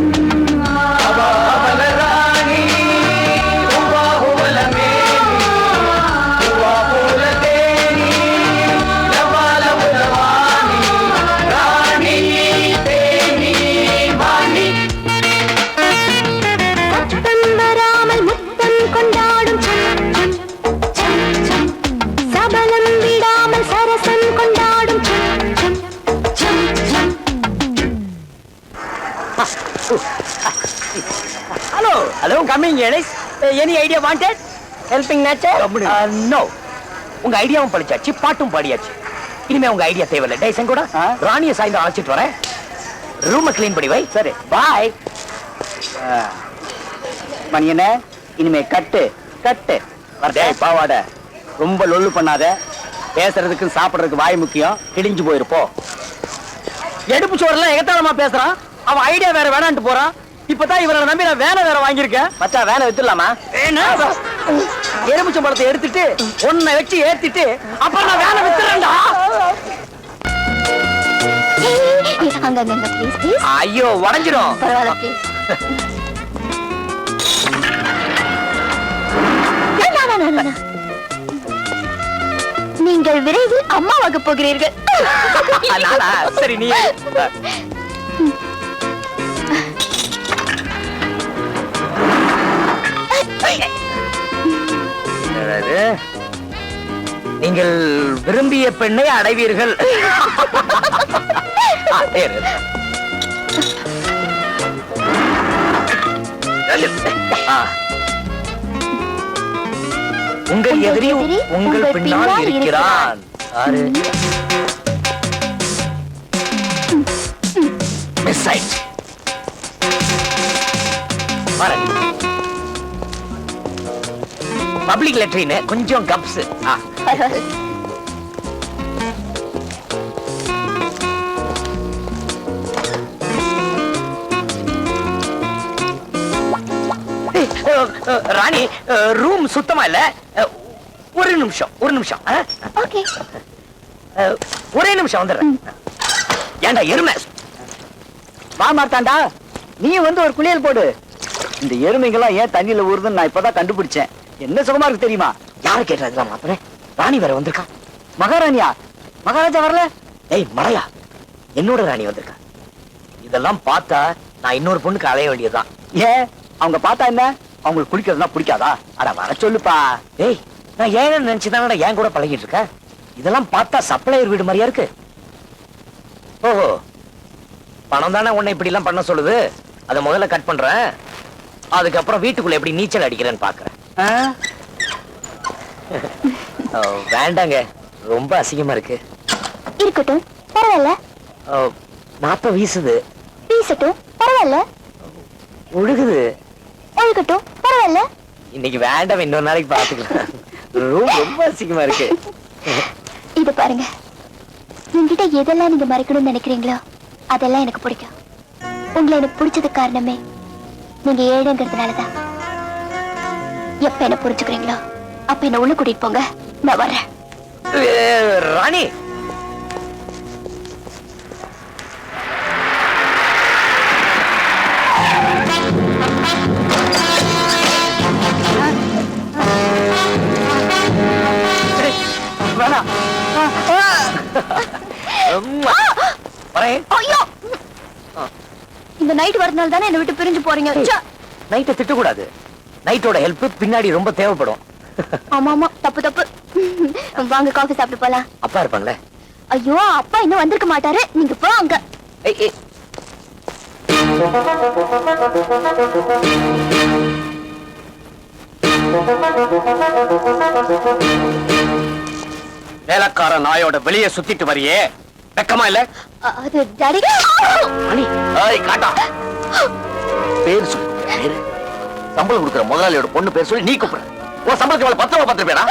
J: சத்தம் வராமல் முத்தம் கொண்டாடும் சபலம் விடாமல் சரசம் கொண்டாடும்
E: hello hello coming any idea wanted helping nature
C: no உங்க ஐடியாவும் படிச்சாச்சு பாட்டும் பாடியாச்சு இனிமே உங்க ஐடியா தேவையில்லை டே செங்கோட ராணிய சாயந்தரம் அழைச்சிட்டு வரேன் ரூமை கிளீன் பண்ணி வை
E: சரி பாய் மணியனே இனிமே கட்டு கட்டு டேய் பாவாட ரொம்ப லொல்லு பண்ணாத பேசுறதுக்கு சாப்பிடுறதுக்கு வாய் முக்கியம் கிழிஞ்சு போயிருப்போ எடுப்பு சோறுலாம் எகத்தாளமா பேசுறான் அவன் ஐடியா வேற வேணான்ட்டு போறான் இப்பதான் இவரை நம்பி நான் வேலை வேற வாங்கியிருக்கேன் மச்சான் வேலை வித்துடலாமா எலுமிச்சம்பழத்தை எடுத்துட்டு ஒன்னை வச்சு ஏத்திட்டு அப்புறம் நான் வேலை வித்துறேன்டா
J: அங்க ப்ளீஸ் ப்ளீஸ்
C: ஐயோ உடஞ்சிரும்
J: பரவாயில்ல ப்ளீஸ் நீங்கள் விரைவில் அம்மாவாக போகிறீர்கள்.
E: நானா? சரி நீ
C: நீங்கள் விரும்பிய பெண்ணை அடைவீர்கள். உங்கள் எதிரி உங்கள் பின்னால் இருக்கிறான். மிஸ் ஆயிடுச்சு. பப்ளிக் லெட்ரின் கொஞ்சம் கப்ஸ். ராணி, ரூம் சுத்தமா இல்ல. ஒரு நிமிஷம்
J: ஓகே,
C: ஒரே நிமிஷம் வந்துடுறேன். ஏண்டா எருமை,
E: வா மார்த்தாண்டா, நீ வந்து ஒரு குளியல் போடு. இந்த எருமைங்கெல்லாம் ஏன் தண்ணியில ஊறுதுன்னு நான் இப்பதான் கண்டுபிடிச்சேன். என்ன சுகமா இருக்கு தெரியுமா?
C: யாரு கேட்டதுலாம் மாத்திரேன். ராணி வேற வந்திருக்கா.
E: மகாராணியா? மகாராஜா வரல?
C: ஏய் மலையா, என்னோட ராணி வந்திருக்கா. இதெல்லாம் பார்த்தா நான் இன்னொரு பொண்ணுக்கு அலைய வேண்டியதுதான்.
E: ஏன் அவங்க பார்த்தா என்ன? அவங்களுக்கு குளிக்கிறதுனா பிடிக்காதா? அட வர சொல்லுப்பா.
C: ஏய், நான் ஏன்னு நினைச்சுதானடா ஏன் கூட பழகிட்டு இருக்கேன். இதெல்லாம் பார்த்தா சப்ளையர் வீடு மாதிரியா இருக்கு. ஓஹோ, பணம் தானே உன்னை இப்படி எல்லாம் பண்ண சொல்லுது. அதை முதல்ல கட் பண்றேன். அதுக்கப்புறம் வீட்டுக்குள்ள எப்படி நீச்சல் அடிக்கிறேன்னு பாக்குறேன். வேண்டாங்க, ரொம்ப அசிங்கமா இருக்கு.
J: இருக்கட்டும், பரவாயில்ல.
C: நாப்ப வீசுது.
J: வீசட்டும், பரவாயில்ல.
C: ஒழுகுது.
J: ஒழுகட்டும், பரவாயில்ல.
C: இன்னைக்கு வேண்டாம், இன்னொரு நாளைக்கு பாத்துக்கலாம். ரொம்ப அசிங்கமா இருக்கு.
J: இது பாருங்க, என்கிட்ட எதெல்லாம் நீங்க மறைக்கணும்னு நினைக்கிறீங்களோ அதெல்லாம் எனக்கு பிடிக்கும். உங்களை எனக்கு பிடிச்சது காரணமே நீங்க ஏழைங்கிறதுனாலதான். எப்ப என்ன புரிஞ்சுக்கிறீங்களோ அப்ப என்ன உள்ள கூட்டிட்டு போங்க, நான் வர்றேன்.
C: ராணி,
J: இந்த நைட் வரதுனால தானே என்ன விட்டு பிரிஞ்சு போறீங்க.
C: நைட்டை திட்டக்கூடாது. நைட்டோட ஹெல்ப் பின்னாடி ரொம்ப தேவைப்படும்.
J: ஆமா ஆமா, தப்பு தப்பு. வாங்க காஃபி சாப்பிட்டு போலாம்.
C: அப்பா இருப்பாங்களே.
J: ஐயோ, அப்பா இன்னும் வந்திருக்க மாட்டாரு, நீங்க போங்க.
H: வேலைக்கார நாயோட வெளியே சுத்திட்டு வரியே, வெக்கமா இல்ல?
J: அது டாடி.
K: காட்டா பேர் சொல்லு. பேரு சம்பளம் கொடுக்குற முதலாளியோட பொண்ணு பேர் சொல்லி நீ கூப்பிடுற. உன் சம்பளத்துக்கு மேல 10 ரூபாய் 10 ரூபாயா?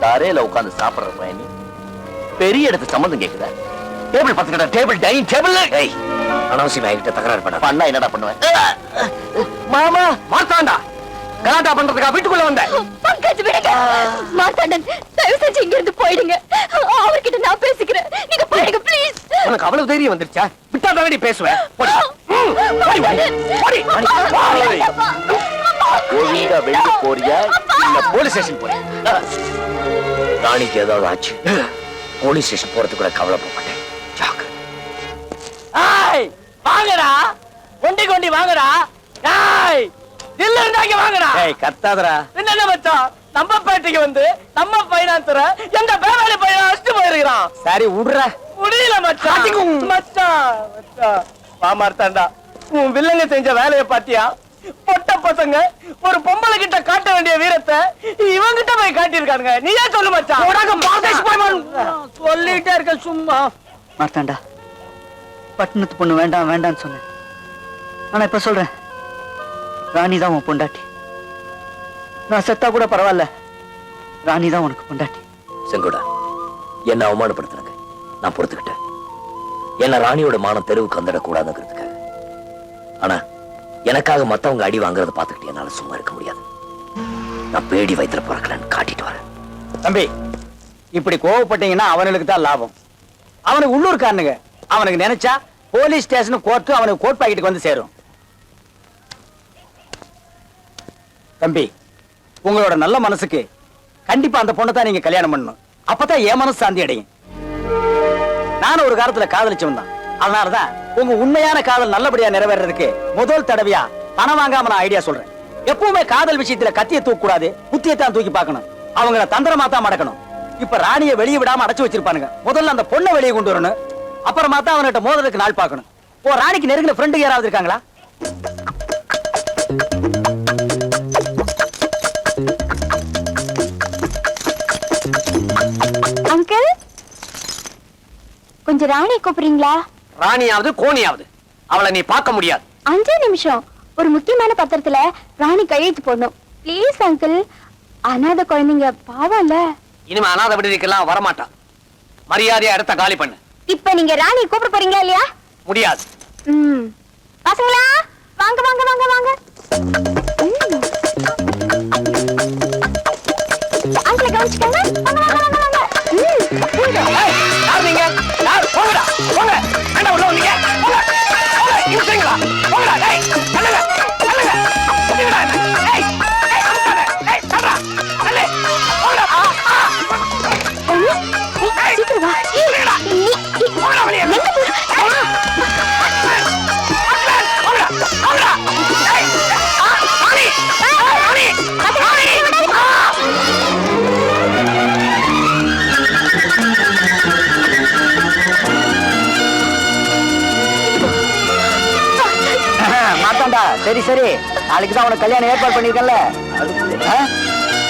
K: தரையில உட்கார்ந்து சாப்பிடுற பையன் நீ பெரிய இடத்து சம்பந்தம் கேக்குற. டேபிள் பத்துக்கிட்ட டேபிள் டைனிங் டேபிள்.
C: அனாவசியமா என்கிட்ட தகராறு
K: பண்ணா என்னடா பண்ணுவேன்?
H: மாமா மார்த்தாண்டா, கலாட்டா பண்றதுக்கா வீட்டுக்குள்ள வந்த?
J: பங்கஜ் விடுங்க. மார்த்தாண்டன், தயவு செஞ்சு இங்க இருந்து போயிடுங்க. அவர்கிட்ட நான் பேசிக்கிறேன், நீங்க போயிடுங்க ப்ளீஸ்.
H: உனக்கு அவ்வளவு தைரியம் வந்துருச்சா? விட்டா தானடி பேசுவேன்.
K: ஒழுங்கா வெளியே போறியா இல்ல போலீஸ் ஸ்டேஷன் போறியா?
C: ராணிக்கு ஏதாவது ஆச்சு, போலீஸ் ஸ்டேஷன் போறதுக்கு கூட கவலைப்பட மாட்டேன். ஜாக்கு.
H: வாங்கடா, ஒண்டி கொண்டி வாங்கடா. இல்ல இருந்தாங்க வாங்கடா.
E: கத்தாதரா.
H: என்ன மச்சான், நம்ம பேட்டைக்கு வந்து நம்ம பைனான்சர எங்க பேராளி பையன் அடிச்சு போயிருக்கிறான்.
E: சரி விடுற.
H: முடியல மச்சான். மச்சான் மச்சான் வா மார்த்தாண்டா, உன் வில்லங்க செஞ்ச வேலையை பாத்தியா? பொட்ட பசங்க ஒரு பொம்பளை கிட்ட காட்ட வேண்டிய வீரத்தை இவங்கிட்ட போய் காட்டியிருக்கானுங்க. நீயே சொல்லு மச்சான். சொல்லிட்டே இருக்க சும்மா.
E: மார்த்தாண்டா, பட்டணத்து பொண்ணு வேண்டாம் வேண்டாம்னு சொன்னேன். ஆனா இப்ப சொல்றேன், ராணி தான் உன் பொண்டாட்டி. நான் செத்தா கூட பரவாயில்ல, ராணி தான் உனக்கு பொண்டாட்டி.
C: செங்கோடா, என்ன அவமானப்படுத்தினாங்க, நான் பொறுத்துக்கிட்டேன். என்ன ராணியோட மானம் தெருவுக்கு வந்துடக்கூடாதுங்கிறதுக்காக. ஆனா எனக்காக மத்தவங்க அடி வாங்குறத பார்த்துக்கிட்டு என்னால சும்மா இருக்க முடியாது. நான் பேடி வயித்துல பிறக்கலன்னு காட்டிட்டு வரேன்.
E: தம்பி, இப்படி கோவப்பட்டீங்கன்னா அவனுக்கு தான் லாபம். அவனுக்கு உள்ளூர்காரனுங்க. அவனுக்கு நினைச்சா போலீஸ் ஸ்டேஷன் கோர்ட்டு அவனுக்கு கோர்ட் பாக்கெட்டுக்கு வந்து சேரும். தம்பி, உங்களோட நல்ல மனசுக்கு கண்டிப்பா அந்த பொண்ணை தான் நீங்க கல்யாணம் பண்ணணும். அப்பதான் என் மனசு சாந்தி அடையும். நானும் ஒரு காலத்துல காதலிச்சவன் தான். அதனாலதான் உங்க உண்மையான காதல் நல்லபடியா நிறைவேறதுக்கு முதல் தடவையா பணம் வாங்காம நான் ஐடியா சொல்றேன். எப்பவுமே காதல் விஷயத்துல கத்திய தூக்க கூடாது, புத்தியத்தான் தூக்கி பார்க்கணும். அவங்கள தந்திரமா தான் மடக்கணும். இப்ப ராணியை வெளியே விடாம அடைச்சு வச்சிருப்பானுங்க. முதல்ல அந்த பொண்ணை வெளியே கொண்டு வரணும். அப்புறமா தான் அவன்கிட்ட மோதலுக்கு நாள் பார்க்கணும். ஓ, ராணிக்கு நெருங்கின ஃப்ரெண்டு யாராவது இருக்காங்களா?
J: அங்கிள், கொஞ்சம் ராணி கூப்பிடுறீங்களா?
H: ராணியாவது கோணியாவது அவளை நீ பார்க்க முடியாது.
J: 5 நிமிஷம். ஒரு முக்கியமான பத்திரத்துல ராணி கையெழுத்து போடணும். Please uncle. அனாத குழந்தைங்க பாவம் இல்ல.
H: இனிமே அனாதை விடுதிக்கெல்லாம் வரமாட்டான். மரியாதையா இடத்த காலி பண்ணு.
J: இப்ப நீங்க ராணி கூப்பிட போறீங்களா இல்லையா?
H: முடியாது.
J: பசங்களா, வாங்க வாங்க வாங்க வாங்க. அங்கிளை கவனிச்சுக்கங்க. வாங்க வாங்க வாங்க வாங்க.
H: யார் நீங்க? யார்? போங்கடா, போங்க. வேண்டாம், உள்ள வந்தீங்க. போங்க, போங்க. இழுத்தீங்களா? போங்கடா. டேய், தள்ளுங்க, தள்ளுங்க. தள்ளுங்கடா என்ன? டேய், டேய், அமுக்காத. டேய், தள்ளுடா. தள்ளு. போங்கடா.
J: சீக்கிரம் வா.
H: போங்கடா வெளியே. போங்கடா. போங்கடா. டேய், ராணி, ராணி, ராணி.
E: மாத்தாண்டா. சரி சரி, நாளைக்கு தான் உனக்கு கல்யாணம் ஏற்பாடு பண்ணிருக்கல.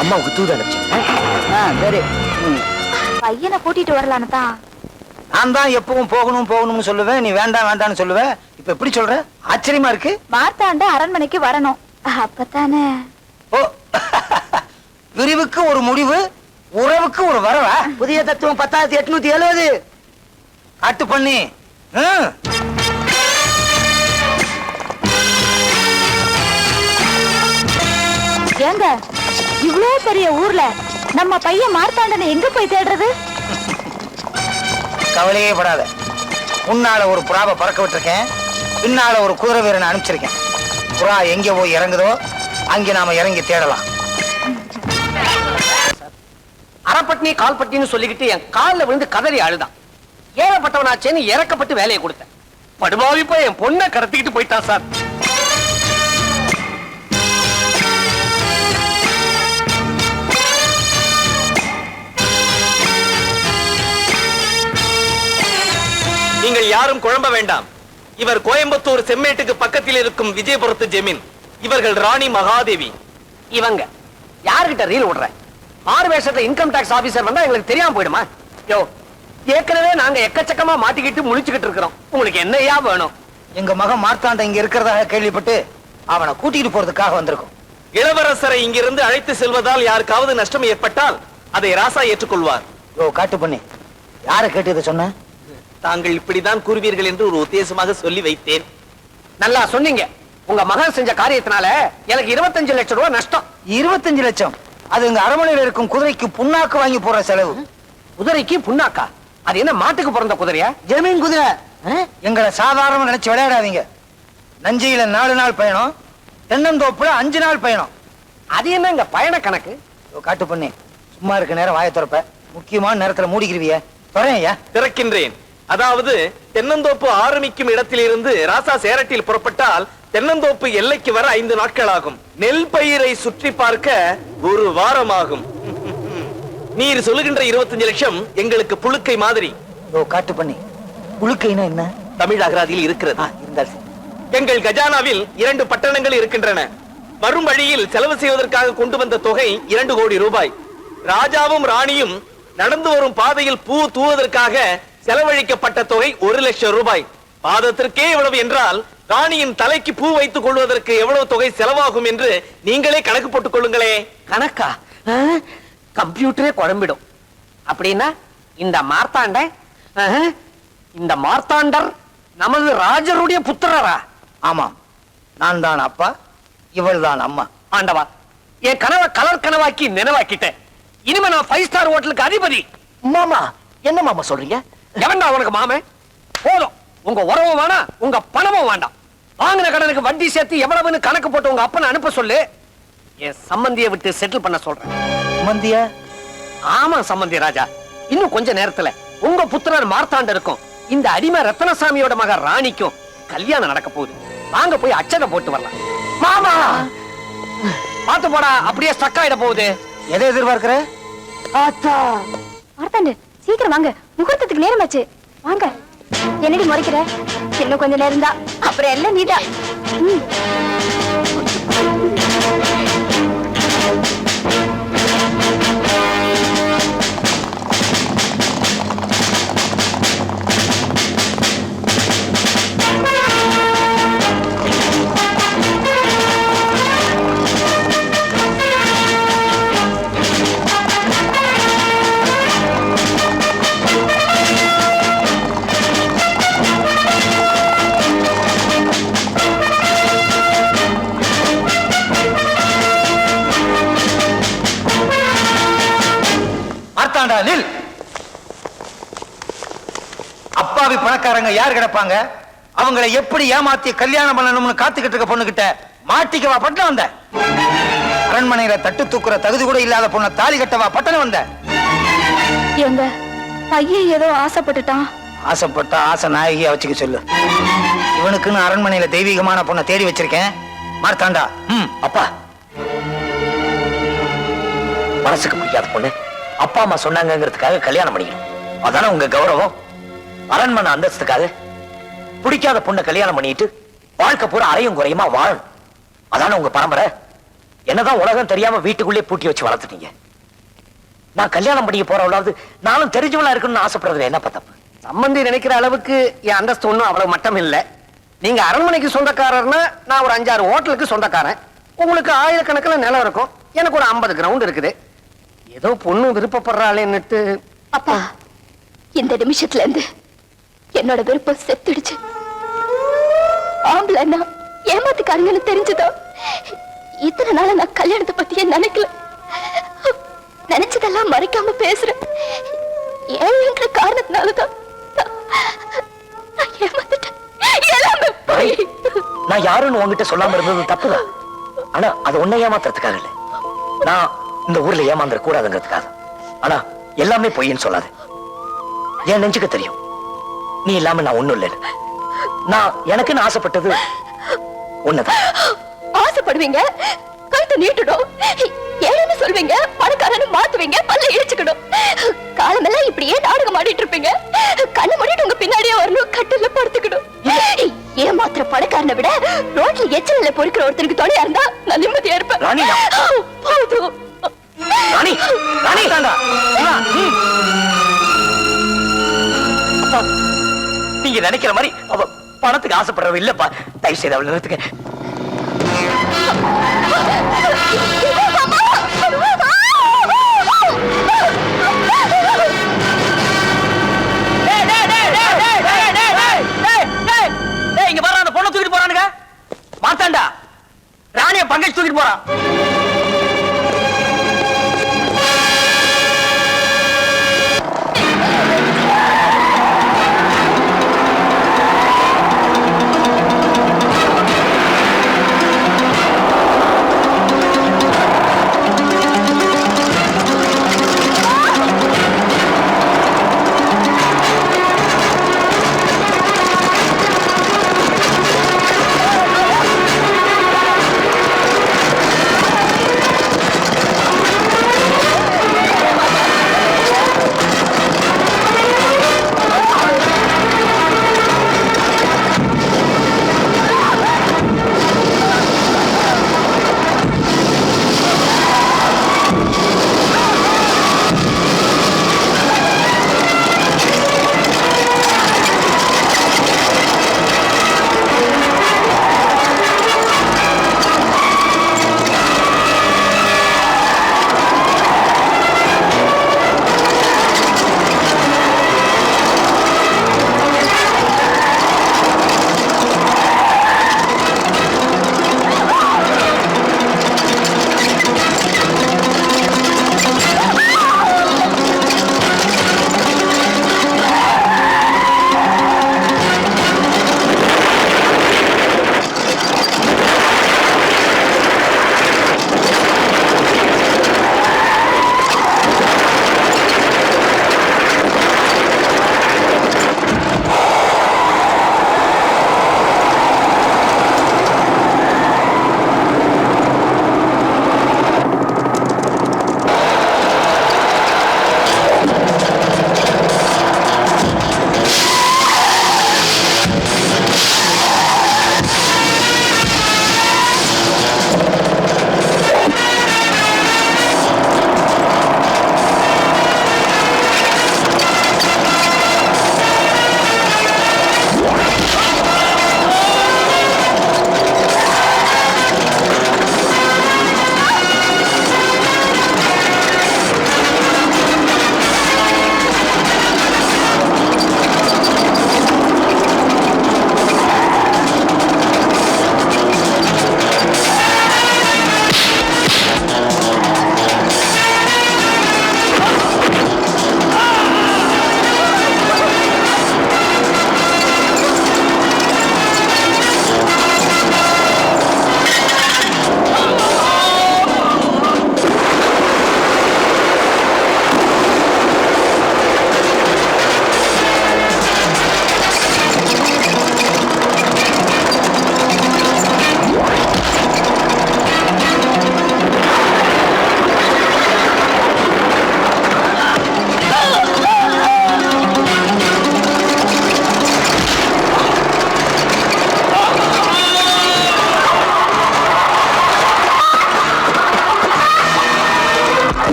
C: அம்மாவுக்கு தூது அனுப்பிச்சேன்.
E: சரி.
G: பையனை கூட்டிட்டு வரலான்னு தான்.
D: நான் தான் எப்பவும் போகணும் போகணும்னு சொல்லுவேன், நீ வேண்டாம் வேண்டாம்னு சொல்லுவேன். இப்ப எப்படி சொல்ற? ஆச்சரியமா இருக்கு.
G: மார்த்தாண்ட அரண்மனைக்கு வரணும். அப்பத்தானே.
D: ஓ, பிரிவுக்கு ஒரு முடிவு, உறவுக்கு ஒரு வரவா?
C: புதிய தத்துவம் 10,870.
D: காட்டு பண்ணி.
G: ஏங்க, இவ்வளவு பெரிய ஊர்ல நம்ம பையன் மார்த்தாண்டனை எங்க போய் தேடுறது?
D: கவலையே படாத. முன்னால ஒரு புறாவை பறக்க விட்டுருக்கேன், பின்னால ஒரு குதிரை வீரனை அனுப்பிச்சிருக்கேன். புறா எங்க போய் இறங்குதோ அங்கே நாம இறங்கி தேடலாம்.
H: அறப்பட்டினி கால்பட்டின்னு சொல்லிக்கிட்டு என் காலில் விழுந்து கதறி அழுதான். ஏழப்பட்டவனாச்சேன்னு இறக்கப்பட்டு வேலையை கொடுத்தேன். படுபாவி போய் என் பொண்ணை கடத்திக்கிட்டு போயிட்டான் சார்.
F: நீங்கள் யாரும் குழம்ப வேண்டாம். இவர் கோயம்புத்தூர் செம்மேட்டுக்கு பக்கத்தில் இருக்கும் விஜயபுரத்து ஜெமீன். இவர்கள் ராணி மகாதேவி.
H: இவங்க யாருகிட்ட ரீல் விடுற? மாறு வேஷத்துல இன்கம் டாக்ஸ் ஆபீசர் வந்தா எங்களுக்கு தெரியாம போயிடுமா? யோ, ஏற்கனவே நாங்க எக்கச்சக்கமா மாட்டிக்கிட்டு முழிச்சுக்கிட்டு இருக்கிறோம். உங்களுக்கு என்னையா வேணும்?
D: எங்க மகன் மார்த்தாண்ட இங்க இருக்கிறதாக கேள்விப்பட்டு அவனை கூட்டிட்டு போறதுக்காக வந்திருக்கோம்.
F: இளவரசரை இங்கிருந்து அழைத்து செல்வதால் யாருக்காவது நஷ்டம் ஏற்பட்டால் அதை ராசா ஏற்றுக்கொள்வார்.
D: யோ, காட்டு பண்ணி, யார கேட்டு இதை சொன்ன?
F: தாங்கள் இப்படிதான் கூறுவீர்கள் என்று ஒரு உத்தேசமாக சொல்லி வைத்தேன்.
H: நல்லா சொன்னீங்க. உங்க மகன் செஞ்ச காரியத்தினால எனக்கு 25 லட்சம் ரூபாய் நஷ்டம்.
D: 25 லட்சம்? அது எங்க அரண்மனையில் இருக்கும் குதிரைக்கு புண்ணாக்கு வாங்கி போற செலவு.
H: குதிரைக்கு புண்ணாக்கா? அது என்ன மாட்டுக்கு பிறந்த குதிரையா?
D: ஜமீன் குதிரை. எங்களை சாதாரண நினைச்சு விளையாடாதீங்க. நஞ்சியில 4 நாள் பயணம், தென்னந்தோப்புல 5 நாள் பயணம்.
H: அது என்ன இங்க பயண கணக்கு?
D: காட்டு பண்ணி, சும்மா இருக்க நேரம் வாயை திறப்ப, முக்கியமான நேரத்துல மூடிக்கிருவிய. துறையா?
F: திறக்கின்றேன். அதாவது தென்னந்தோப்பு ஆரம்பிக்கும் இடத்திலிருந்து ராசா சேரட்டில் புறப்பட்டால் தென்னந்தோப்பு எல்லைக்கு வர 5 நாட்கள் ஆகும். நெல் பயிரை சுற்றி பார்க்க 1 வாரம் ஆகும். நீர் சொல்லுகின்ற 25 லட்சம் எங்களுக்கு புழுக்கை மாதிரி.
D: காட்டு பண்ணி, புழுக்கைனா என்ன?
F: தமிழ் அகராதியில் இருக்கிறது. எங்கள் கஜானாவில் 2 பட்டணங்கள் இருக்கின்றன. வரும் வழியில் செலவு செய்வதற்காக கொண்டு வந்த தொகை 2 கோடி ரூபாய். ராஜாவும் ராணியும் நடந்து வரும் பாதையில் பூ தூவதற்காக செலவழிக்கப்பட்ட தொகை 1 லட்சம் ரூபாய். பாதத்திற்கே எவ்வளவு என்றால் ராணியின் தலைக்கு பூ வைத்துக் கொள்வதற்கு எவ்வளவு தொகை செலவாகும் என்று நீங்களே கணக்கு போட்டுக் கொள்ளுங்களே.
H: கணக்கா? கம்ப்யூட்டரே குழம்பிடும். அப்படின்னா இந்த மார்த்தாண்டர் நமது ராஜருடைய புத்திரரா?
D: ஆமாம், நான் தான் அப்பா, இவள் தான் அம்மா.
H: ஆண்டவா, என் கனவை கலர் கனவாக்கி நினைவாக்கிட்டேன். இனிமே நான் 5 ஸ்டார் ஹோட்டலுக்கு அதிபதி.
C: மாமா, என்ன மாமா சொல்றீங்க?
H: எவன்டா உனக்கு மாமே? போதும், உங்க உறவும் வேணாம், உங்க பணமும் வேண்டாம். வாங்கின கடனுக்கு வட்டி சேர்த்து எவ்வளவுன்னு கணக்கு போட்டு உங்க அப்பனை அனுப்ப சொல்லு. என் சம்பந்தியை விட்டு செட்டில் பண்ண சொல்றேன்.
D: மந்தியா?
H: ஆமா சம்பந்தி ராஜா, இன்னும் கொஞ்ச நேரத்துல உங்க புத்திரர் மார்த்தாண்டருக்கும் இந்த அடிமை ரத்னசாமியோட மக ராணிக்கும் கல்யாணம் நடக்க போகுது. வாங்க போய் அச்சனை போட்டு வரலாம். மாமா பாத்து போடா, அப்படியே ஸ்டக் ஆயிட போகுது.
D: எதை எதிர்பார்க்கிற?
J: மார்த்தாண்டு சீக்கிரம் வாங்க, முகூர்த்தத்துக்கு நேரமாச்சு. வாங்க. என்னடி முறைக்கிற? இன்னும் கொஞ்ச நேரம் தான், அப்புறம் எல்லாம் நீதான்.
D: நில். அப்பாவி பணக்காரங்க யார் கிடப்பாங்க? அவங்களை எப்படி ஏமாத்தி கல்யாணம் பண்ணணும்னு காத்துக்கிட்டு இருக்க பொண்ணுகிட்ட மாட்டிக்கவா பட்டணம் வந்த? அரண்மனையில தட்டு தூக்குற தகுதி கூட இல்லாத பொண்ணை தாலி கட்டவா பட்டணம் வந்த?
G: எங்க பையன் ஏதோ ஆசைப்பட்டுட்டான்.
D: ஆசைப்பட்டா ஆசை நாயகியா வச்சுக்க சொல்லு. இவனுக்குன்னு அரண்மனையில தெய்வீகமான பொண்ணை தேடி வச்சிருக்கேன். மார்த்தாண்டா.
C: அப்பா, மனசுக்கு பிடிக்காத பொண்ணு அப்பா அம்மா சொன்னாங்கிறதுக்காக கல்யாணம் பண்ணிக்கணும், அதான உங்க கௌரவம்? அரண்மனை அந்தஸ்துக்காக பிடிக்காத பொண்ணை கல்யாணம் பண்ணிட்டு வாழ்க்கை பூரா அறையும் குறையுமா வாழணும், அதான உங்க பரம்பரை? என்னதான் உலகம் தெரியாம வீட்டுக்குள்ளே பூட்டி வச்சு வளர்த்துட்டீங்க. நான் கல்யாணம் பண்ணிக்க போறவளாவது நானும் தெரிஞ்சவளா இருக்கணும்னு ஆசைப்படுறதுல என்னப்பா தப்பு?
H: சம்பந்தி நினைக்கிற அளவுக்கு என் அந்தஸ்து ஒண்ணும் அவ்வளவு மட்டம் இல்ல. நீங்க அரண்மனைக்கு சொந்தக்காரர்னா நான் ஒரு 5-6 ஹோட்டலுக்கு சொந்தக்காரன். உங்களுக்கு ஆயிரக்கணக்கில் நிலம் இருக்கும், எனக்கு ஒரு 50 கிரவுண்ட் இருக்குது. ஏதோ பொண்ணு விருப்பப்படுறாளேன்னுட்டு.
J: அப்பா, இந்த நிமிஷத்துல இருந்து என்னோட விருப்பம் செத்துடுச்சு. ஆம்பளைன்னா ஏமாத்துக்காரங்கன்னு தெரிஞ்சுதோ இத்தனை நாள நான் கல்யாணத்தை பத்தியே நினைக்கல. நினைச்சதெல்லாம் மறைக்காம பேசுறேன். ஏன்ற காரணத்தினாலதான் நான் ஏமாந்துட்டேன்.
C: நான் யாருன்னு உங்ககிட்ட சொல்லாம இருந்தது தப்புதான். ஆனா அது உன்னை ஏமாத்துறதுக்காக இல்ல, நான் இந்த ஊர்ல ஏமாந்துட கூடாதுங்கிறதுக்காக. ஆனா எல்லாமே பொய்ன்னு சொல்லாது. என் நெஞ்சுக்கு தெரியும் நீ இல்லாம நான் ஒண்ணும் இல்லை. நான் எனக்குன்னு ஆசைப்பட்டது ஒண்ணுதான்.
J: ஆசைப்படுவீங்க, கழுத்தை நீட்டணும், ஏன்னு சொல்வீங்க, பணக்காரன்னு மாத்துவீங்க, பல்ல இழிச்சுக்கணும். காலமெல்லாம் இப்படியே நாடகம் ஆடிட்டு இருப்பீங்க. கண்ணு மூடிட்டு உங்க பின்னாடியே வரணும், கட்டில படுத்துக்கணும். ஏமாத்திர பணக்காரனை விட ரோட்ல எச்சரில பொறுக்கிற ஒருத்தருக்கு துணையா இருந்தா நான் நிம்மதியா இருப்பேன். போதும்.
C: ராணி, ராணி தாண்டா. நீங்க நினைக்கிற மாதிரி அவ பணத்துக்கு ஆசைப்படுறவ இல்லப்பா. தயவு செய்து அவளை நிறுத்துங்க.
E: இங்க பாரு, அந்த பொண்ணை தூக்கிட்டு போறானுங்க. மாத்தாண்டா, ராணிய பங்கஜ் தூக்கிட்டு போறான்.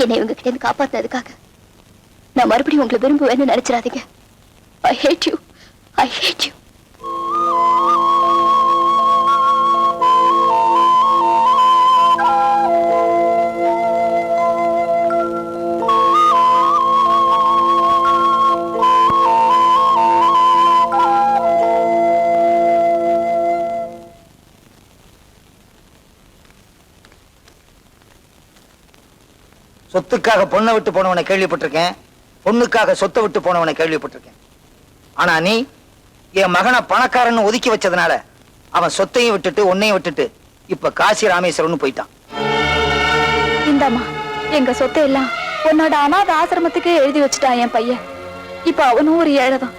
J: என்னை இவங்க கிட்ட இருந்து காப்பாத்தினதுக்காக நான் மறுபடியும் உங்களை விரும்புவேன்னு நினைச்சிடாதீங்க. I hate you. I hate you.
D: சொத்துக்காக பொண்ணை விட்டு போனவனை கேள்விப்பட்டிருக்கேன், பொண்ணுக்காக சொத்தை விட்டு போனவனை கேள்விப்பட்டிருக்கேன். ஆனா நீ என் மகனை பணக்காரன்னு ஒதுக்கி வச்சதுனால அவன் சொத்தையும் விட்டுட்டு உன்னையும் விட்டுட்டு இப்ப காசி ராமேஸ்வரம்னு போயிட்டான்.
G: இந்தாம்மா எங்க சொத்தை எல்லாம் உன்னோட அனாதை ஆசிரமத்துக்கே எழுதி வச்சுட்டான் என் பையன். இப்ப அவனும் ஒரு ஏழைதான்.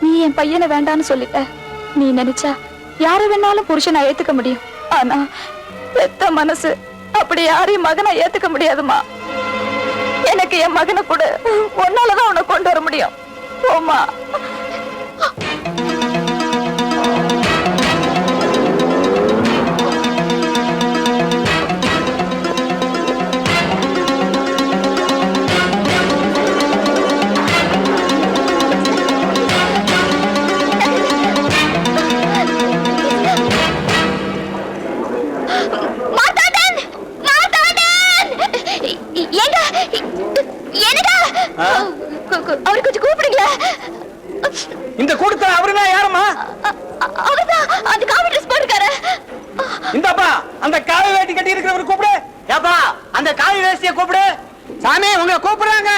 G: நீ என் பையனை வேண்டான்னு சொல்லிட்ட. நீ நினைச்சா யாரு வேணாலும் புருஷனை ஏத்துக்க முடியும். ஆனா பெத்த மனசு அப்படி யாரையும் மகனை ஏத்துக்க முடியாதுமா. எனக்கு என் மகனை கூட ஒன்னாலதான் உன்னை கொண்டு வர முடியும். போமா.
J: அவரு கொஞ்சம் கூப்பிடுங்களா?
E: இந்த கூட்டத்துல அவருனா யாரம்மா?
J: அவர்தான் அந்த காவி ட்ரெஸ் போட்டுக்காரு.
E: இந்தப்பா அந்த காவி வேட்டி கட்டி இருக்கிறவர் கூப்பிடு. ஏப்பா அந்த காவி வேஷ்டிய கூப்பிடு. சாமி உங்களை கூப்பிடுறாங்க.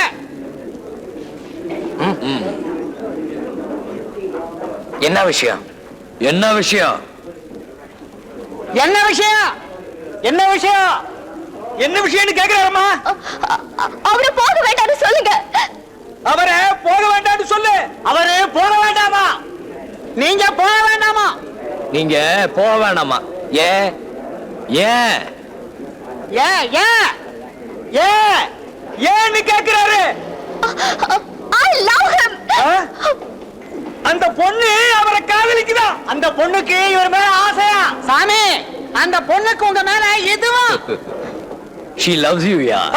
M: என்ன விஷயம்? என்ன விஷயம்?
E: என்ன விஷயம்? என்ன விஷயம்? என்ன விஷயம்னு கேக்குறாரம்மா?
J: அவரை போக வேண்டாம்னு சொல்லுங்க.
E: அவரை போக வேண்டாம்னு சொல்லு. அவரு போக வேண்டாமா? நீங்க போக வேண்டாமா?
M: நீங்க போக வேணாமா? ஏன் ஏன்
E: ஏன் ஏன் ஏன் ஏன்னு கேக்குறாரு.
J: I love him.
E: அந்த பொண்ணு அவரை காதலிக்குதா? அந்த பொண்ணுக்கு இவர் மேல ஆசையா? சாமி அந்த பொண்ணுக்கு உங்க மேல எதுவும்
M: she loves you, yeah.